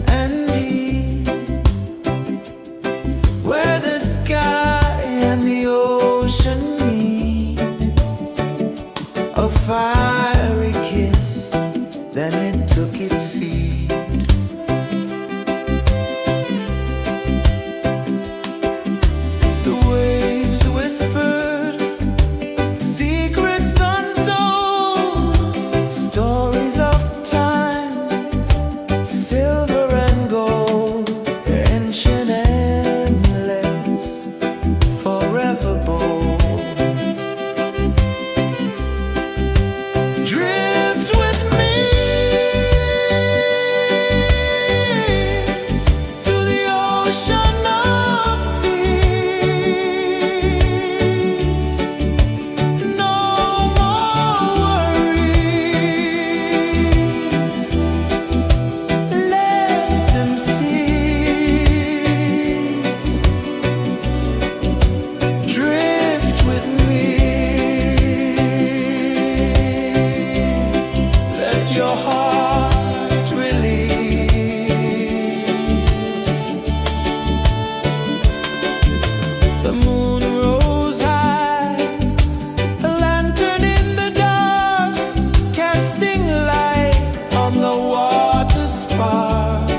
and deep, where the sky and the ocean meet. A fiery kiss, then it took its seed. The waves whispered secrets untold, stories of time, silver and gold, ancient, endless, forever bold. Drift with me to the ocean of peace. No more worries, let them cease. Drift with me, let your heart release. The moon rose high, a lantern in the dark, casting light on the water spark.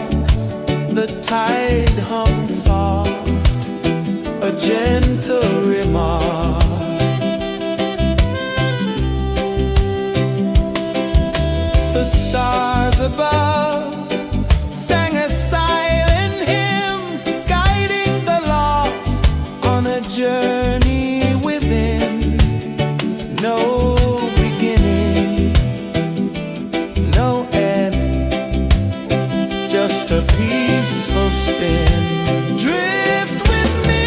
The tide hummed soft, a gentle remark. The stars above sang a silent hymn, guiding the lost on a journey within. No beginning, no end, just a peaceful spin. Drift with me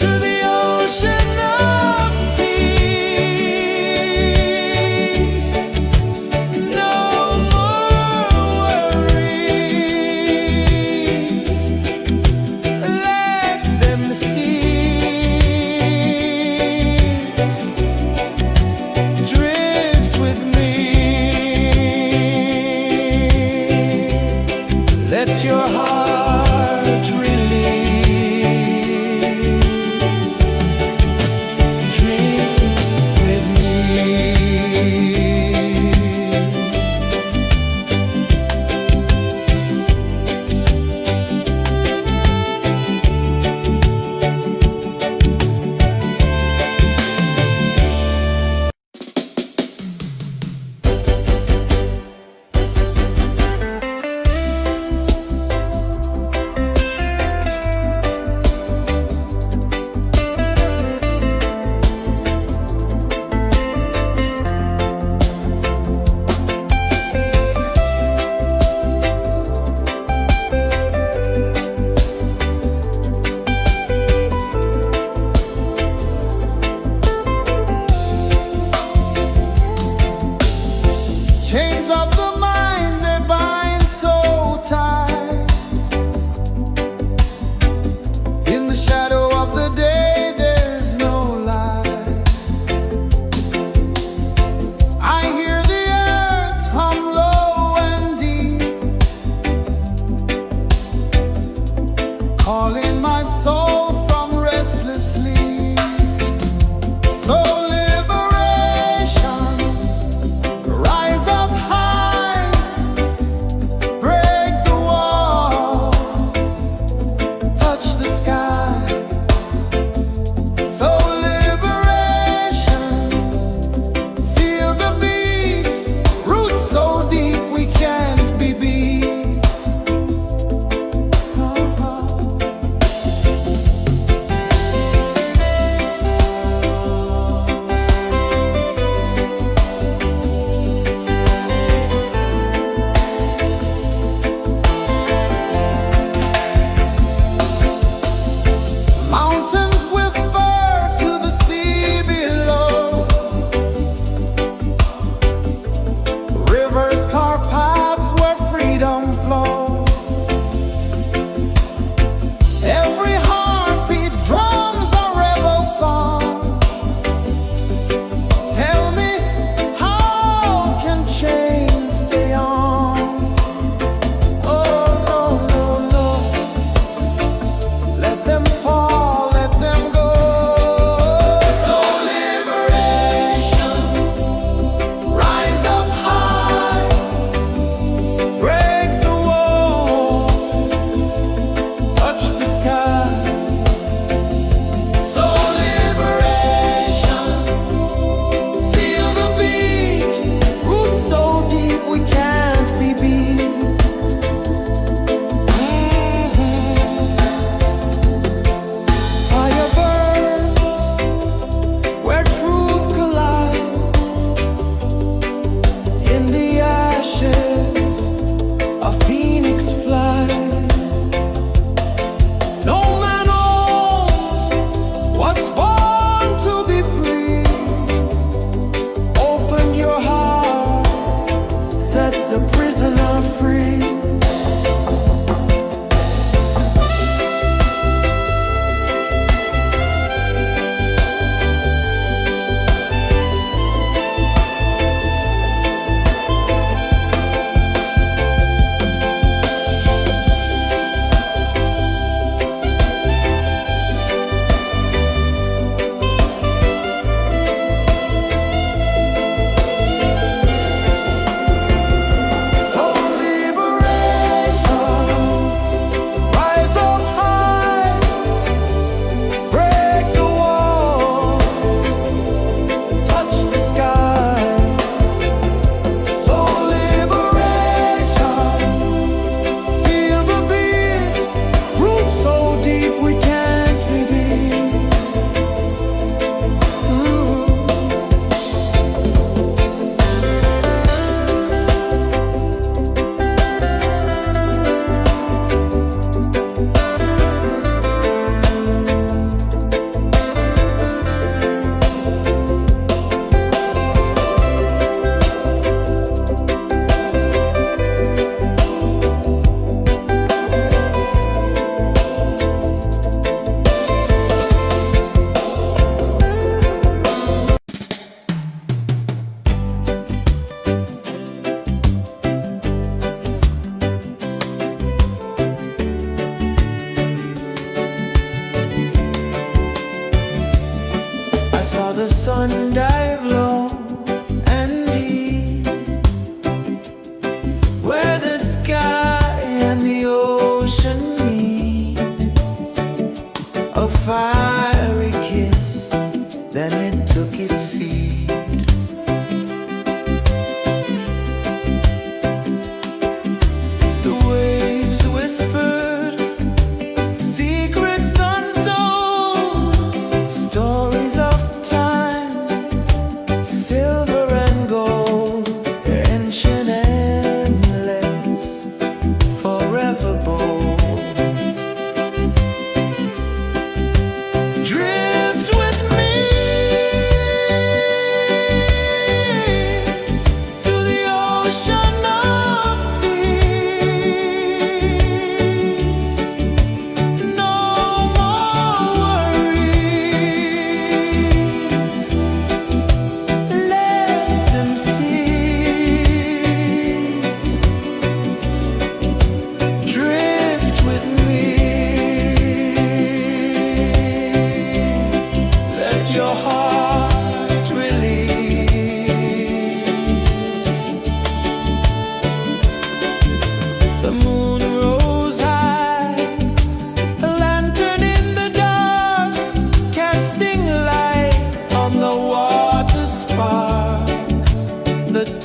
to the ocean of peace.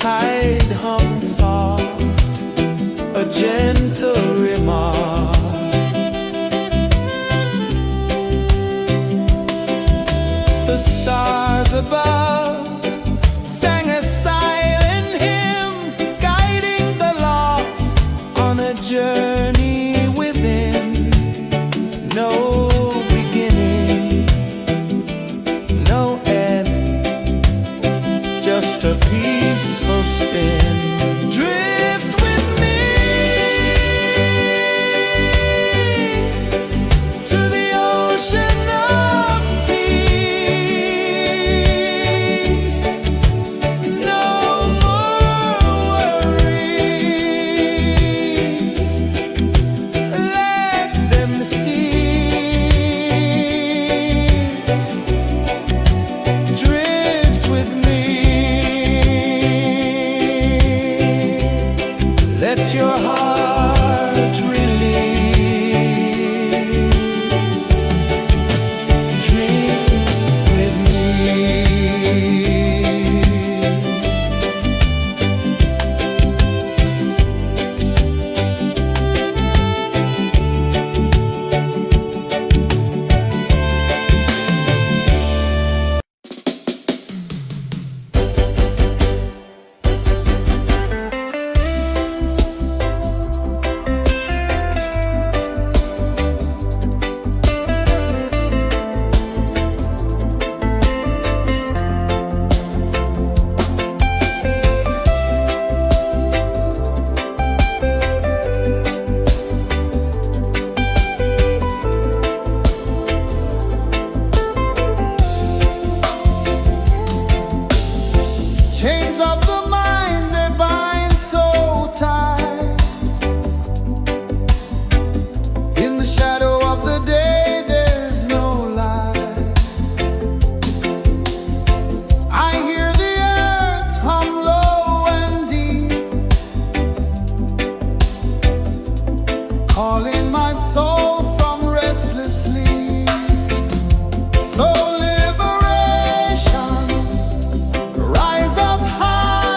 tide hummed soft, a gentle remark. The stars above sang a silent hymn, guiding the lost on a journey within. No beginning, no end, just a peaceful spin. Drift with me to the ocean of peace. No more worries, let them cease. Drift with me, let your heart release. Dream with me. Chains of the mind, they bind so tight. In the shadow of the day, there's no light. I hear the earth hum low and deep, calling my soul from restless sleep. So liberation, rise up high.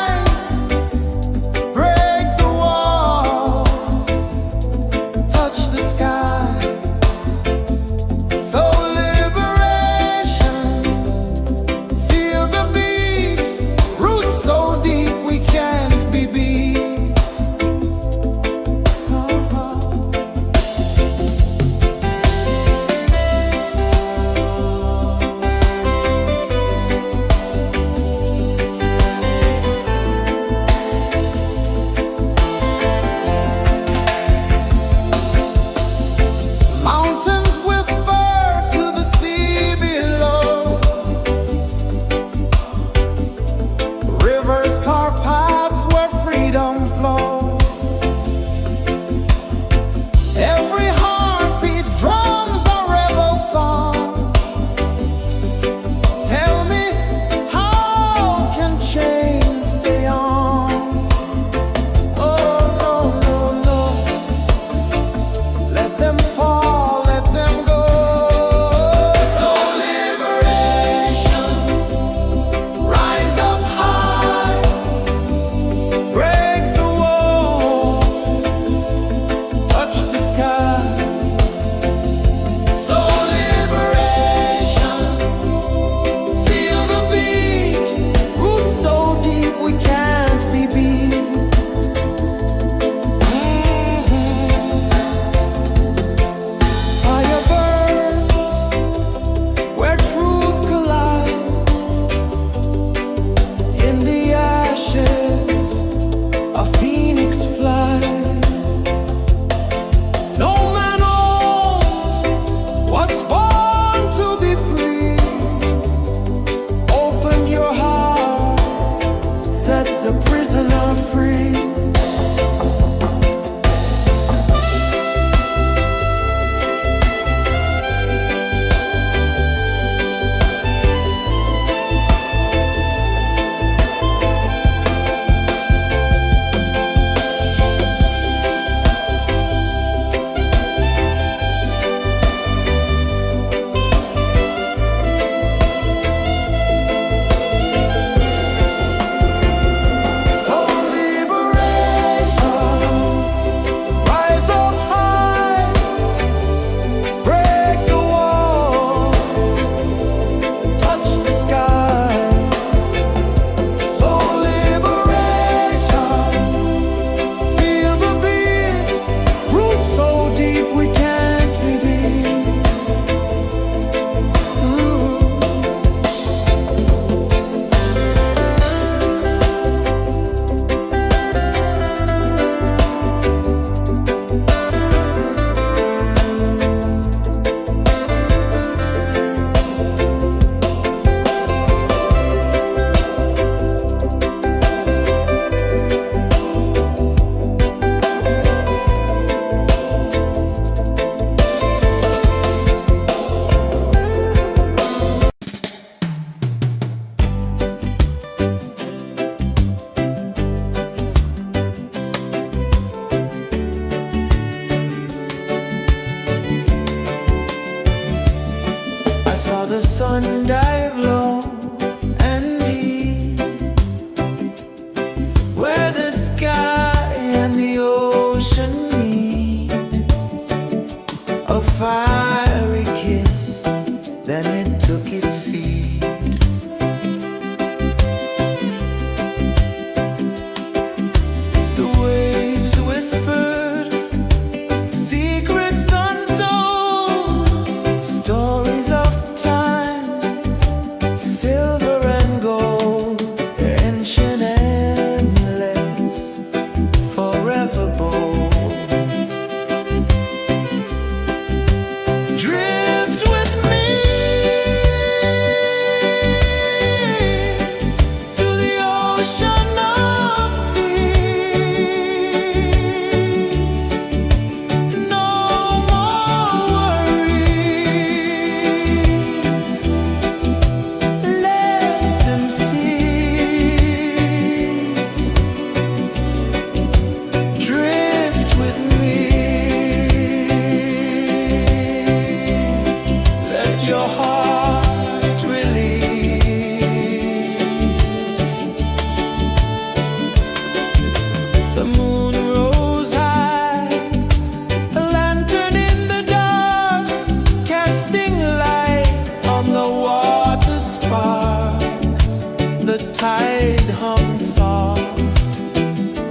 hung soft,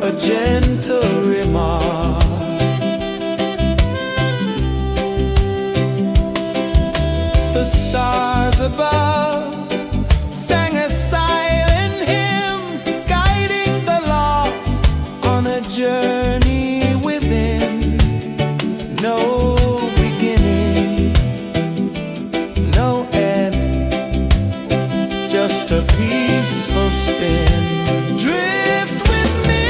a gentle remark. The stars above sang a silent hymn, guiding the lost on a journey within. No beginning, no end, just a peaceful spin. Drift with me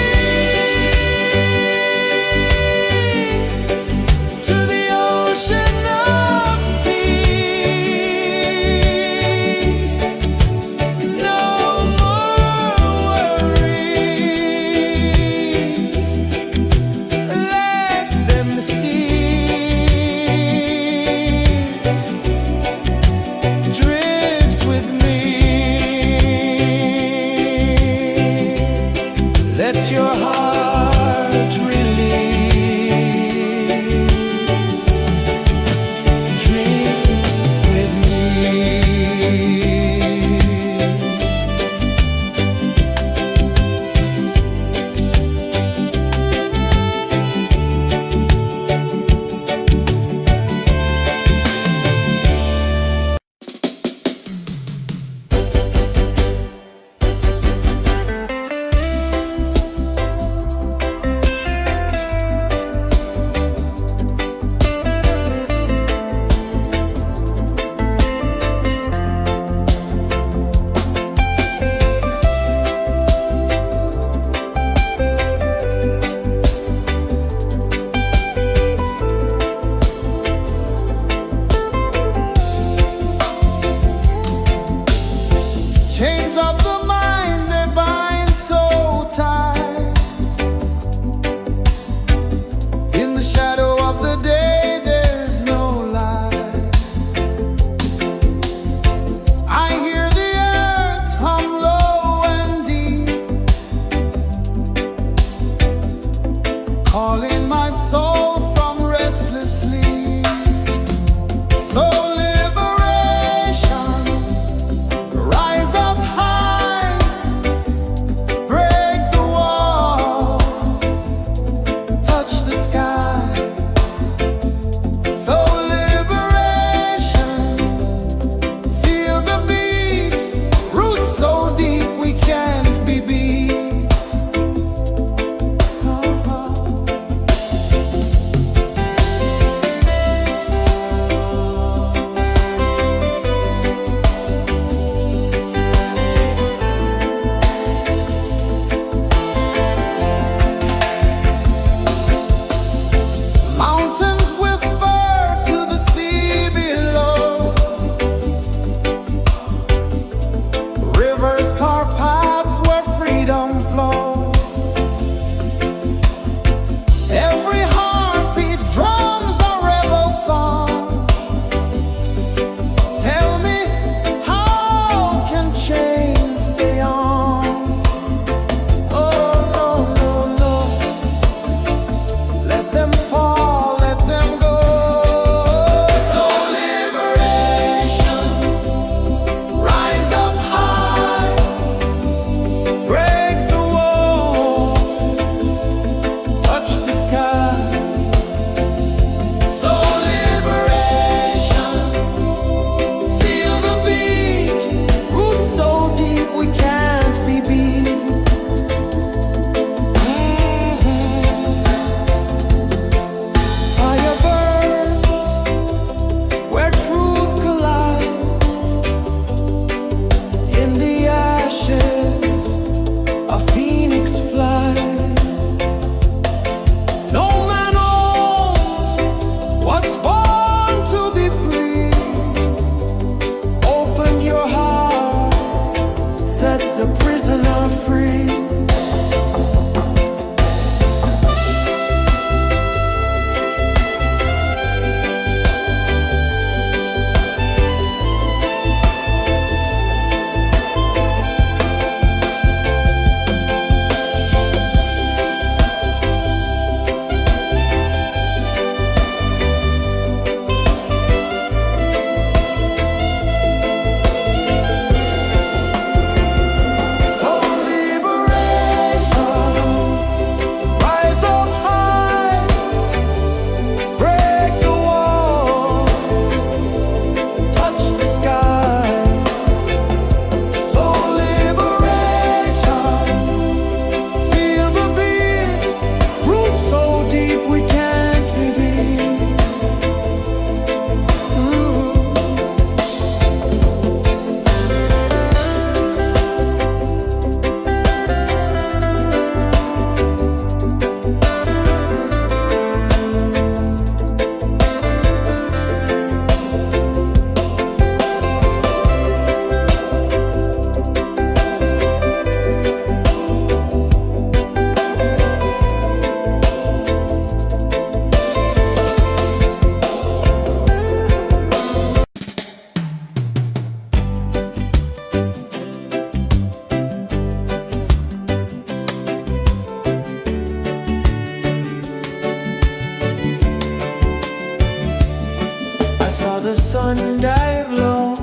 sun dive low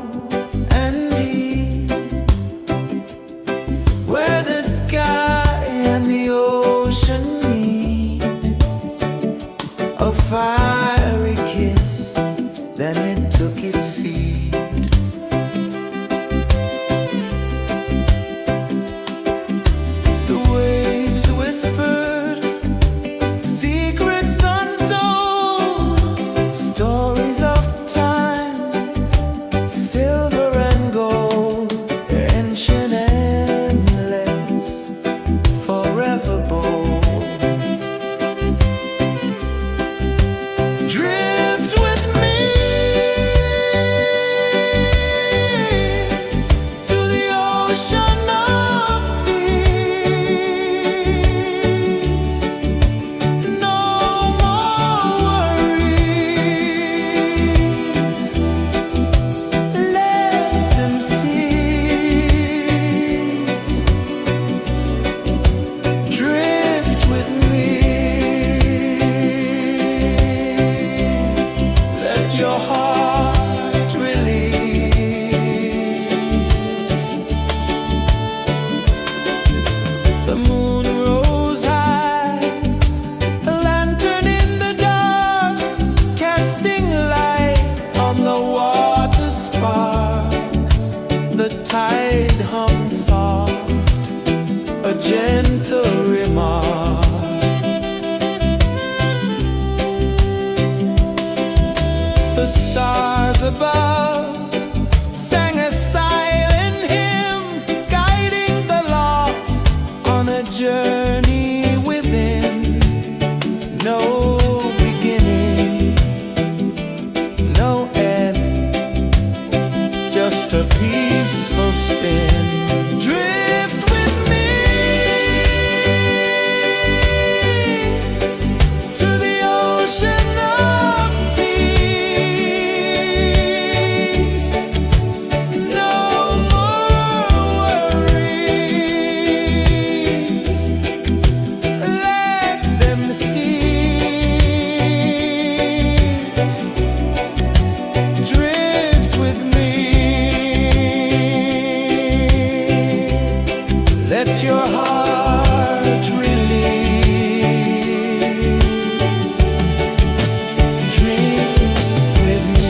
and deep, where the sky and the ocean meet, a fiery kiss, then it took its seat. The waves whispered secrets untold, stories of time, silver and gold, ancient, endless, forever bold. Drift with me to the ocean of peace. No more worries. Let them cease. Drift with me. Let your heart release. The moon rose high, a lantern in the dark, casting light on the water spark. The tide hummed soft, a gentle remark. The stars above sang a silent hymn, guiding the lost on a journey within. No beginning, no end, just a peaceful spin. Drift with me to the ocean of peace. No more worries. Let them cease. Drift with me. Let your heart release. Dream with me.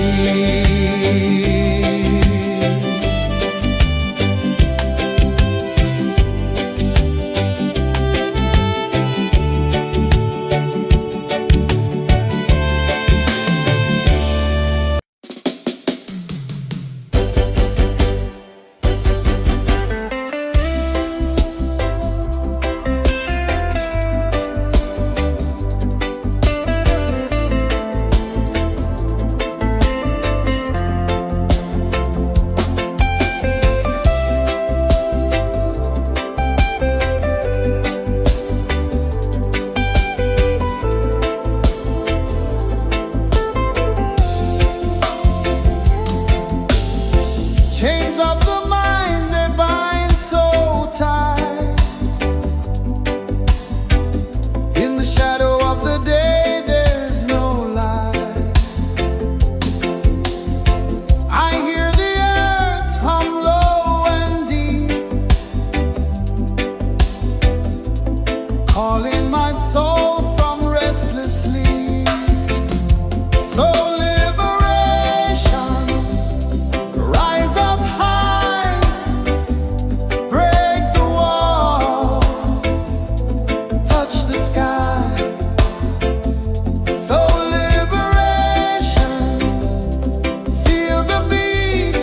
Chains of the mind, they bind so tight. In the shadow of the day, there's no light. I hear the earth hum low and deep, calling my soul from restless sleep. So liberation, rise up high, break the walls, touch the sky. So liberation, feel the beat,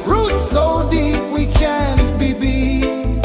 roots so deep we can't be beat.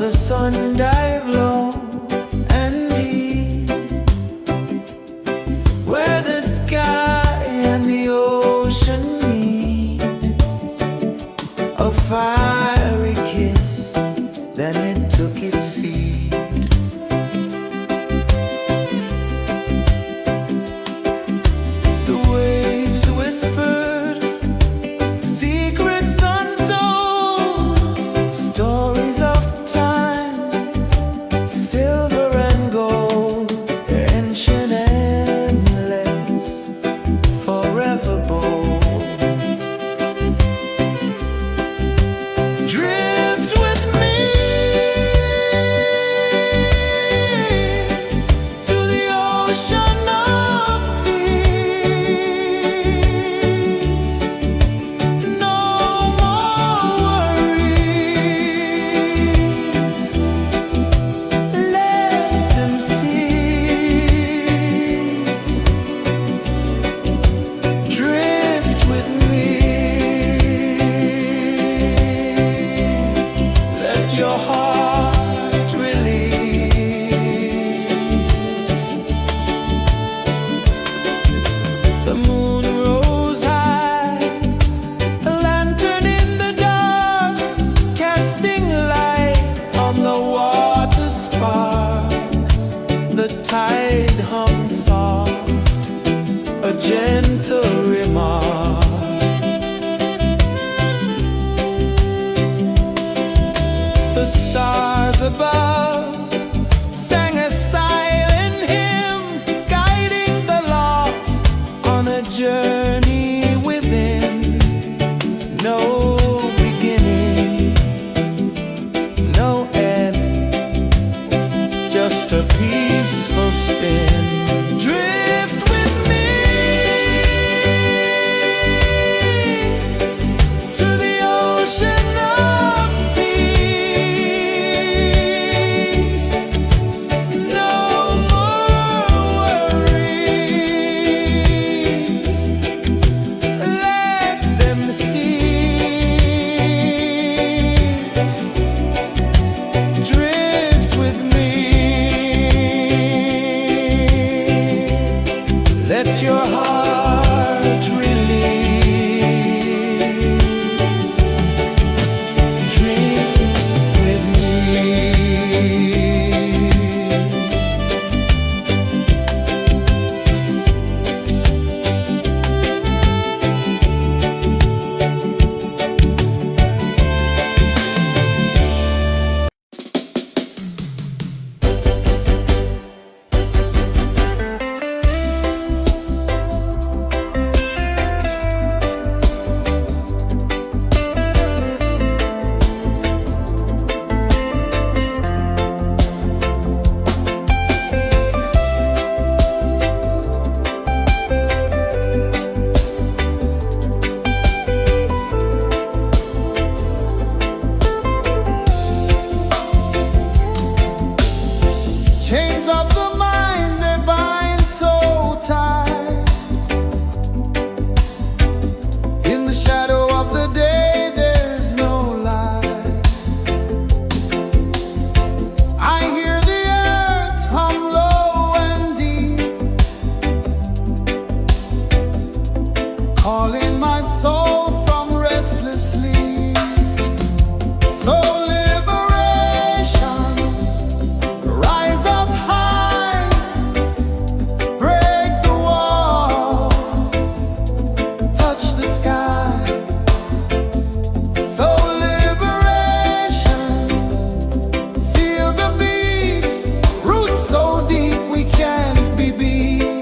the sun dive low and deep, where the sky and the ocean meet. A fiery kiss, then it took its seed. The waves whispered secrets untold, stories of time, silver and gold, ancient, endless, forever bold. Drift with me to the ocean of peace. No more worries, let them cease. Drift with me, let your heart release. The moon rose high, a lantern in the dark, casting light on the water spark. The tide hummed soft, a gentle remark. The stars above sang a silent hymn, guiding the lost on a journey within. No beginning, no end, just a peaceful spin. Drift with me to the ocean of peace. No more worries, let them cease. Drift with me, let your heart release. Dream with me. Chains of the mind, they bind so tight. In the shadow of the day, there's no light. I hear the earth hum low and deep, calling my soul from restless sleep. So liberation, rise up high, break the walls, touch the sky. So liberation, feel the beat, roots so deep we can't be beat.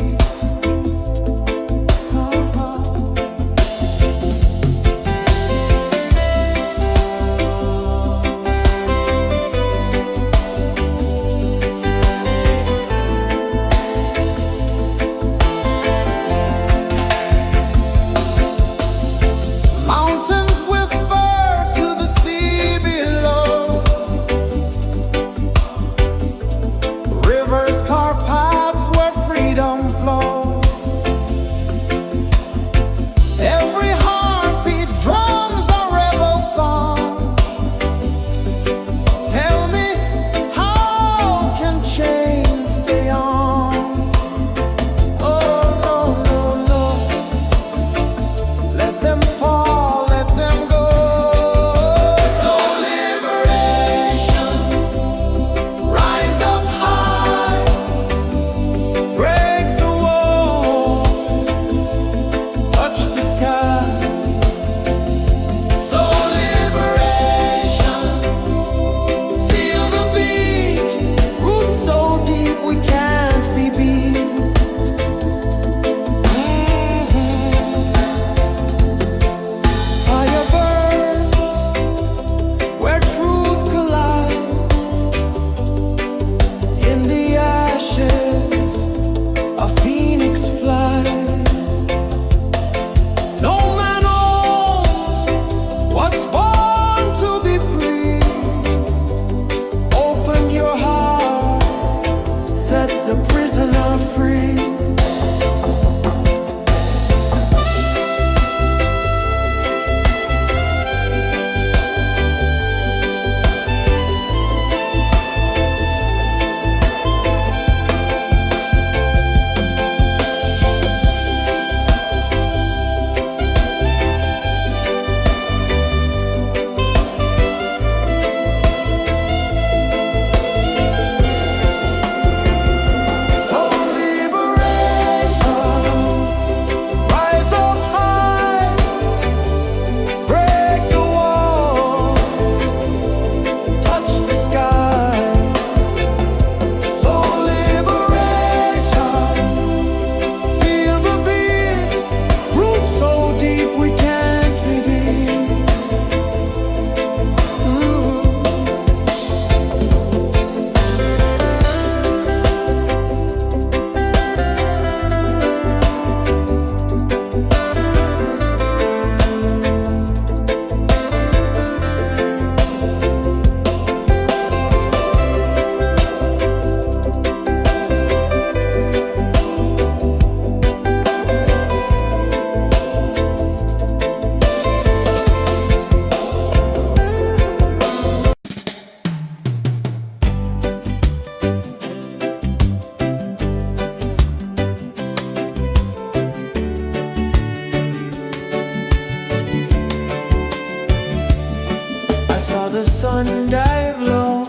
the sun dive low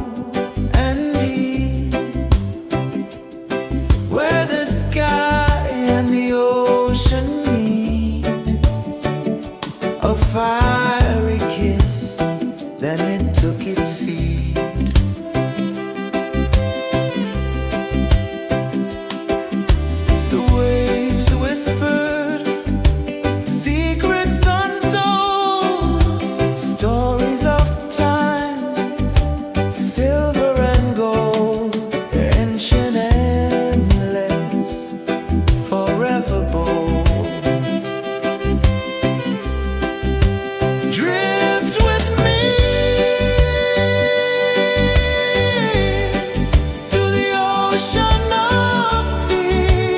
and deep, where the sky and the ocean meet. A fiery kiss, then it took its seat. The waves whispered secrets untold, stories of time, silver and gold, ancient, endless, forever bold. Drift with me to the ocean of peace.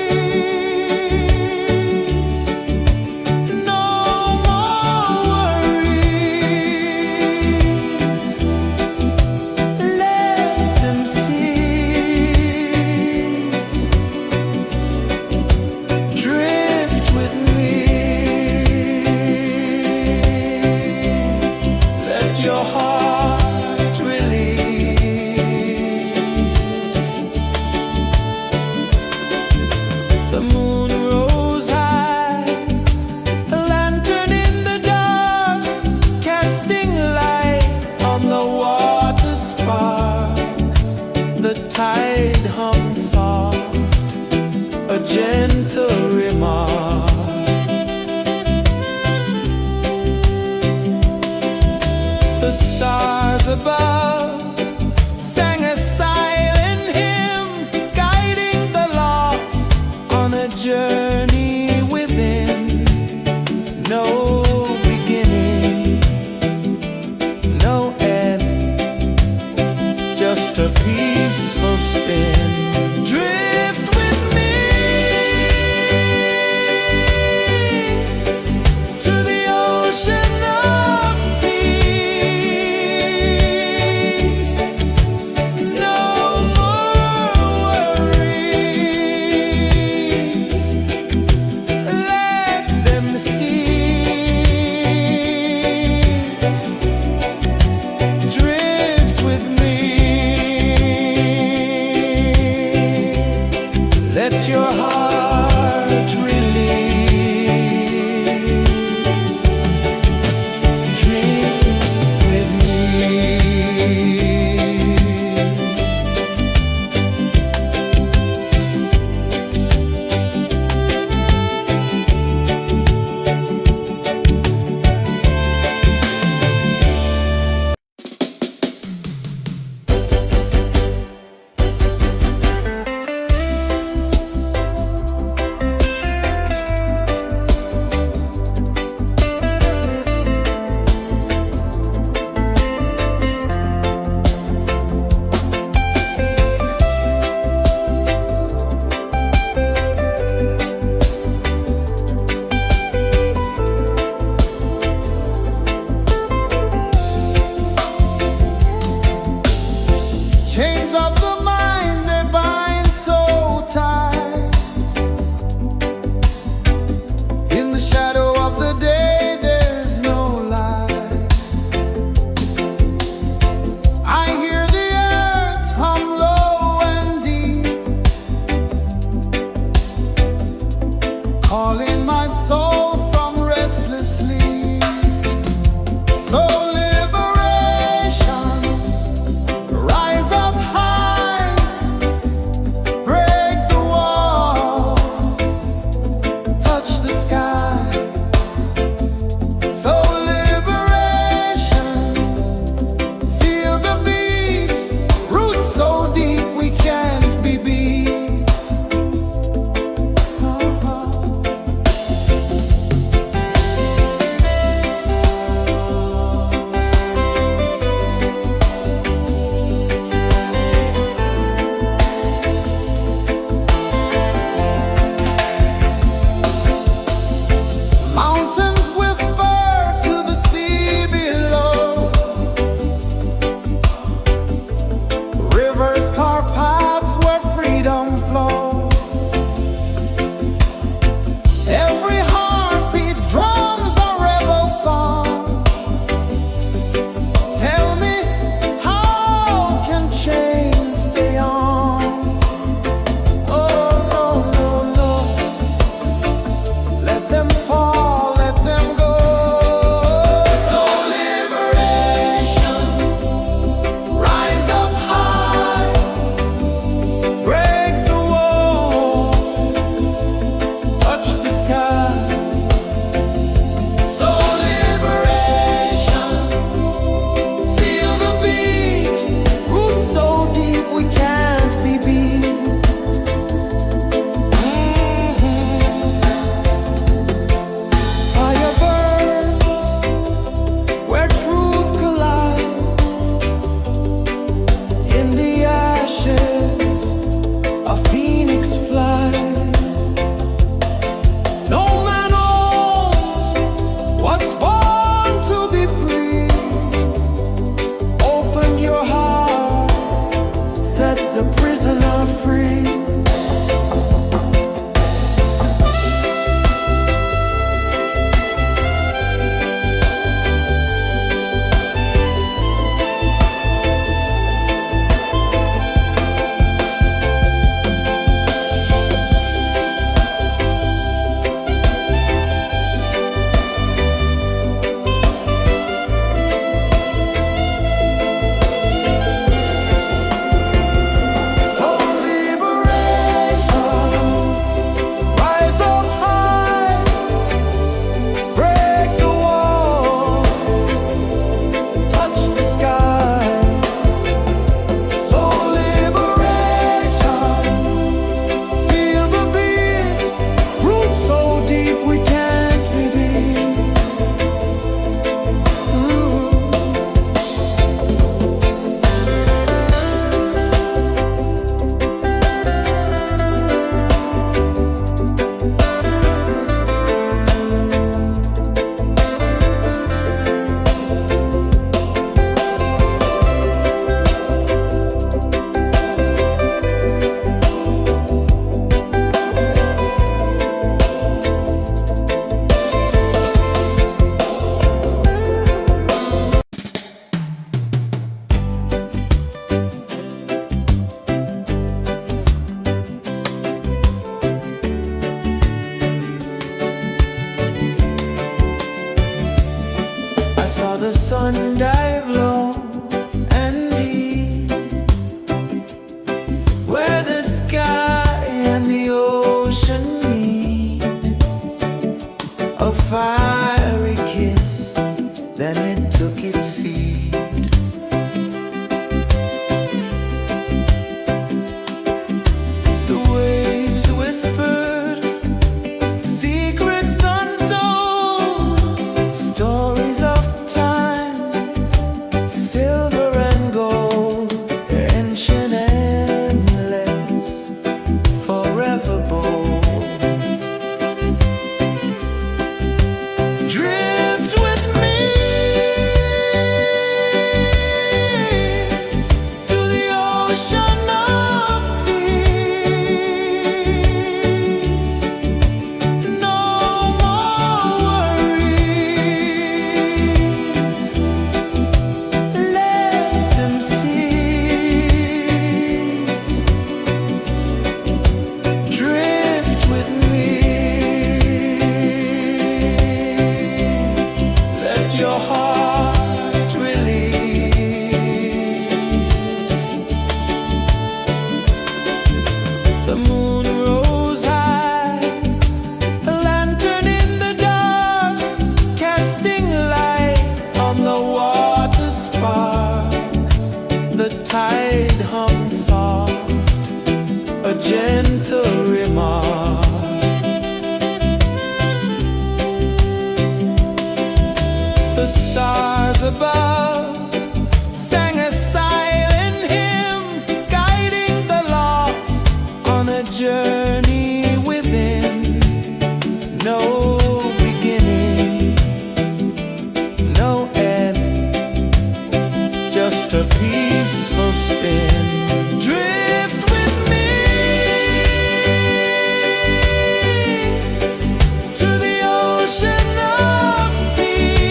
No more worries. Let them cease. Drift with me. Let your heart release. The moon rose high, a lantern in the dark, casting light on the water spark. The tide hummed soft, a gentle remark. The stars above sang a silent hymn, guiding the lost on a journey within. No beginning, no end, just a peaceful spin. Drift with me to the ocean of peace. No more worries. Let them cease. Drift with me. Let your heart release. saw the sun dive low and deep, where the sky and the ocean meet. A fiery kiss, then it took its seed. The waves whispered secrets untold, stories of time, silver and gold, ancient, endless, forever bold. Drift with me to the ocean of peace. No more worries, let them cease. Drift with me, let your heart release. The moon rose high, a lantern in the dark, casting light on the water spark. The tide hummed soft, a gentle remark. The stars above sang a silent hymn, guiding the lost on a journey within. No beginning, no end, just a peaceful spin. Drift with me to the ocean of peace.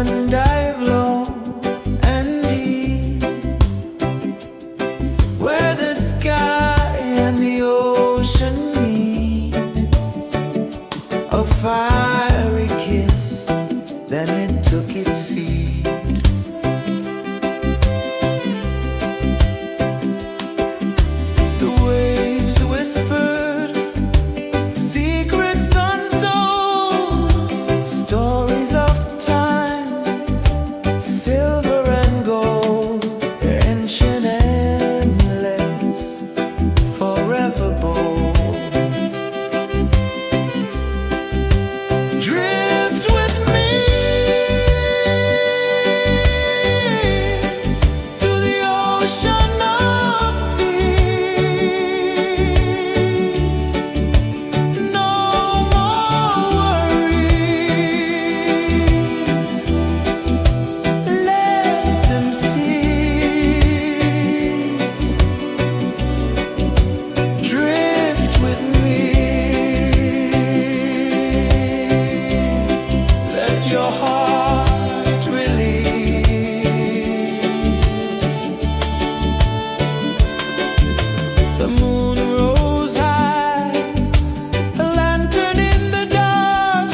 sun dive low and deep, where the sky and the ocean meet, a fiery kiss, then it took its seed. The waves whispered secrets untold, stories of time, silver and gold, ancient, endless, forever bold. Drift with me to the ocean of peace. No more worries. Let them cease. Drift with me. Let your heart release. The moon rose high, a lantern in the dark,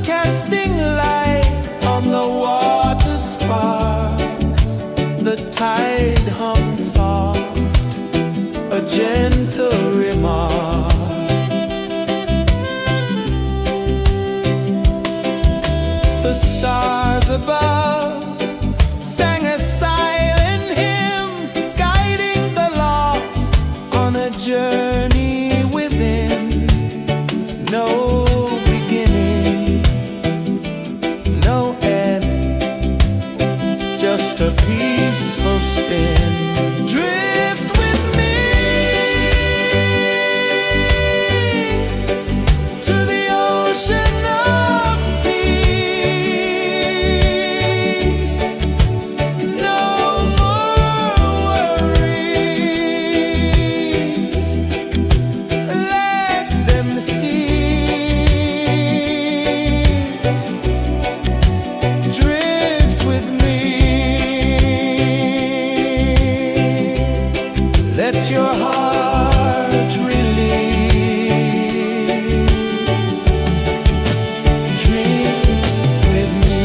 casting light on the water spark. The tide hummed soft, a gentle remark. The stars above sang a silent hymn, guiding the lost on a journey within. No beginning, no end, just a peaceful spin. Drift with me to the ocean of peace. No more worries. Let them cease. Drift with me. Let your heart release. Drift with me.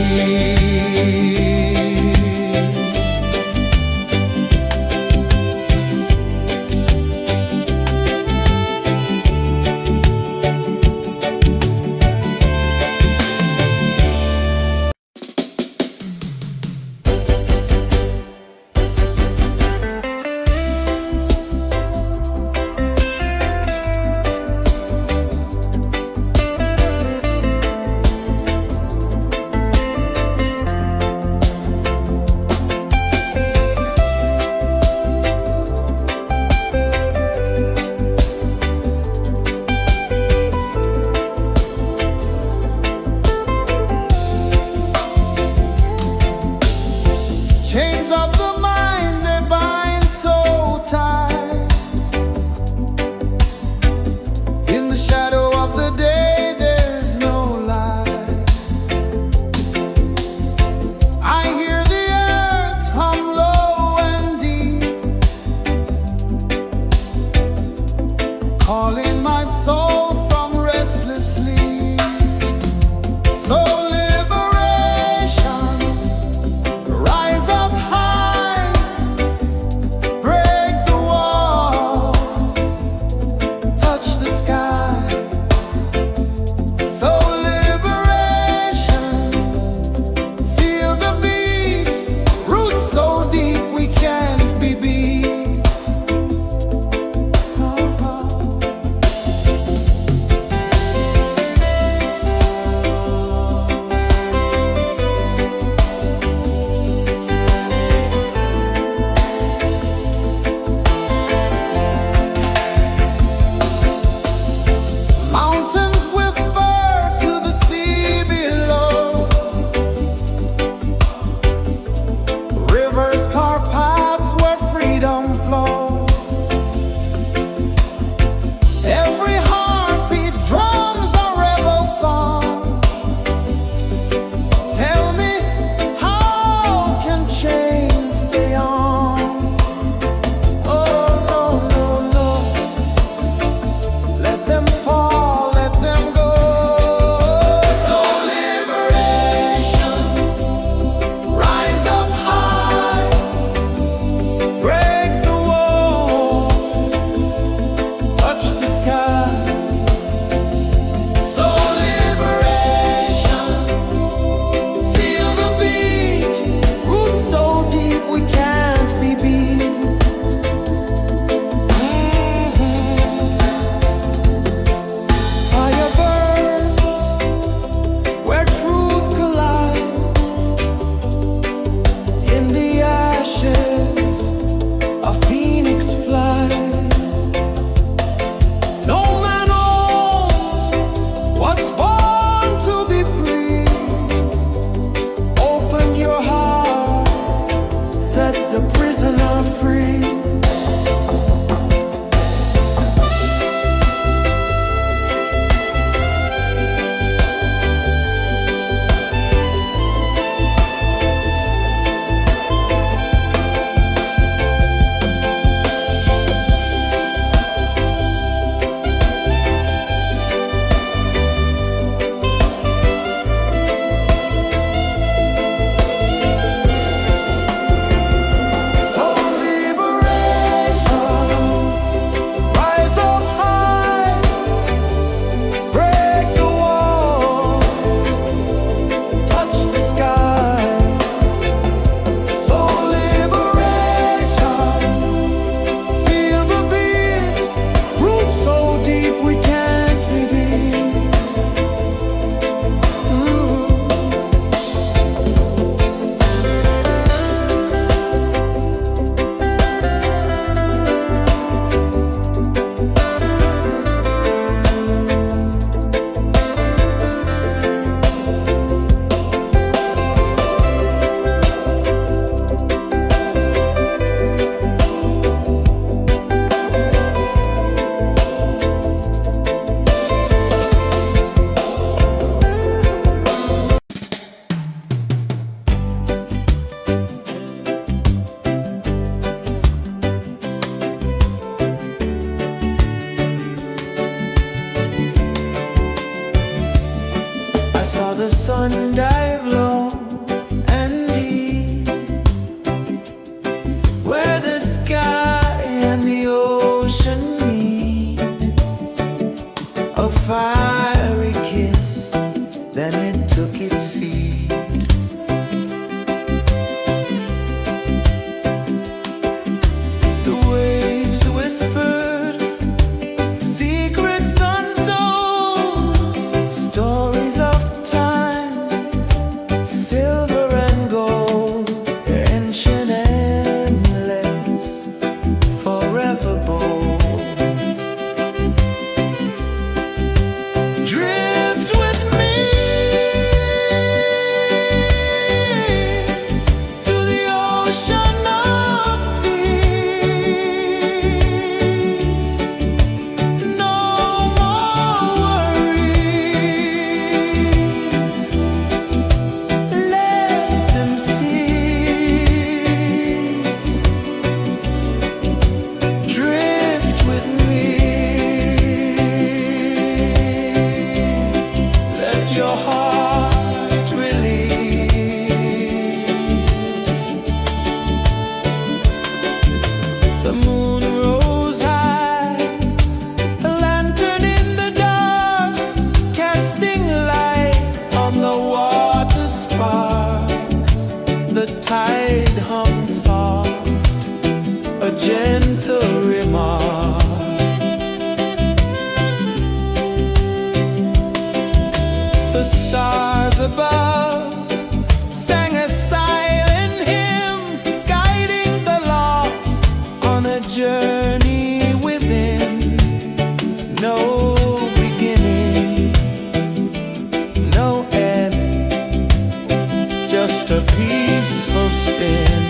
peaceful spin.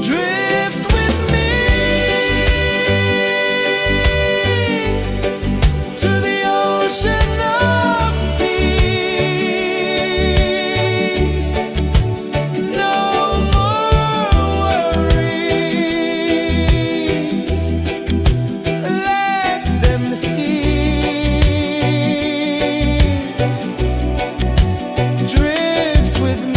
Drift with me to the ocean of peace. No more worries, let them cease. Drift with me.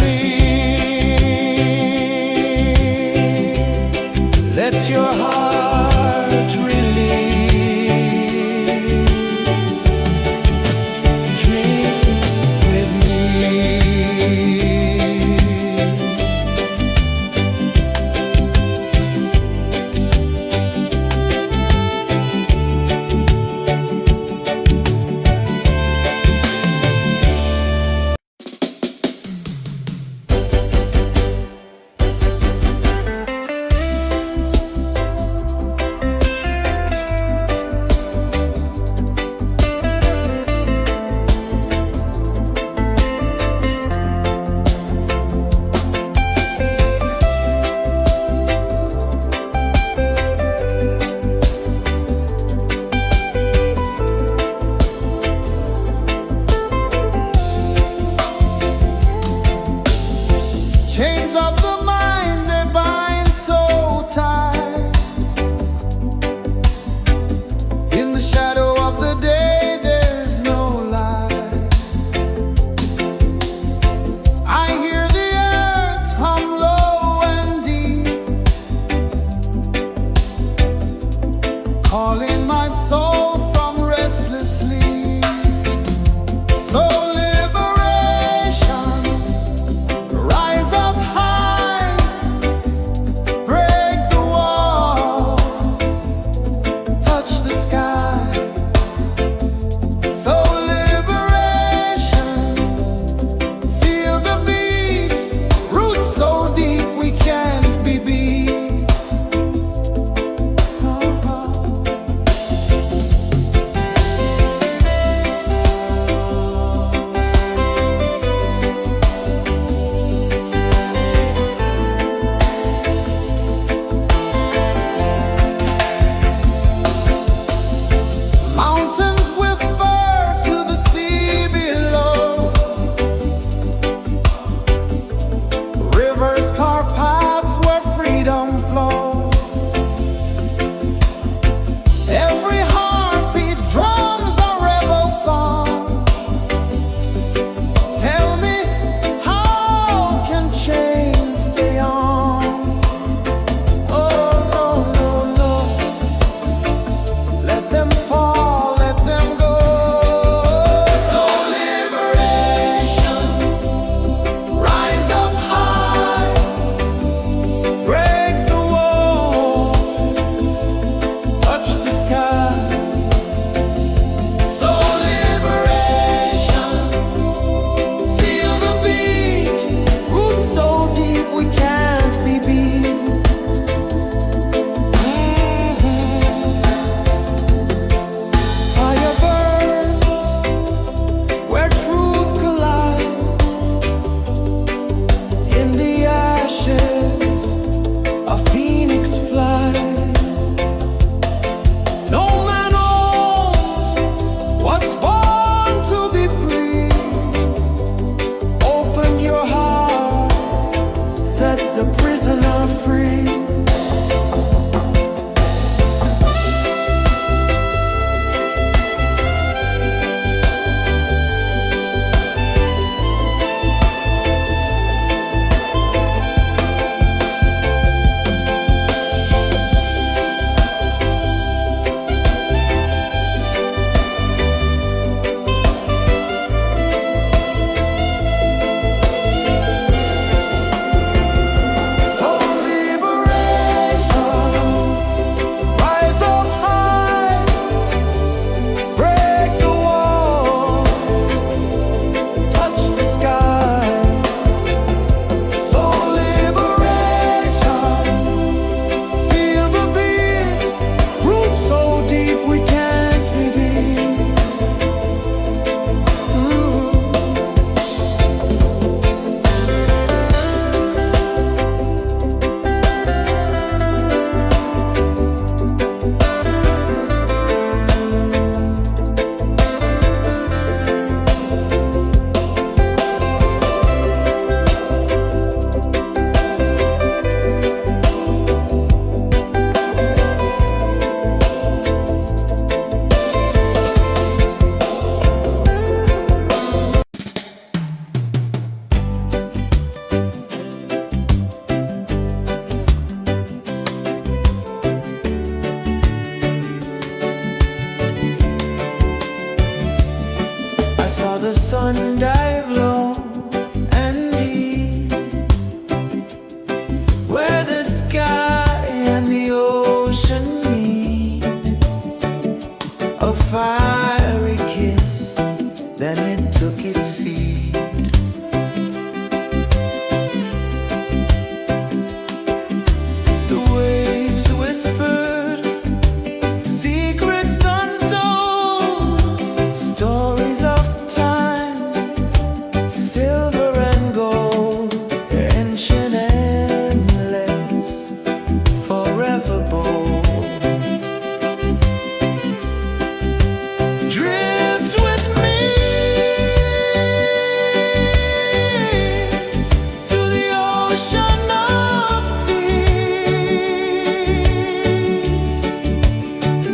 ocean of peace.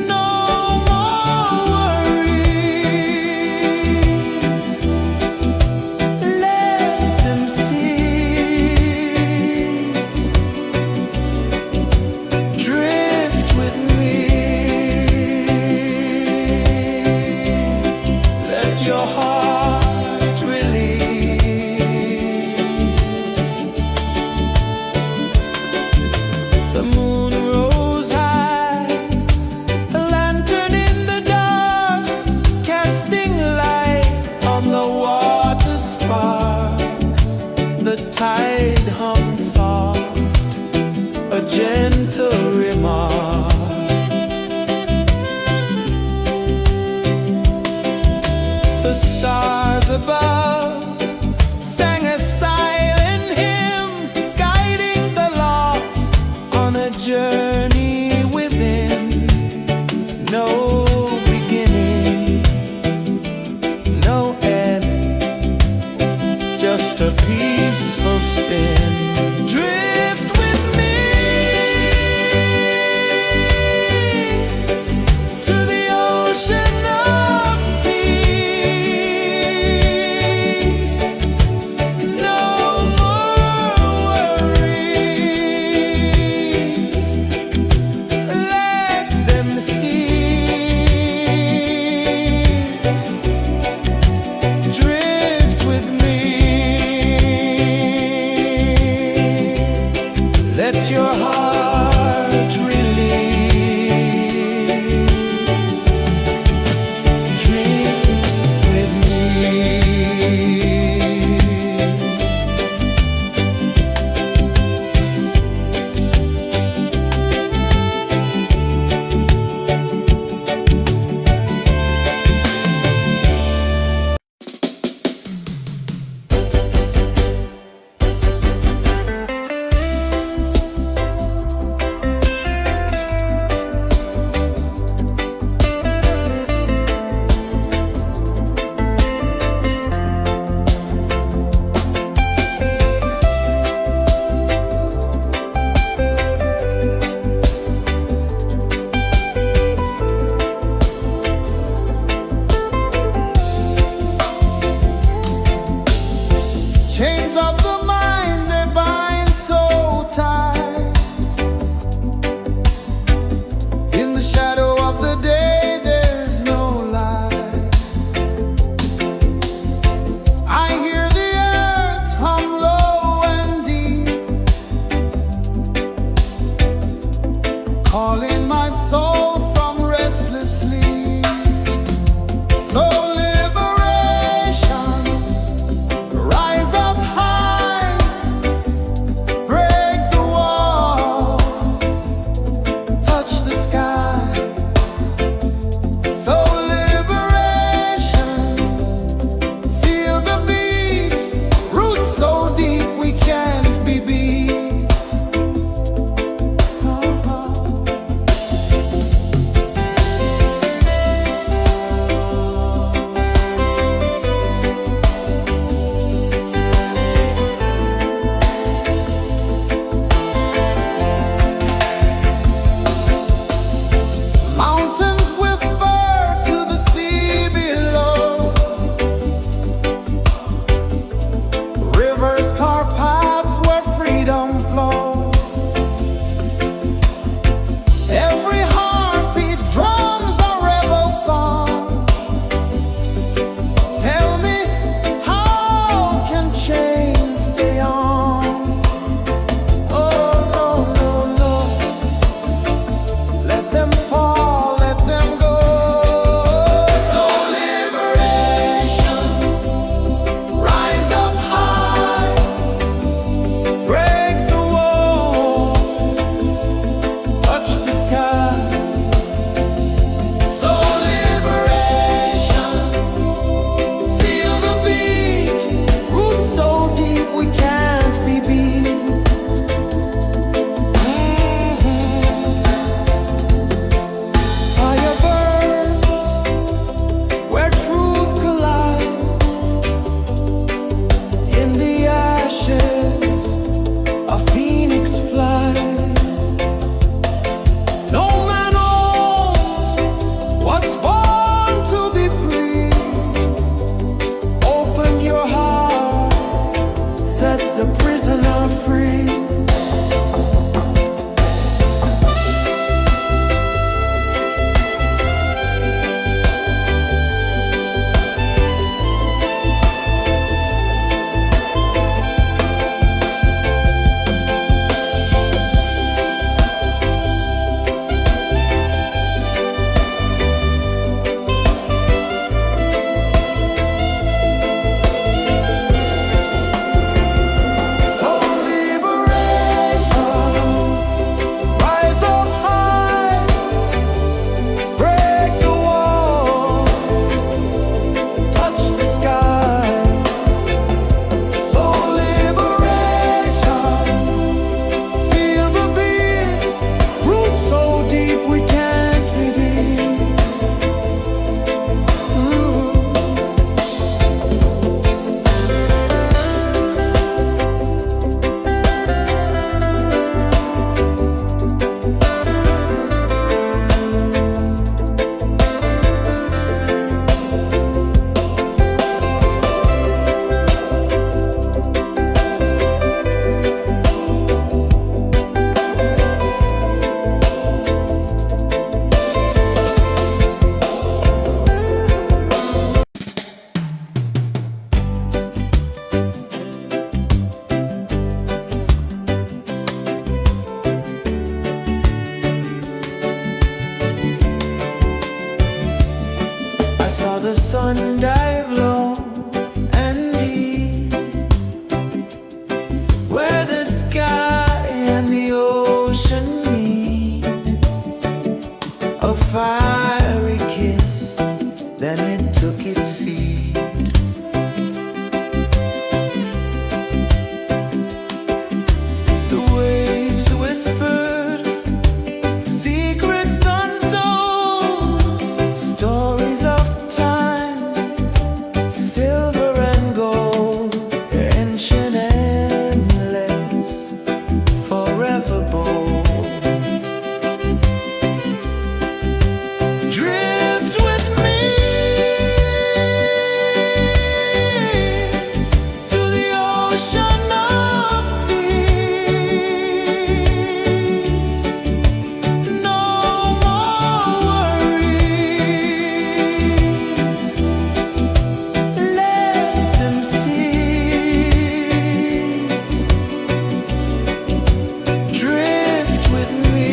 No more worries. Let them cease. Drift with me. Let your heart release. The moon rose high, a lantern in the dark, casting light on the water spark. The tide hummed soft, a gentle remark. The stars above sang a silent hymn, guiding the lost on a journey within. No beginning, no end, just a peaceful spin. Drift with me to the ocean of peace. No more worries. Let them cease. Drift with me. Let your heart release. Dream with me. The waves whispered secrets untold, stories of time, silver and gold, ancient, endless, forever bold. Drift with me to the ocean of peace. No more worries. Let them cease. Drift with me.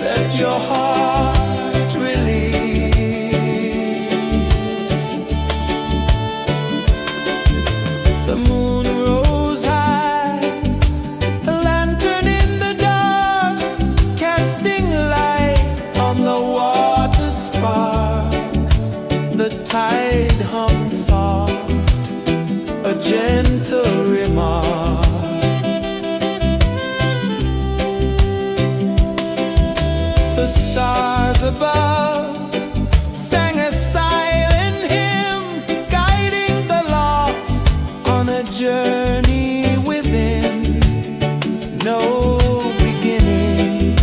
Let your heart release. The moon rose high, a lantern in the dark, casting light on the water spark. The tide hummed soft, a gentle remark. The stars above sang a silent hymn, guiding the lost on a journey within. No beginning,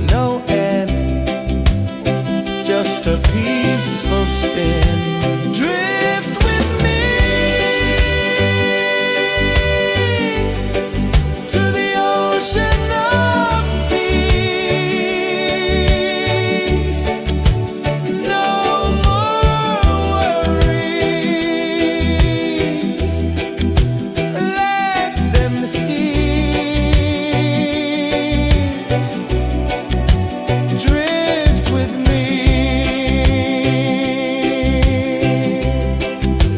no end, just a peaceful spin. Drift with me to the ocean of peace. No more worries. Let them cease. Drift with me.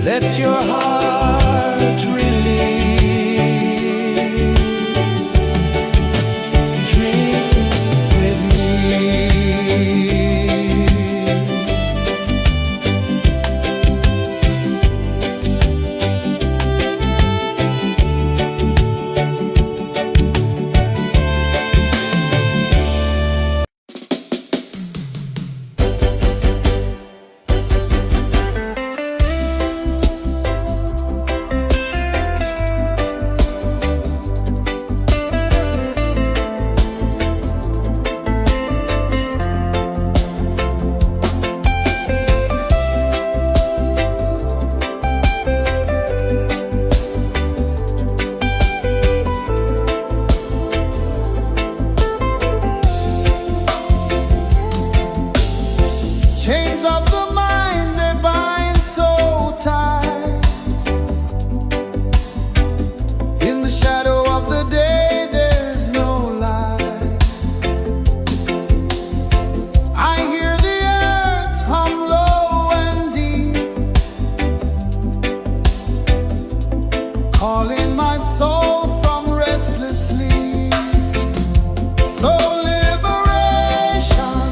Let your heart release. Drift with me. Chains of the mind, they bind so tight. In the shadow of the day, there's no light. I hear the earth hum low and deep, calling my soul from restless sleep. So liberation,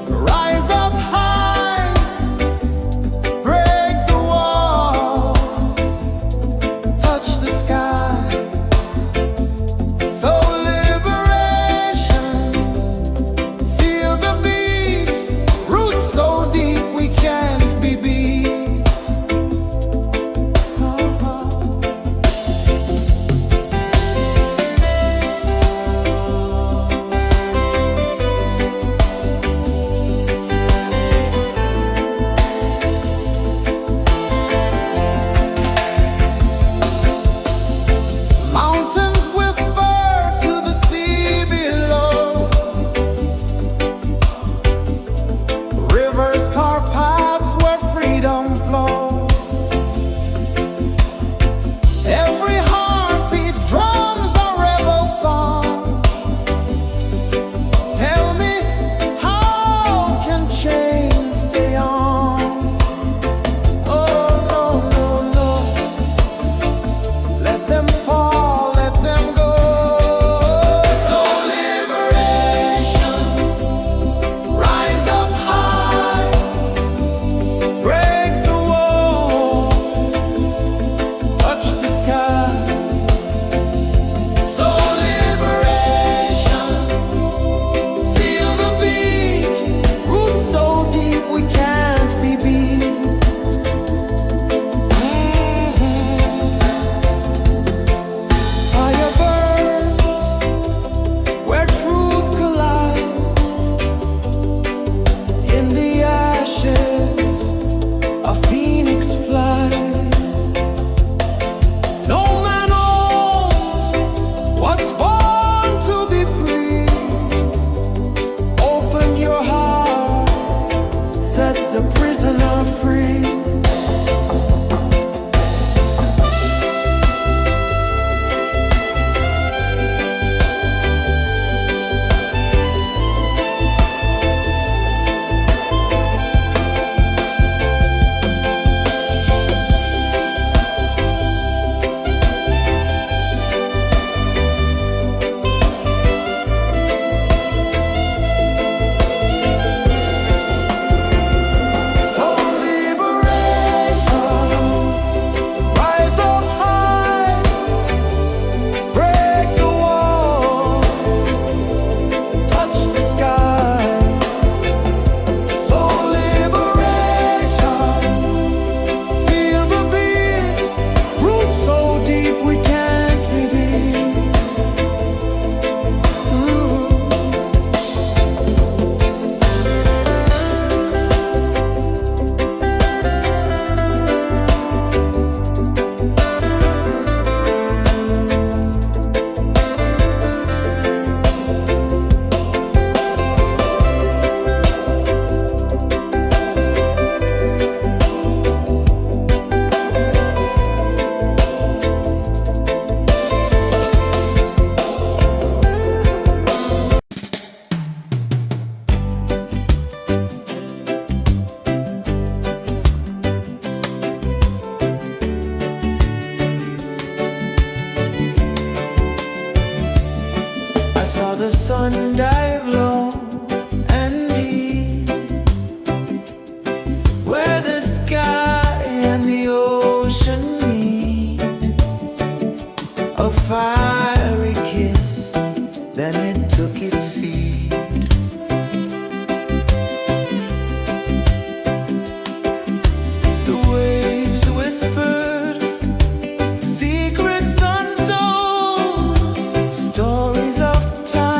rise up high, break the walls, touch the sky. So liberation, feel the beat, roots so deep we can't be beat. sun dive low and deep, where the sky and the ocean meet. A fiery kiss, then it took its seat. The waves whispered secrets untold, stories of time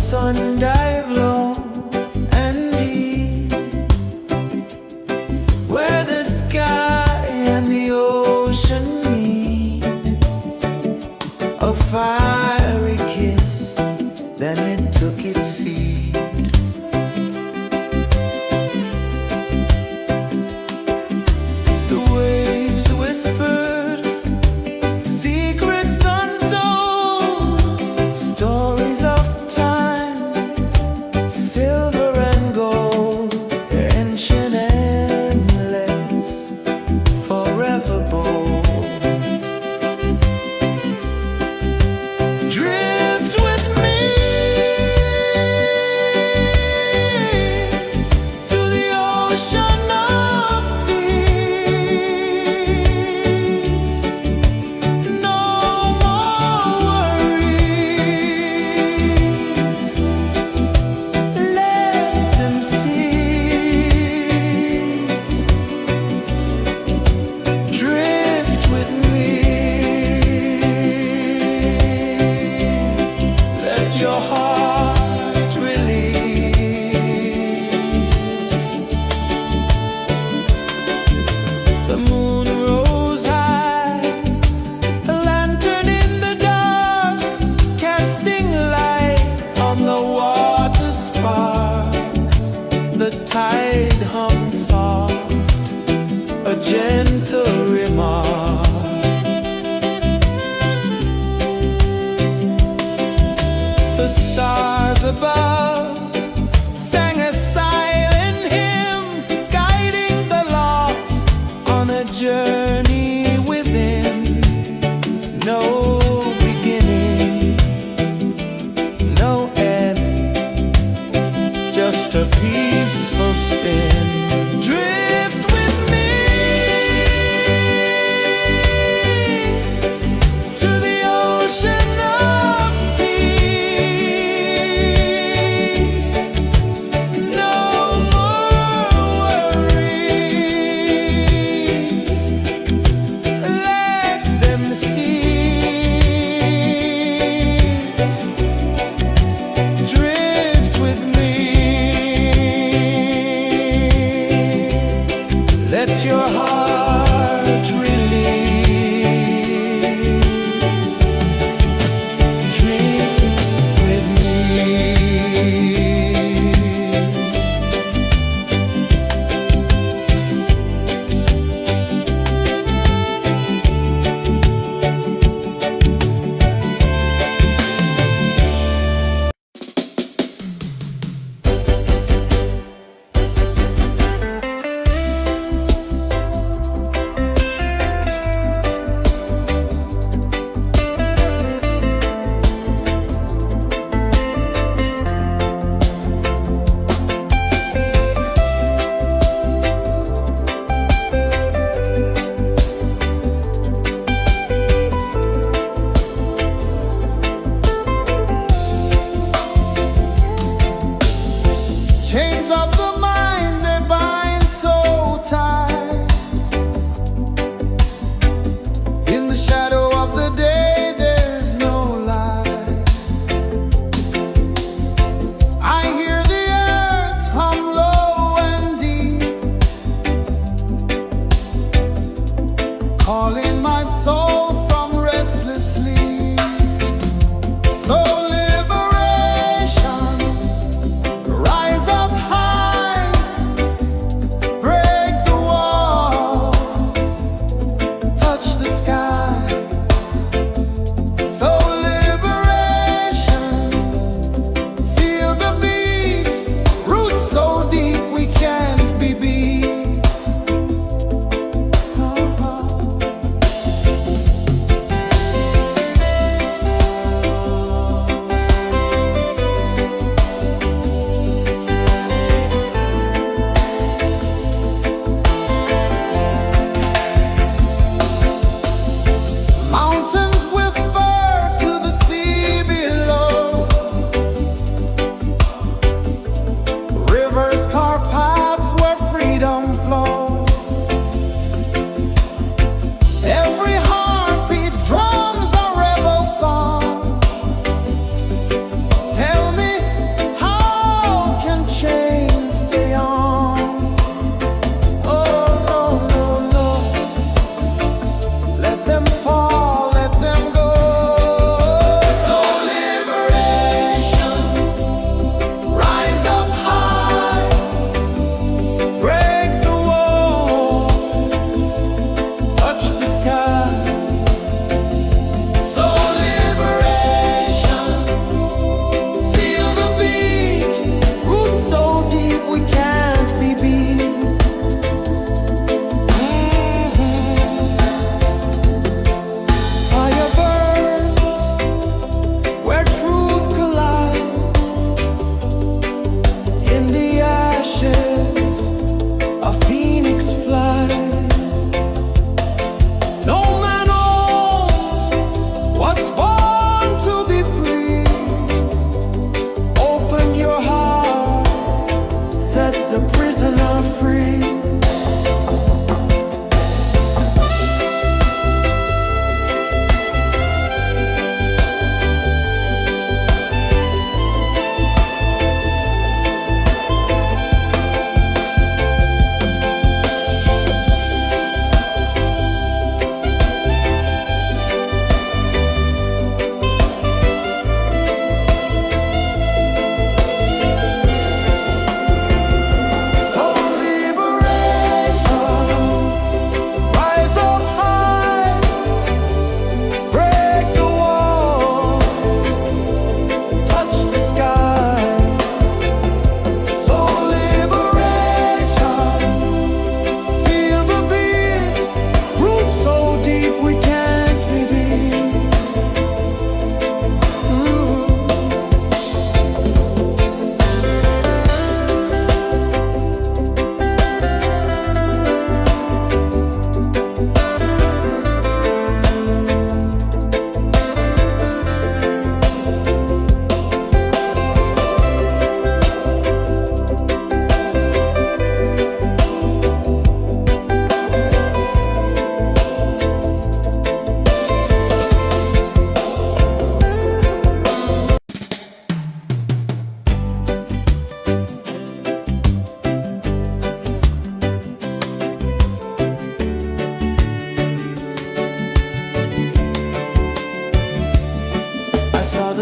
sun dive low and deep, where the sky and the ocean meet. A fiery kiss, then it took its seed. The waves whispered secrets untold, stories of time, silver and gold, ancient, endless, forever bold. Drift with me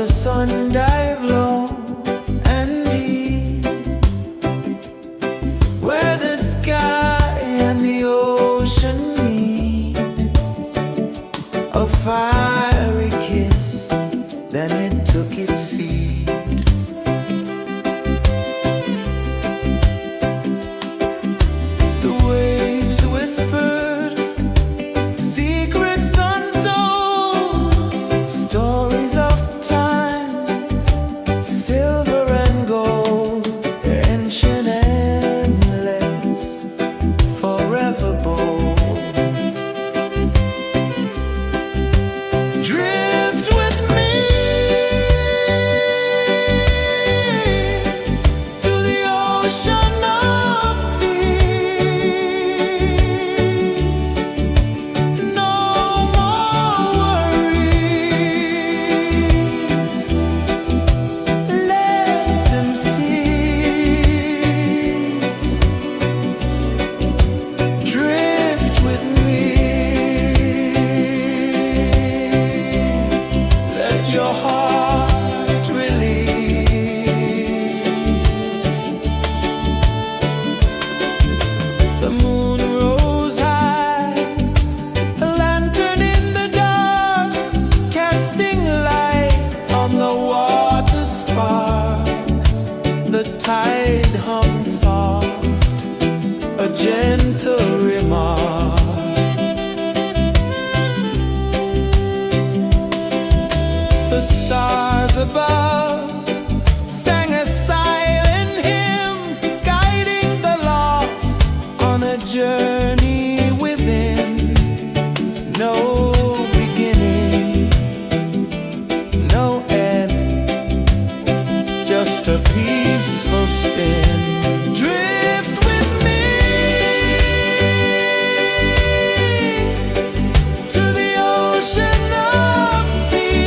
the sun dive low and deep, where the sky and the ocean meet. A fiery kiss, then it took its seed. The waves whispered secrets untold, stories of time, silver and gold, ancient, endless, forever bold. Drift with me to the ocean of peace. No more worries, let them cease. Drift with me, let your heart release. The moon rose high, a lantern in the dark, casting light on the water spark. The tide hummed soft, a gentle remark. The stars above sang a silent hymn, guiding the lost on a journey within. No beginning, no end, just a peaceful spin. Drift with me to the ocean of peace.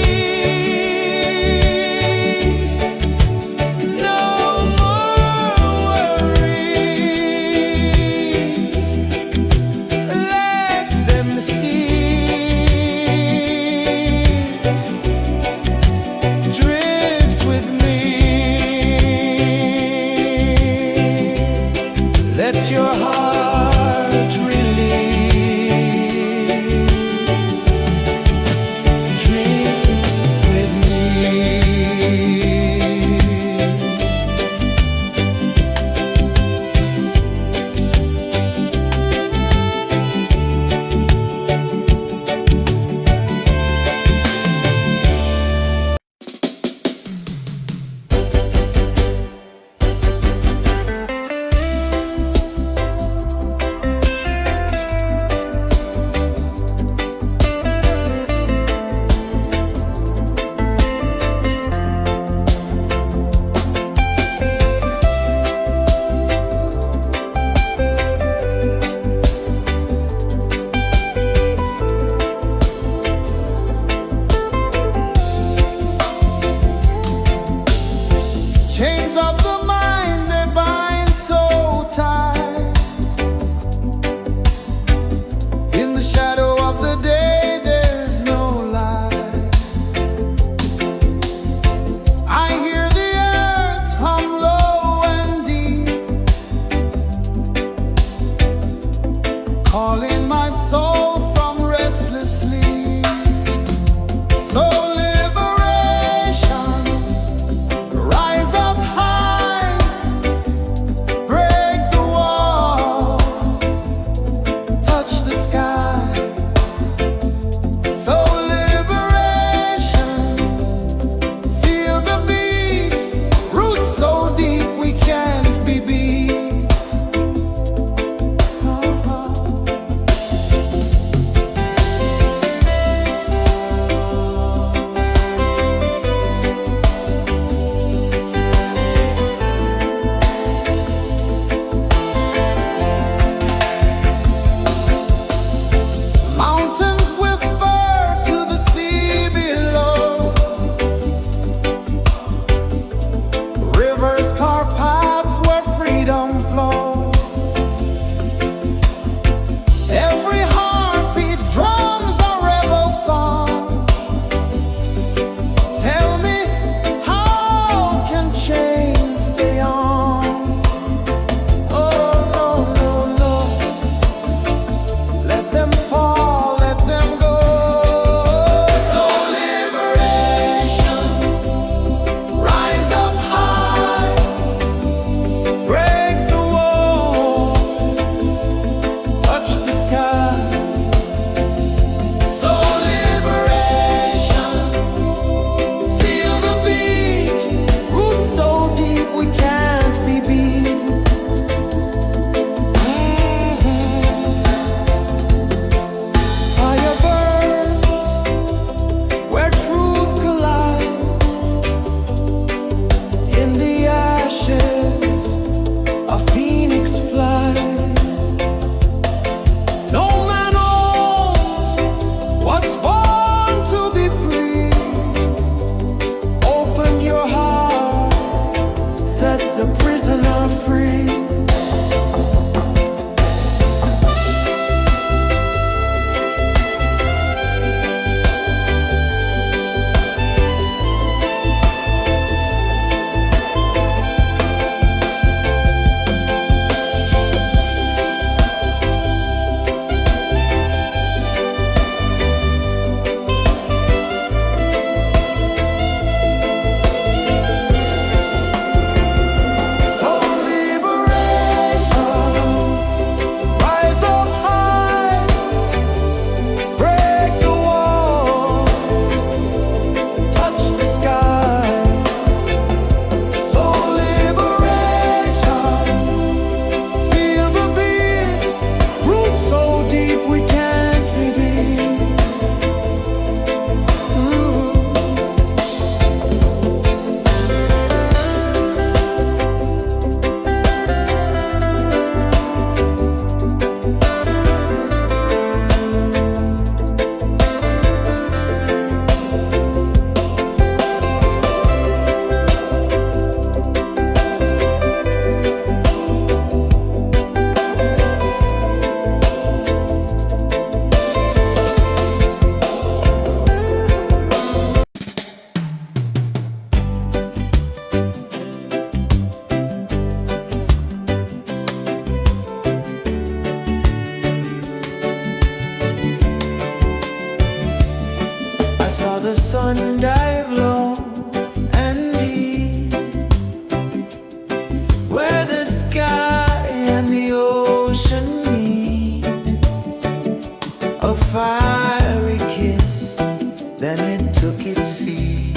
wicked seed.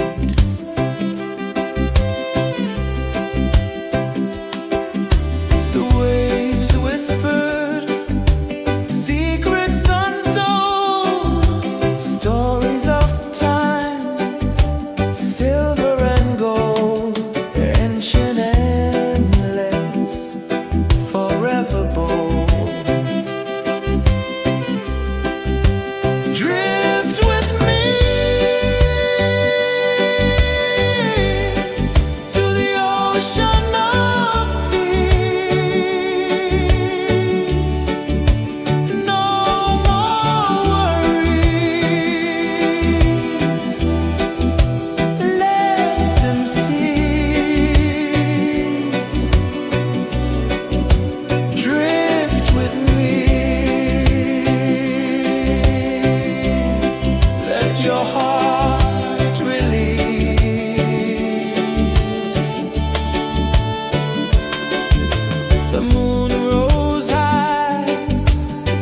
The waves whispered secrets untold, stories of time, silver and gold, ancient, endless, forever bold. Drift with me to the ocean of peace. No more worries. Let them cease. Drift with me. Let your heart release. The moon rose high,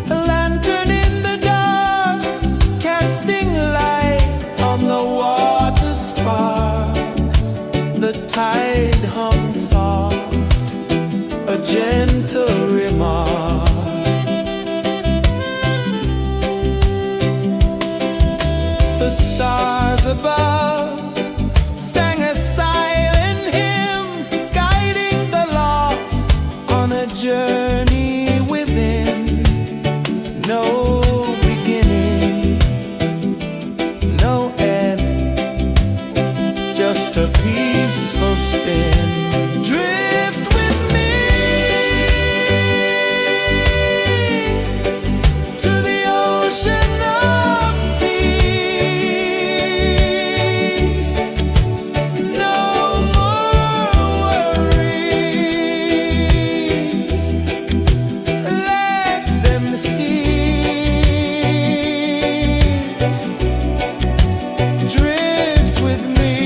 a lantern in the dark, casting light on the water spark. The tide hummed soft, a gentle remark. The stars above sang a silent hymn, guiding the lost on a journey within. No beginning, no end, just a peaceful spin. Drift with me to the ocean of peace. No more worries. Let them cease. Drift with me.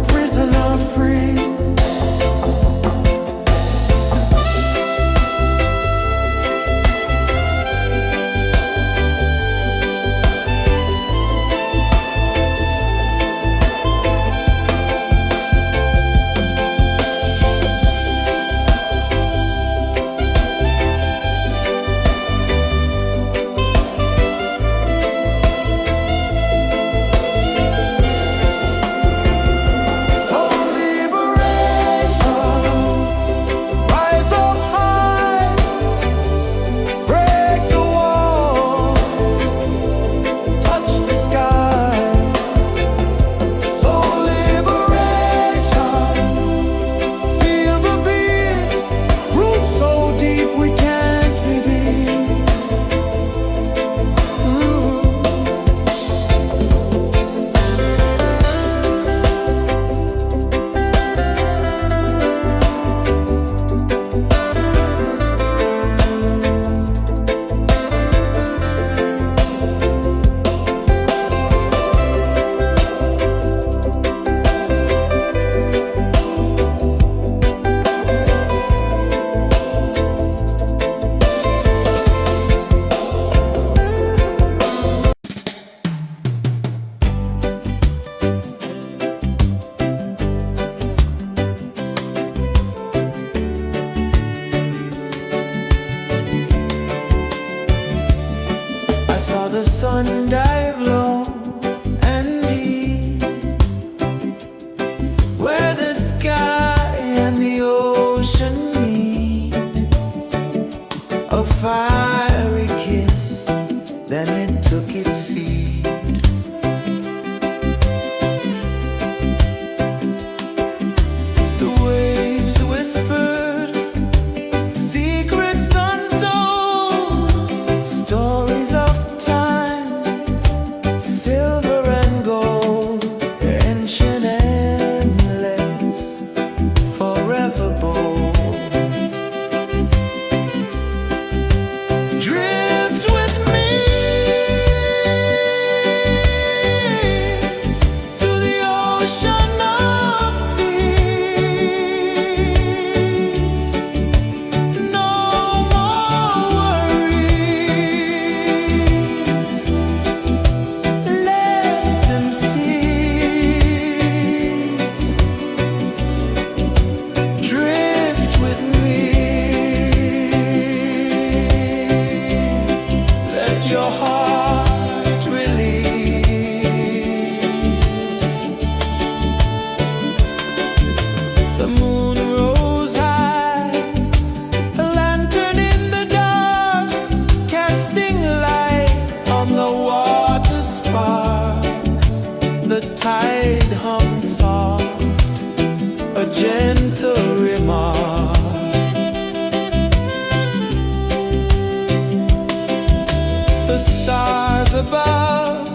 prisoner free. I saw the sun dive low and deep, where the sky and the ocean meet. A fiery kiss, then it took its seat. The waves whispered secrets untold, stories of silver and gold, ancient, endless, forever bold. Drift with me to the ocean of peace. No more worries. Drift with me. Let your heart release. The moon rose high, a lantern in the dark, casting light on the water spark. The tide hummed soft, a gentle remark. The stars above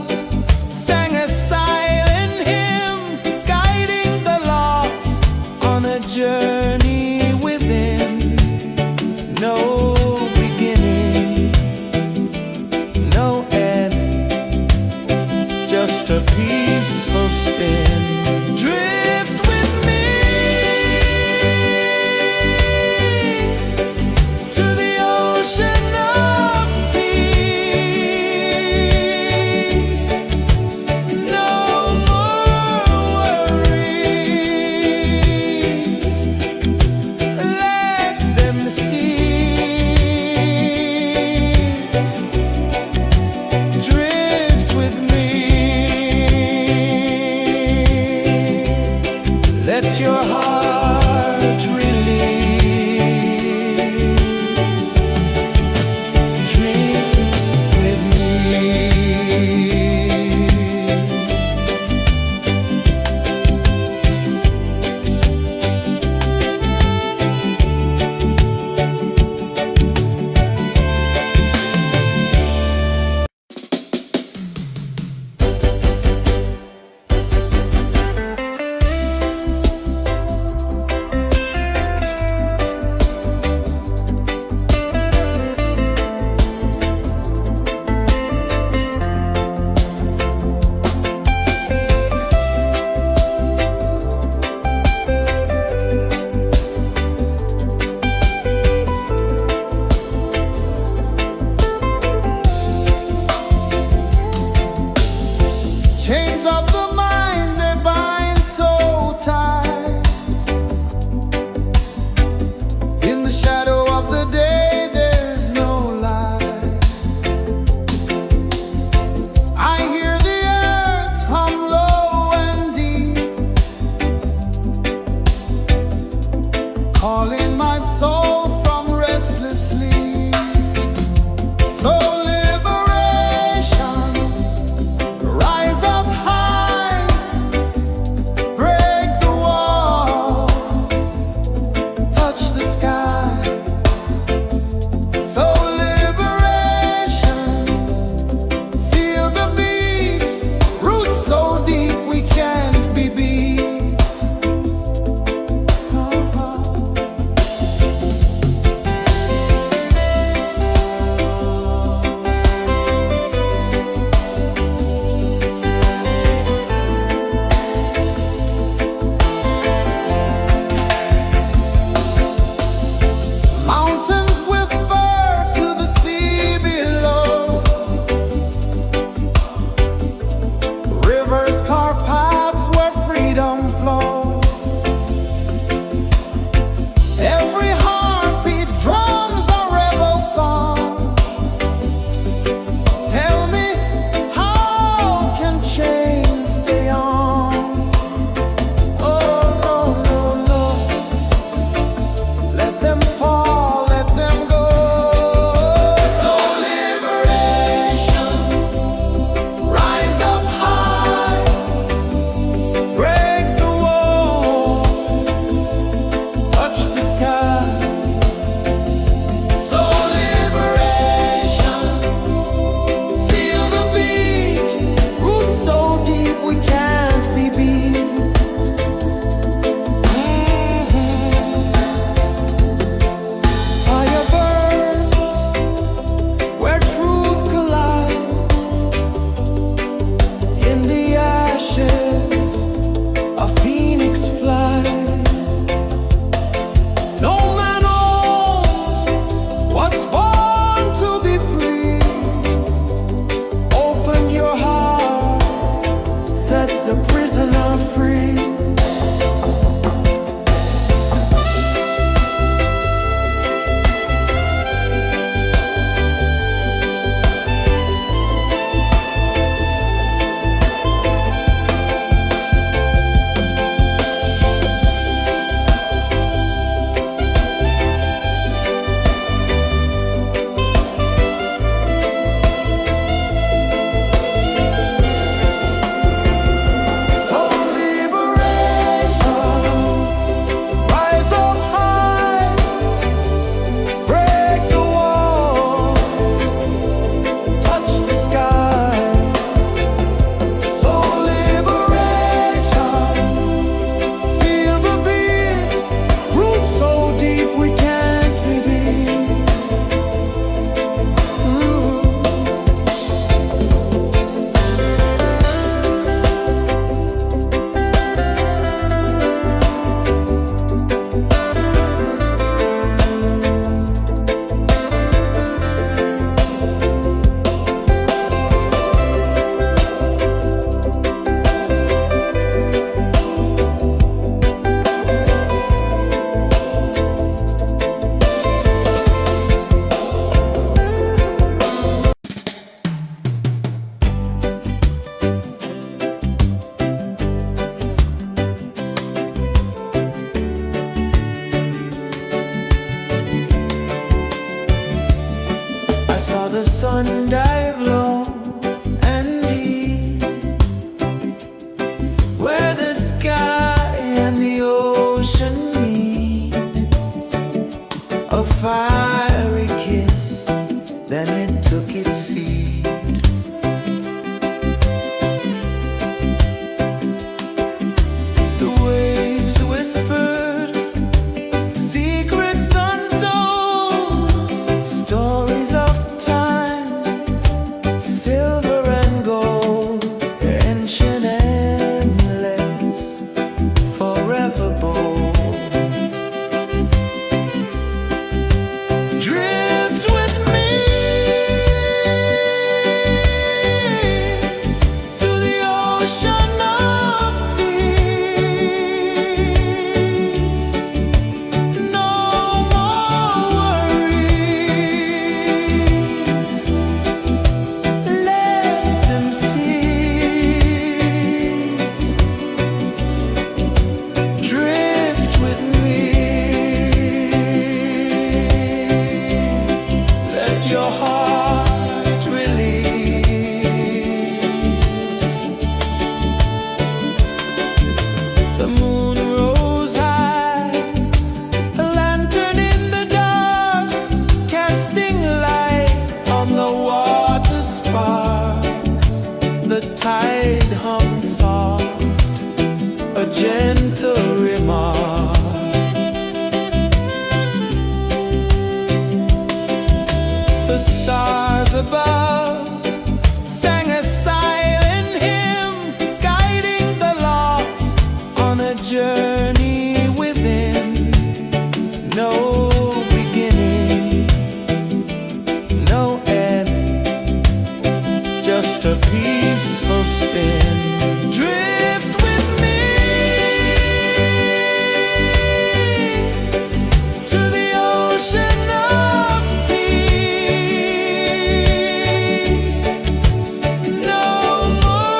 sang a silent hymn, guiding the lost on a journey within. No beginning, no end, just a peaceful spin. Drift with me to the ocean of peace. No more worries. Let them cease. Drift with me. Let your heart release. Dream with me. sun dive low and deep, where the sky and the ocean meet, a fiery kiss, then it took its seed. The waves whispered secrets untold, stories of time, silver and gold, ancient endless, forever bold. Drift with me to the ocean of peace. No more worries, let them cease. Drift with me, let your heart release. The moon rose high, a lantern in the dark, casting light on the water spark. The tide hummed soft, a gentle remark. The stars above sang a silent hymn, guiding the lost on a journey within. No beginning, no end, just a peaceful spin. Drift with me to the ocean of peace. No more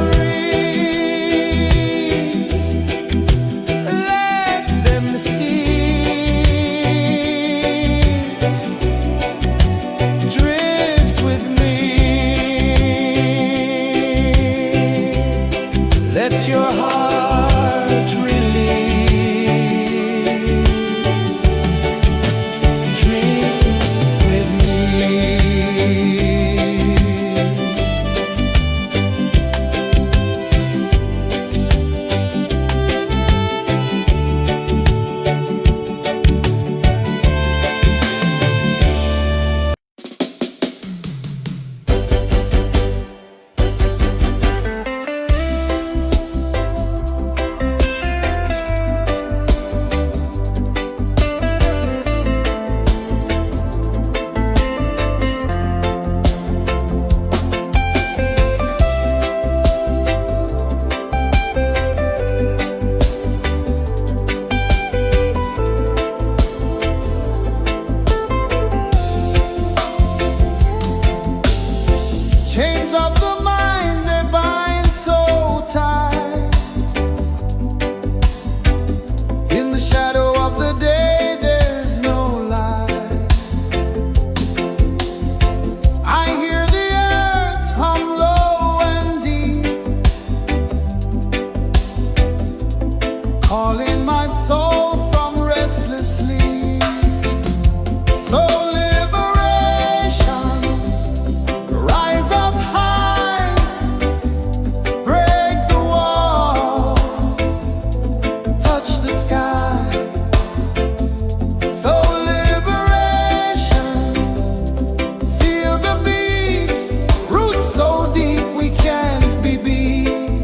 worries, let them cease. Drift with me, let your heart release. Dream with me. Chains of the mind, they bind so tight. In the shadow of the day, there's no light. I hear the earth hum low and deep, calling my soul from restless sleep. So liberation, rise up high, break the walls, touch the sky. So liberation, feel the beat, roots so deep we can't be beat.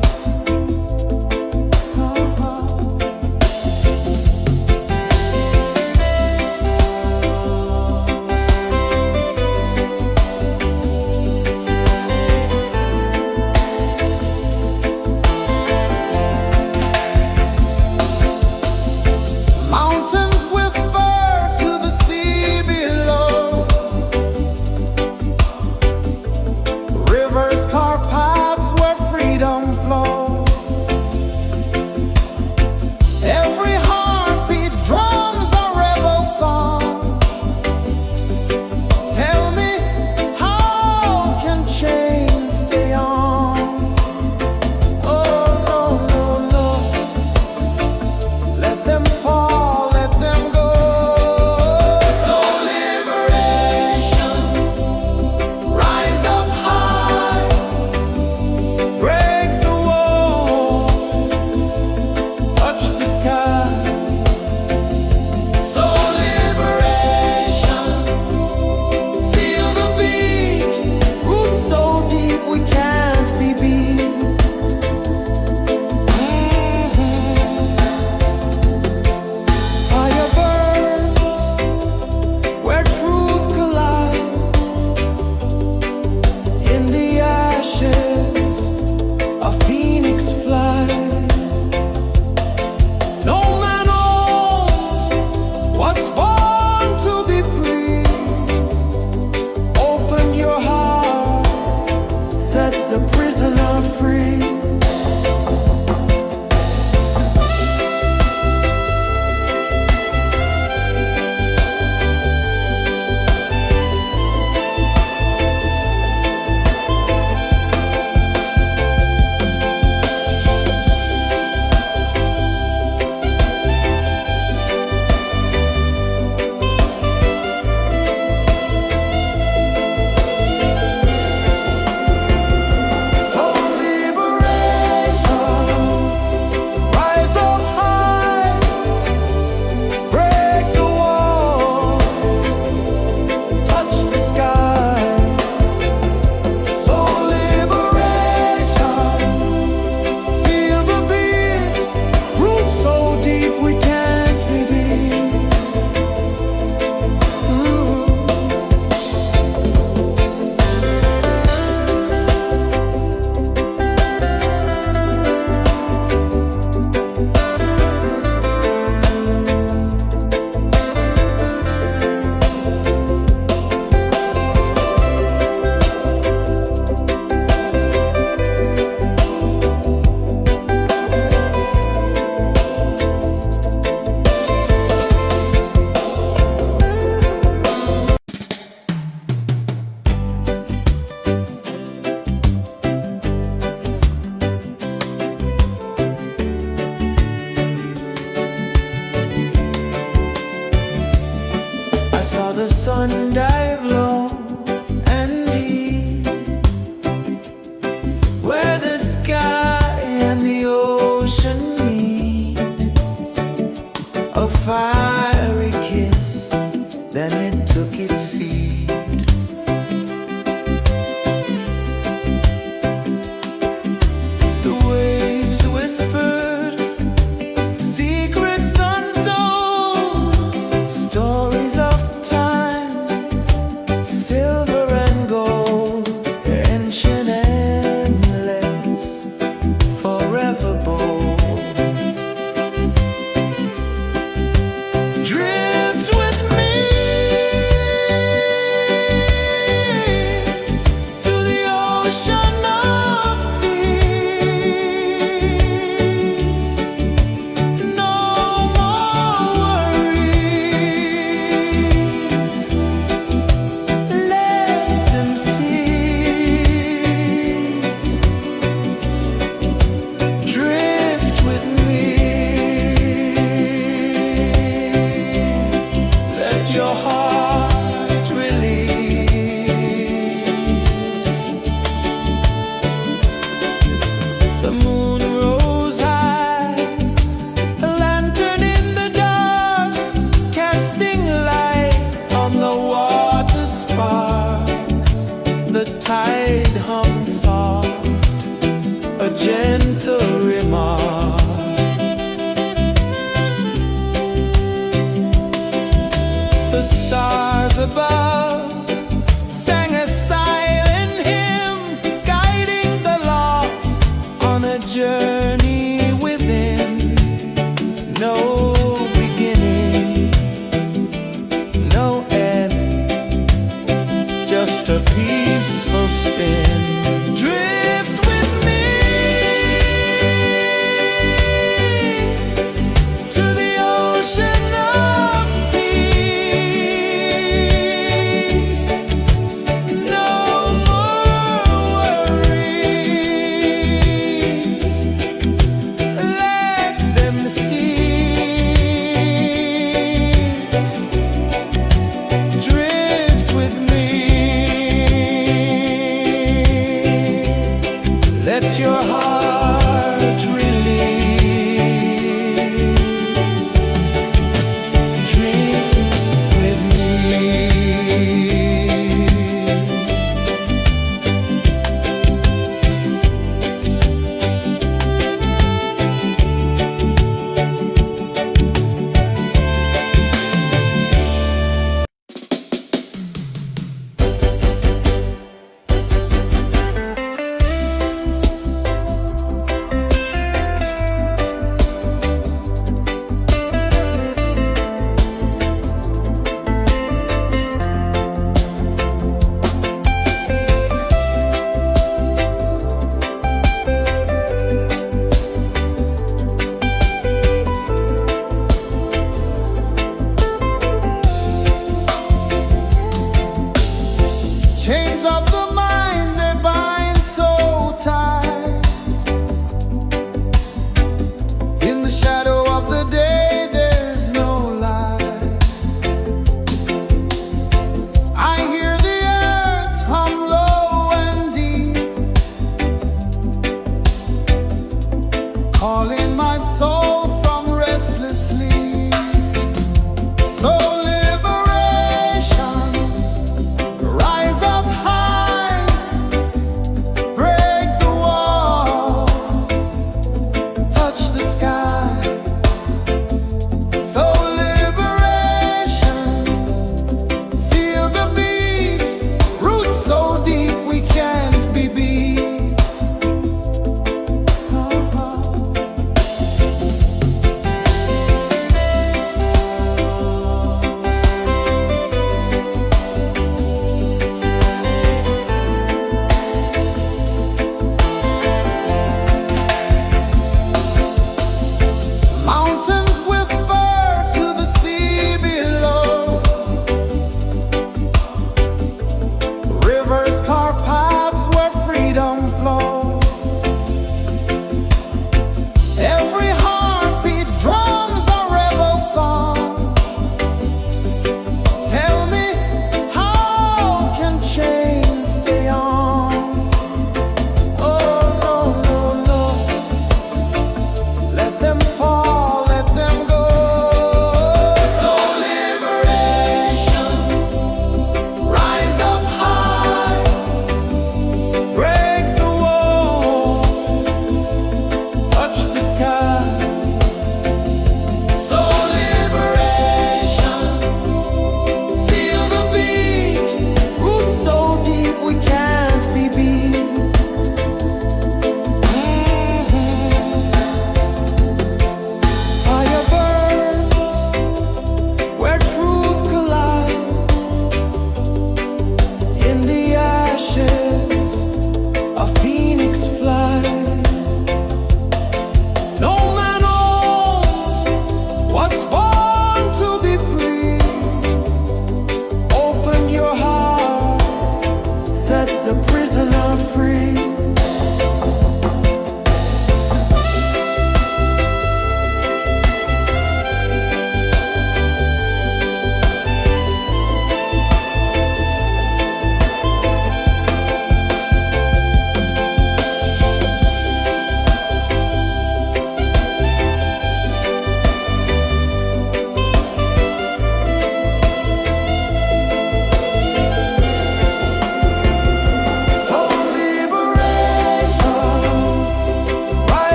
the sun dive low and deep, where the sky and the ocean meet. A fiery kiss, then it took its seed. The waves whispered secrets untold, stories of time, silver and gold, ancient, endless, forever bold.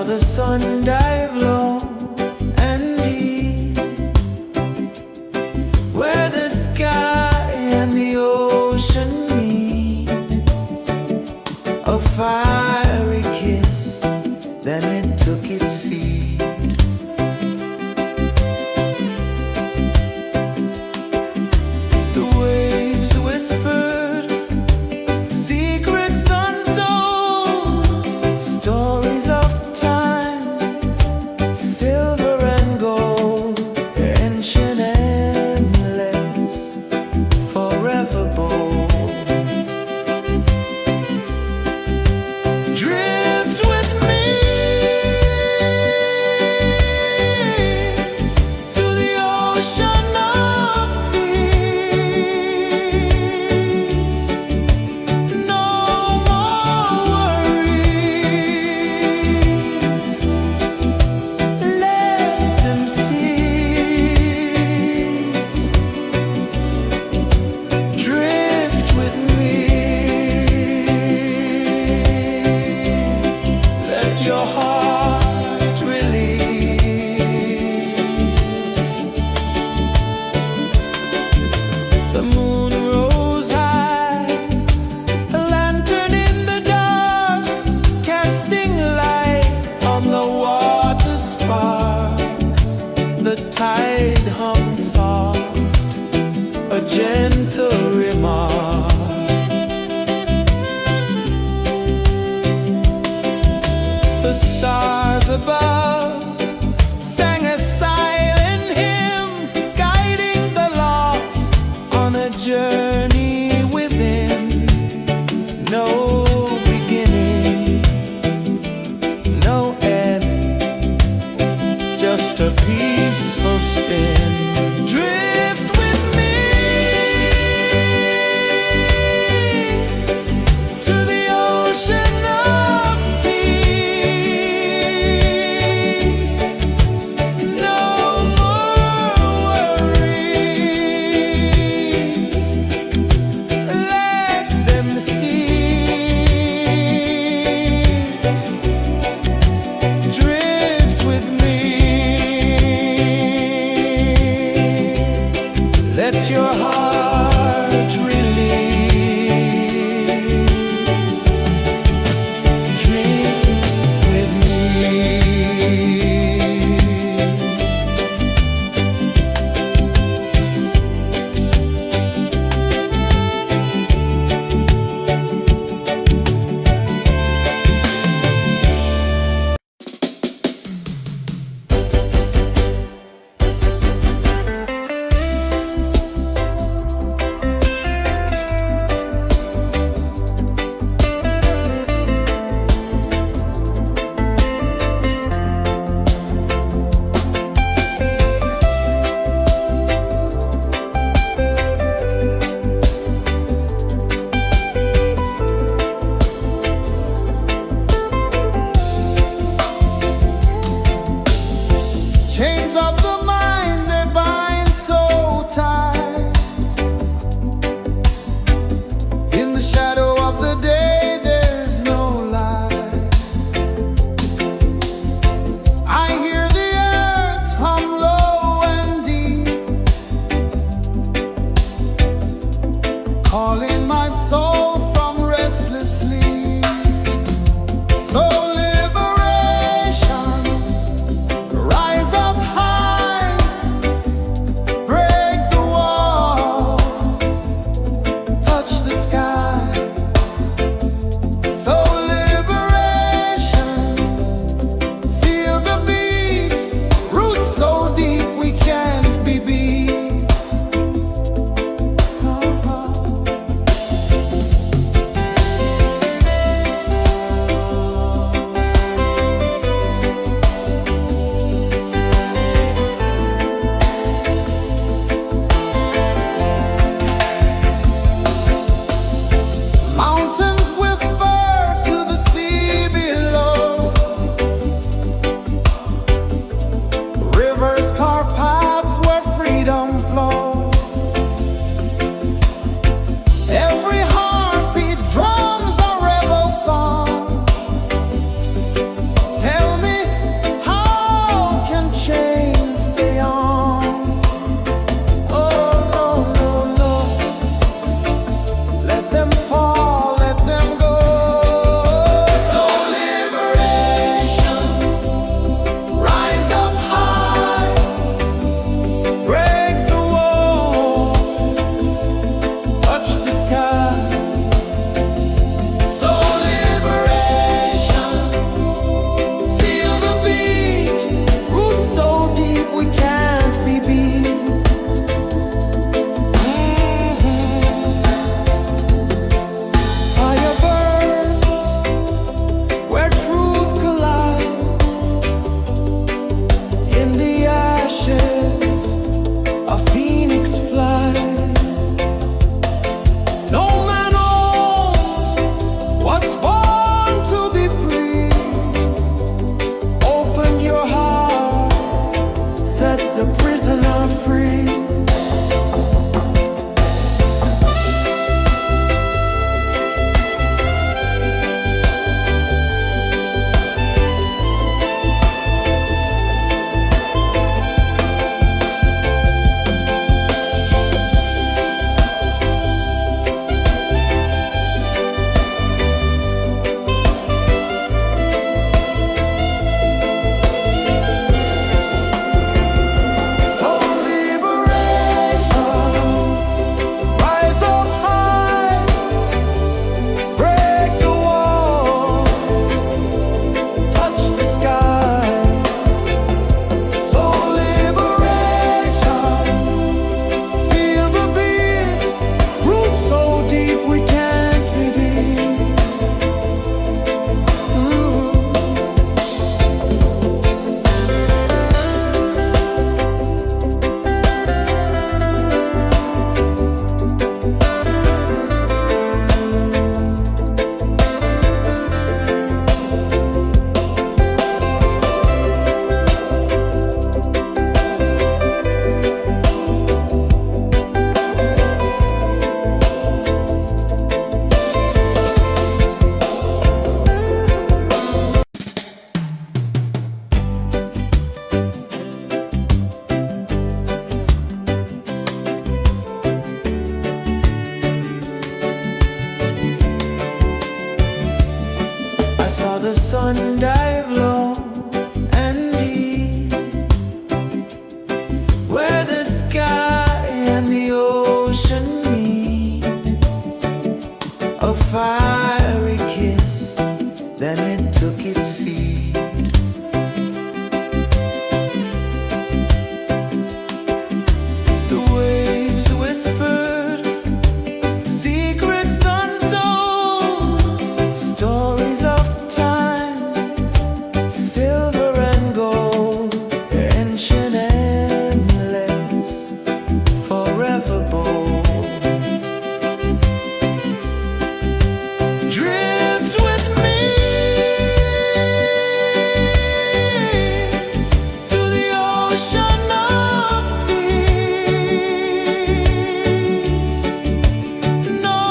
the sun dive low and deep, where the sky and the ocean meet. A fiery kiss, then it took its seat. The waves whispered secrets untold, stories of time, silver and gold, ancient endless, forever bold. Drift with me to the ocean of peace. No more worries, let them cease. Drift with me, let your heart release. The moon rose high, a lantern in the dark, casting light on the water spark. The tide hummed soft, a gentle remark. The stars above sang a silent hymn, guiding the lost on a journey within. No beginning, no end, just a peaceful spin. Drift with me to the ocean of peace. saw the sun dive low and deep, where the sky and the ocean meet. A fiery kiss, then it took its seed. The waves whispered secrets untold, stories of time, silver and gold, ancient, endless, forever bold. Drift with me to the ocean of peace. No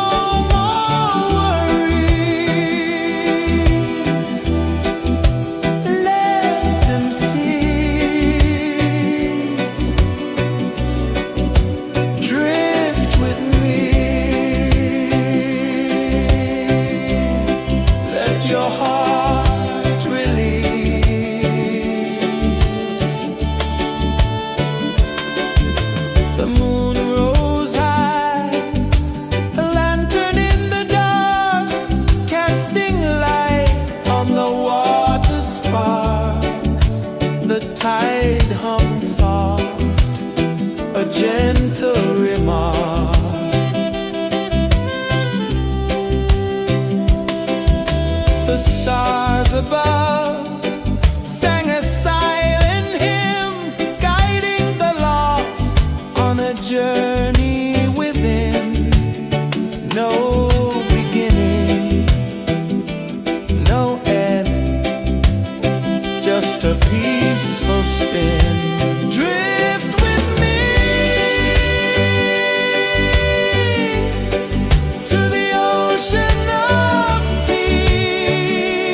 more worries, let them cease. Drift with me, let your heart release. The moon rose high, a lantern in the dark, casting light on the water spark. The tide hummed soft, a gentle remark. The stars above sang a silent hymn, guiding the lost on a journey within. No beginning, no end, just a peaceful spin. Drift with me to the ocean of peace.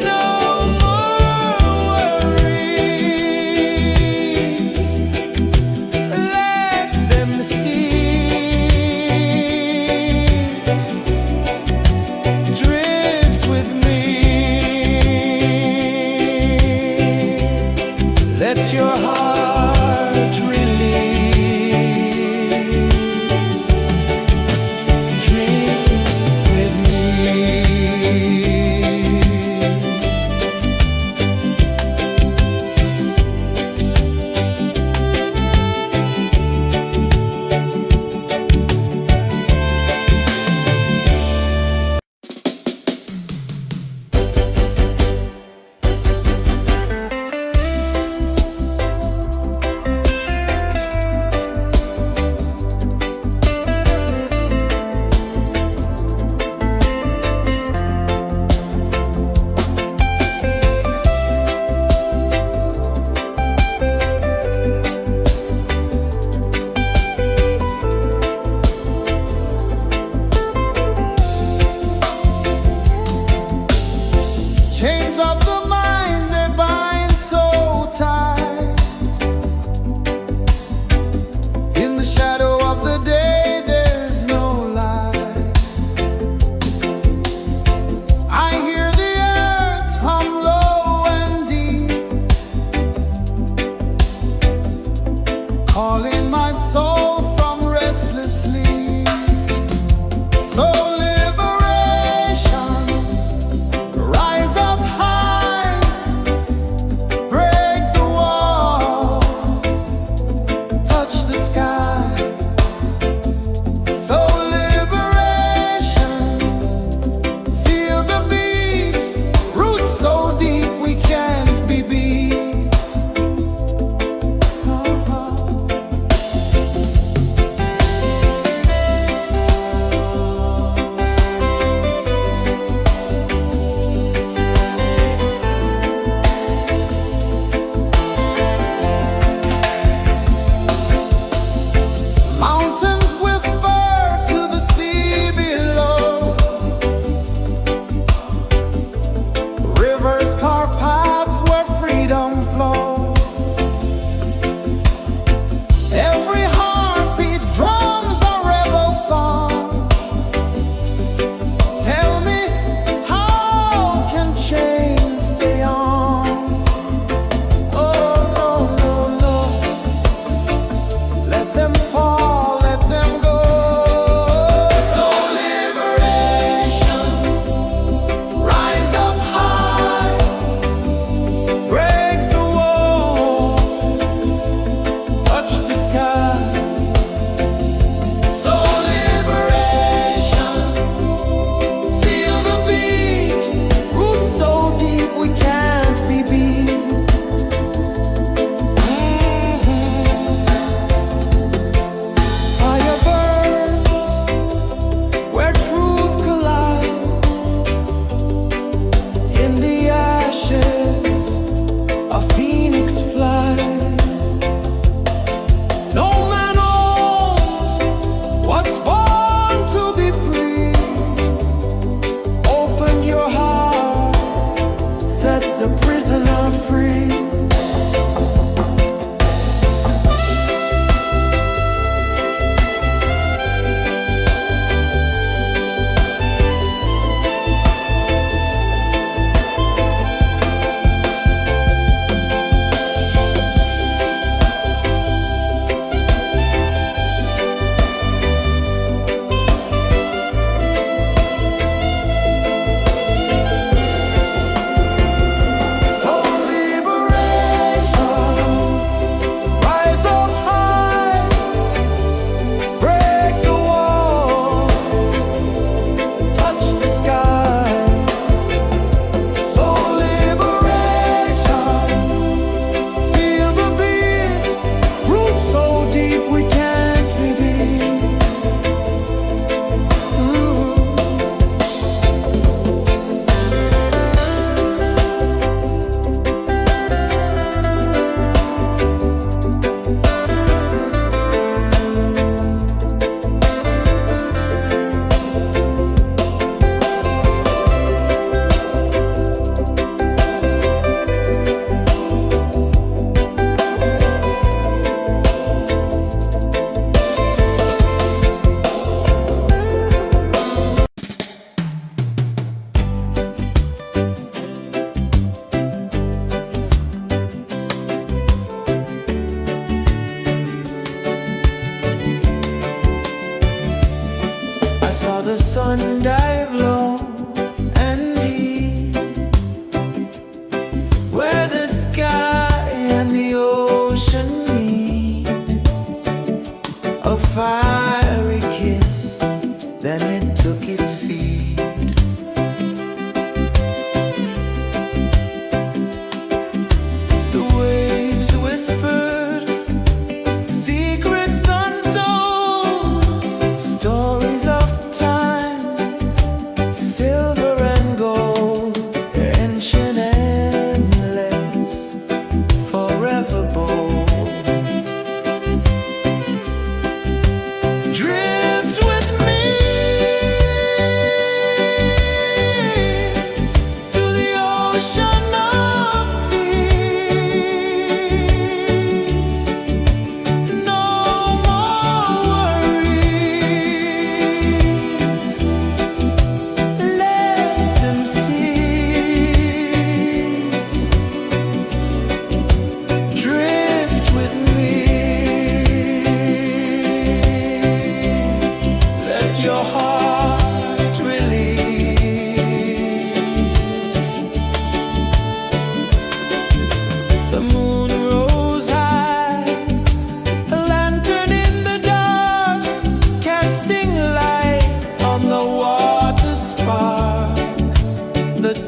No more worries, let them cease. Drift with me.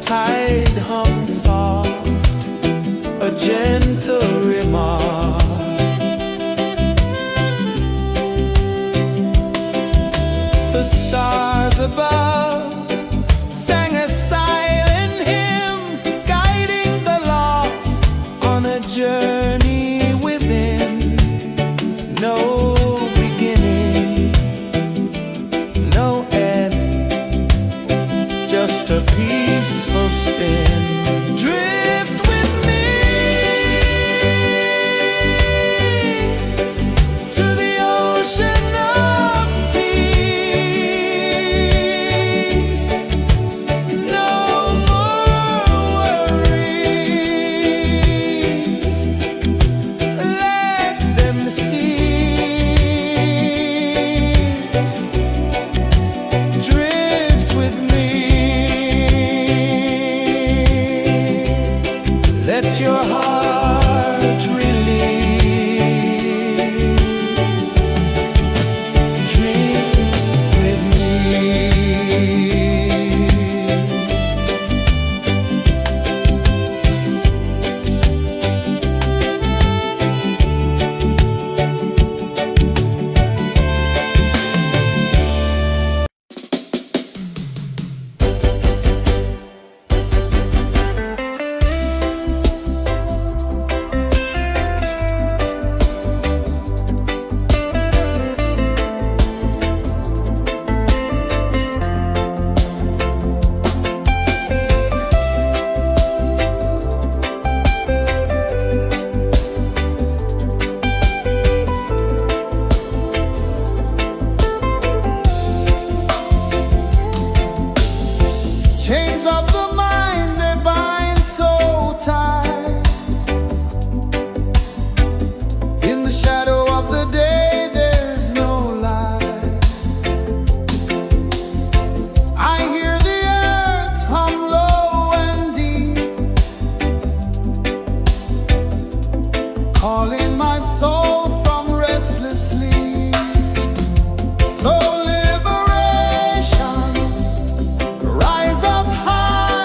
tide hummed soft, a gentle remark. The stars above sang a silent hymn, guiding the lost on a journey within. No beginning, no end, just a peaceful spin. Drift with me to the ocean of peace. No more worries, let them cease. Drift with me, let your heart release. Dream with me. Chains of the mind, they bind so tight. In the shadow of the day, there's no light. I hear the earth hum low and deep, calling my soul from restless sleep. So liberation, rise up high.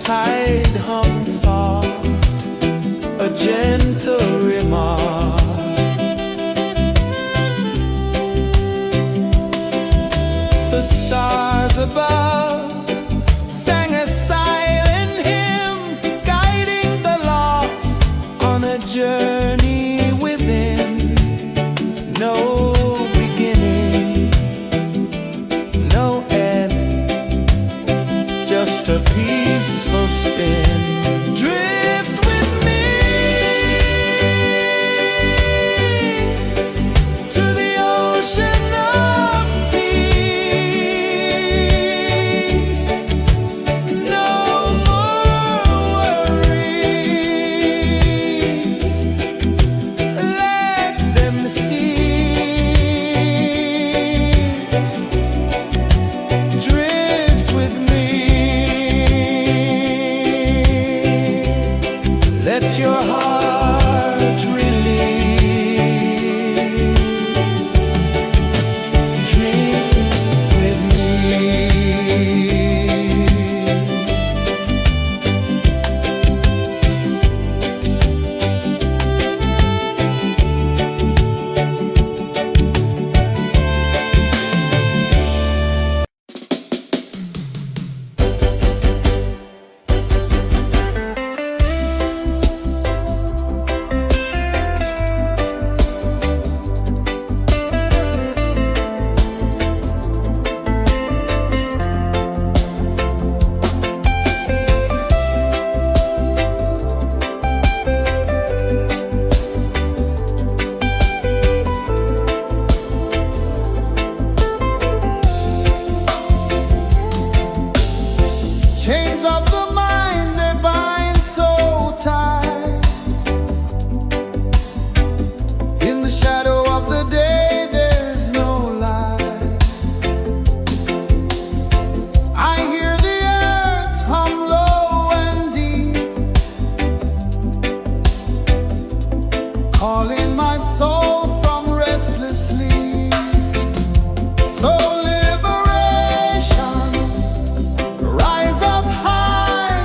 tide hummed soft, a gentle remark. The stars above sang a silent hymn, guiding the lost on a journey within. No beginning, no end, just a peaceful spin. Drift with me to the ocean of peace. No more worries, let them cease. Drift with me, let your heart release. Dream with me. Chains of the mind, they bind so tight. In the shadow of the day, there's no light. I hear the earth hum low and deep, calling my soul from restless sleep. So liberation, rise up high,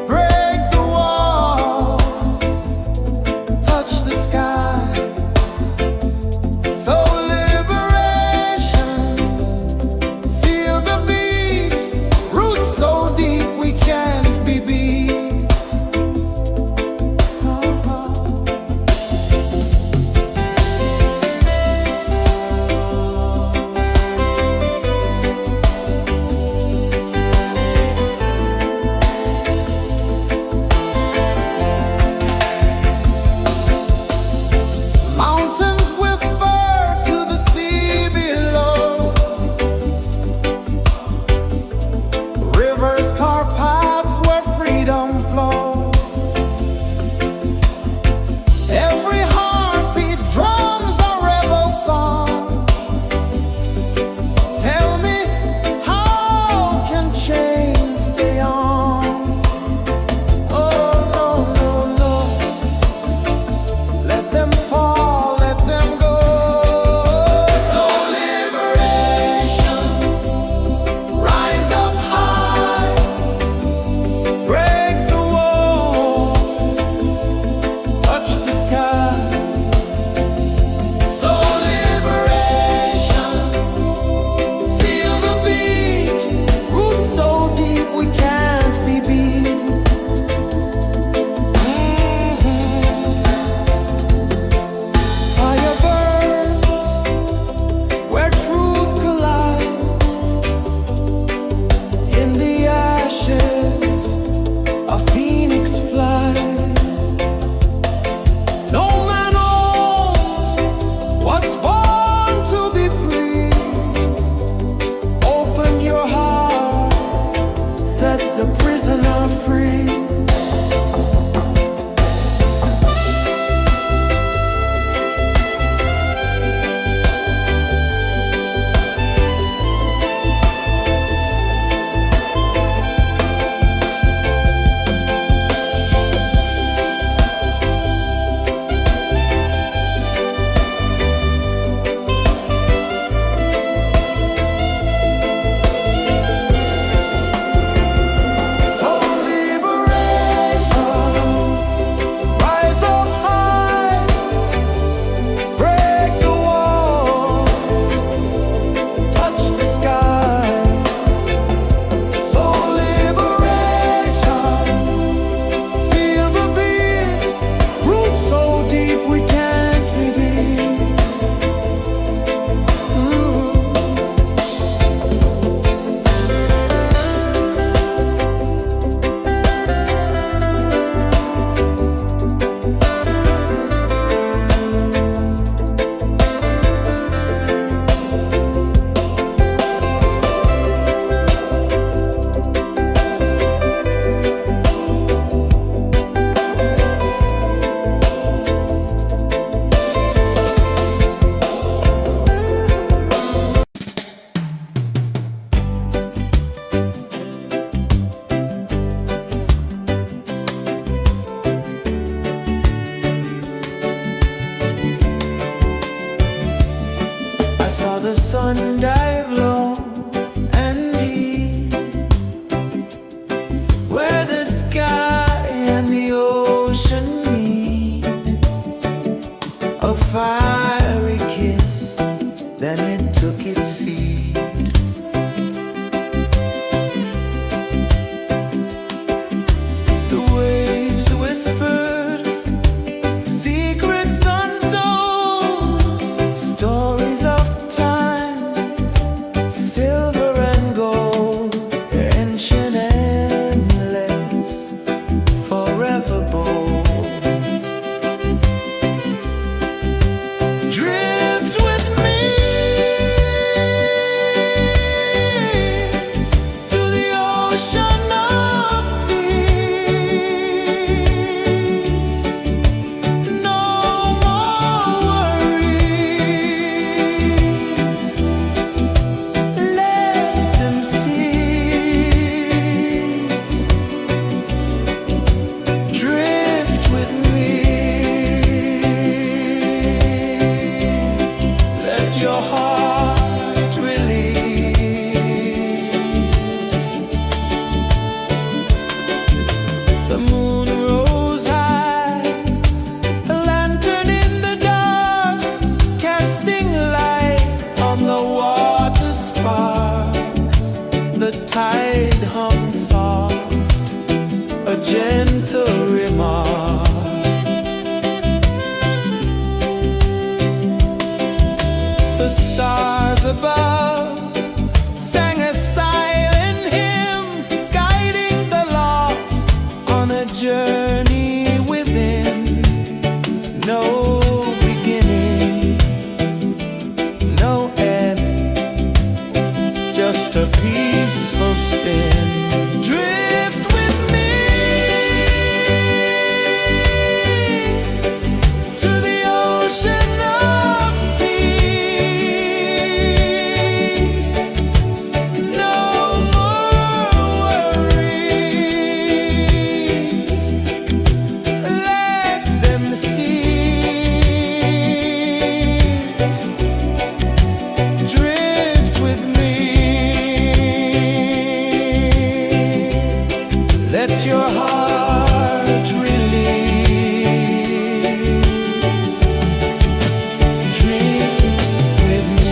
break the walls, touch the sky. So liberation, feel the beat, roots so deep we can't be beat. Mountains whisper to the sea below, rivers carve paths where freedom flows. Every heartbeat drums a rebel song. Tell me, how can chains stay on? Oh no, no, no, let them fall, let them go. So liberation, rise up high, break the walls, touch the sky. So liberation, feel the beat, roots so deep we can't be beat. Fire burns where truth collides. In the ashes, a phoenix flies. No man owns what's born to be free. Open your heart, set the prisoner free. gentle remark. The stars above sang a silent hymn, guiding the lost on a journey within. No beginning, no end, just a peaceful spin. Drift with me to the ocean of peace. No more worries, let them cease. Drift with me, let your heart release. Dream with me.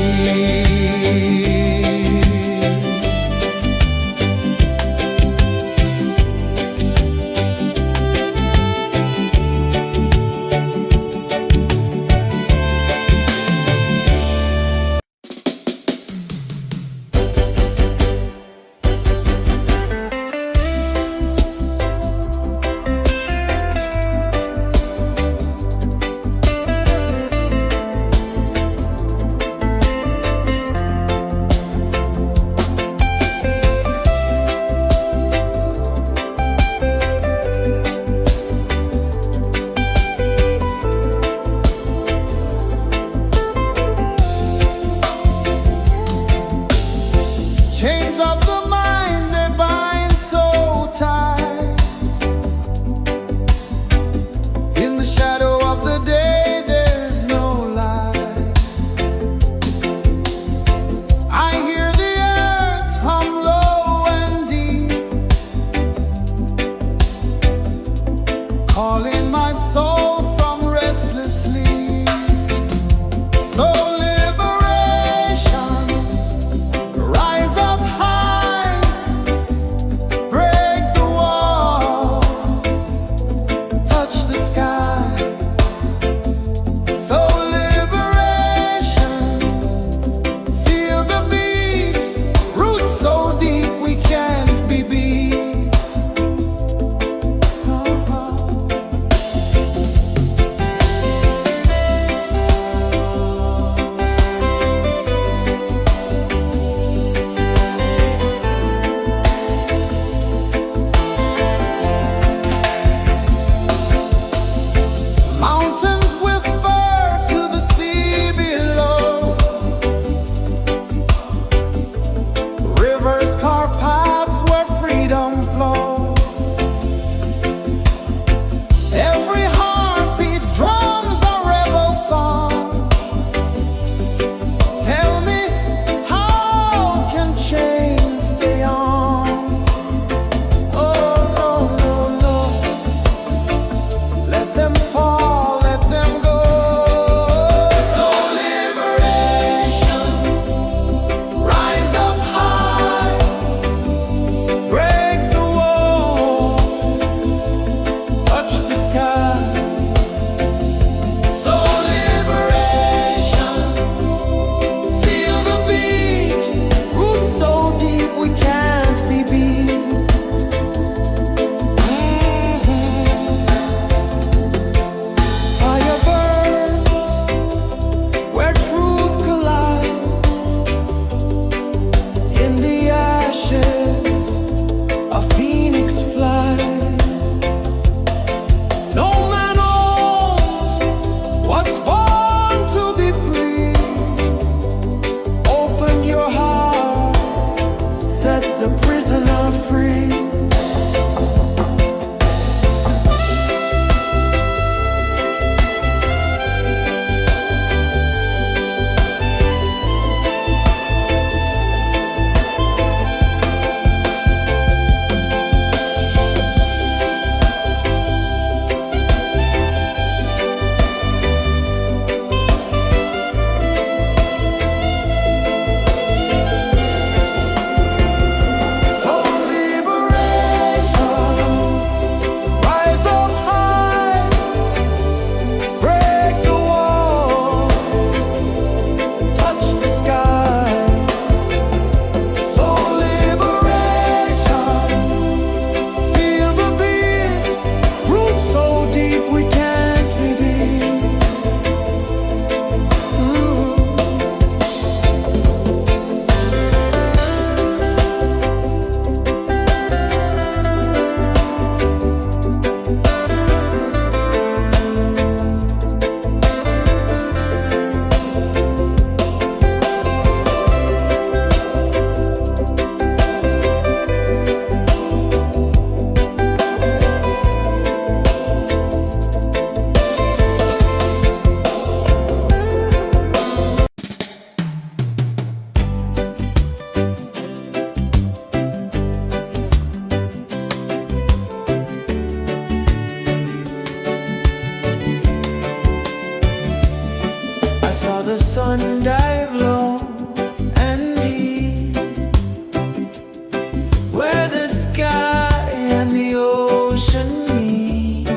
sun dive low and deep, where the sky and the ocean meet,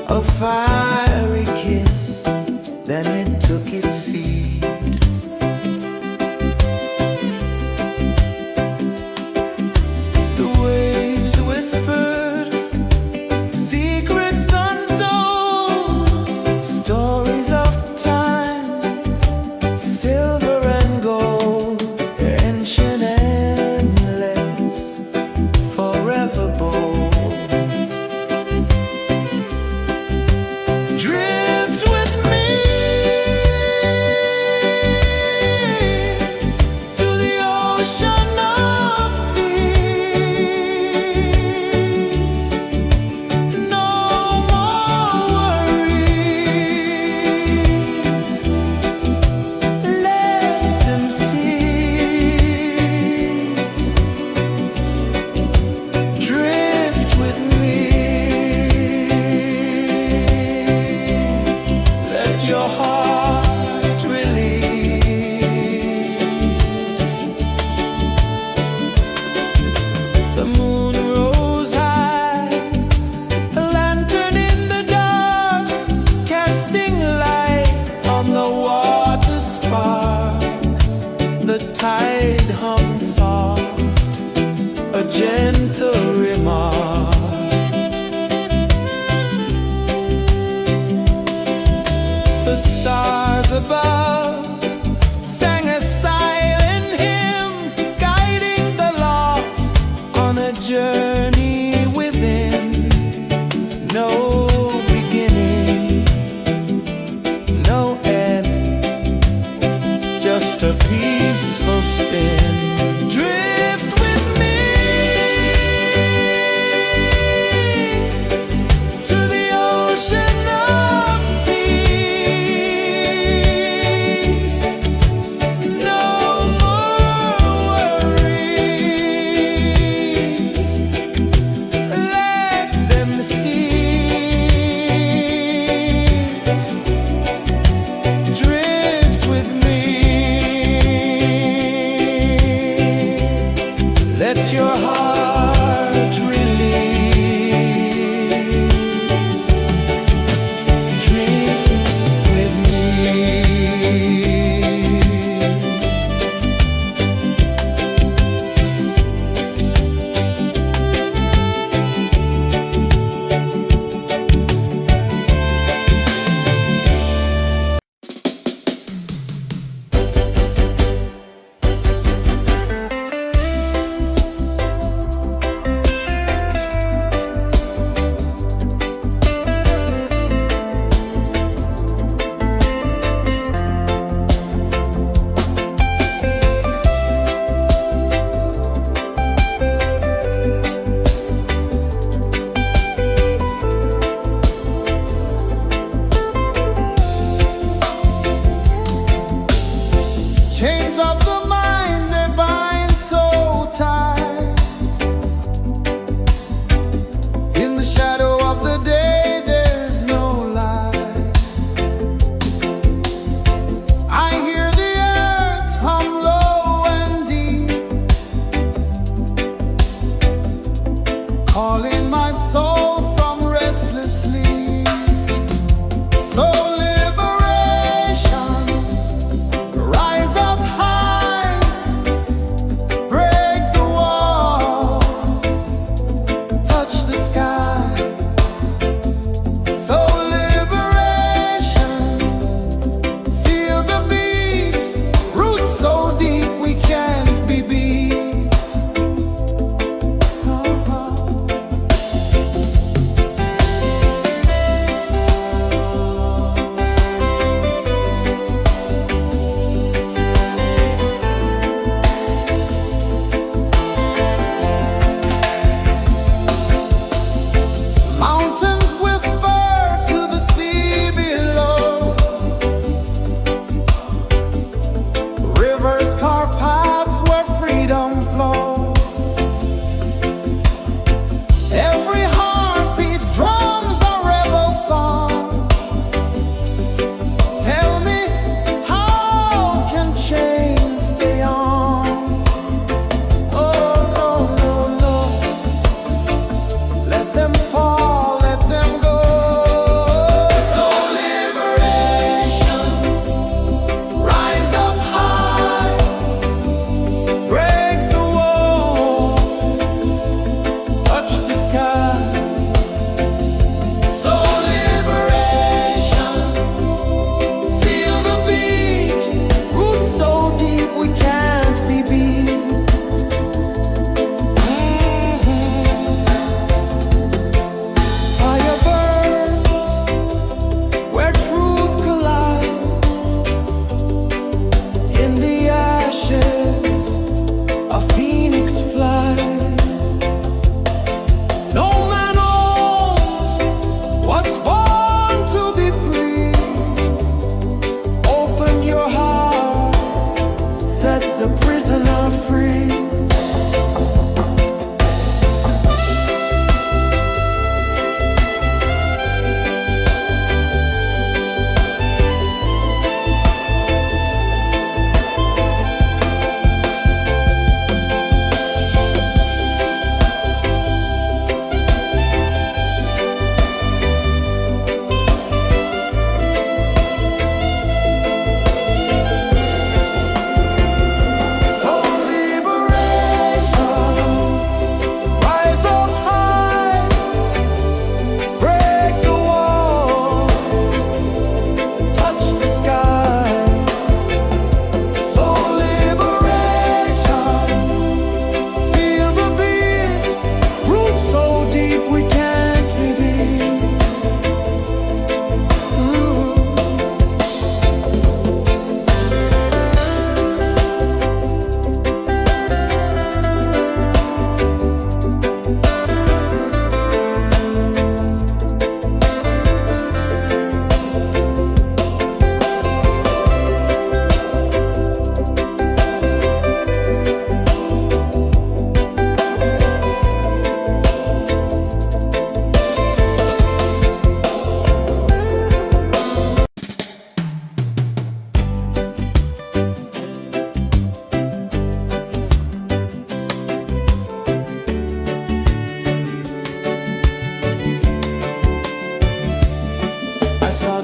a fiery kiss, then it took its seed. The waves whispered secrets untold, stories of time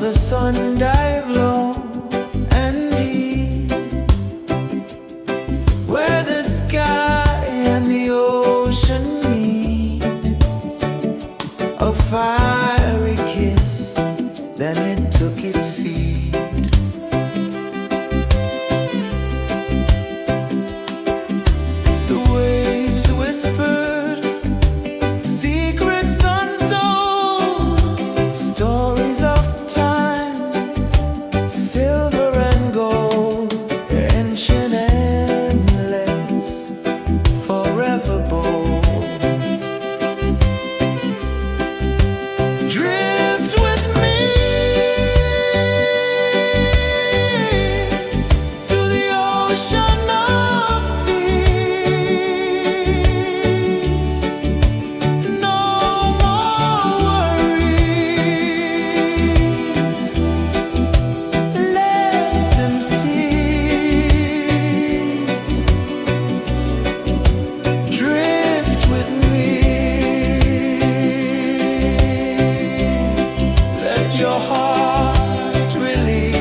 the sun dive low and deep, where the sky and the ocean meet. A fiery kiss, then it took its seed. The waves whispered secrets untold, stories of time, silver and gold, ancient, endless, forever bold. Drift with me to the ocean of peace. No more worries, let them cease. Drift with me, let your heart release.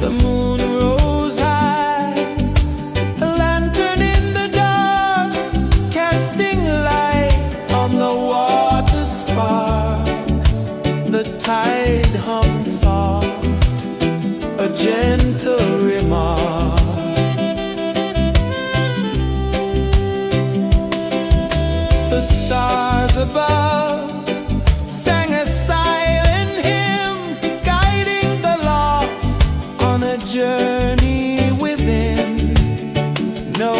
The moon rose high, a lantern in the dark, casting light on the water spark. The tide hummed soft, a gentle remark. The stars above sang a silent hymn, guiding the lost on a journey within. No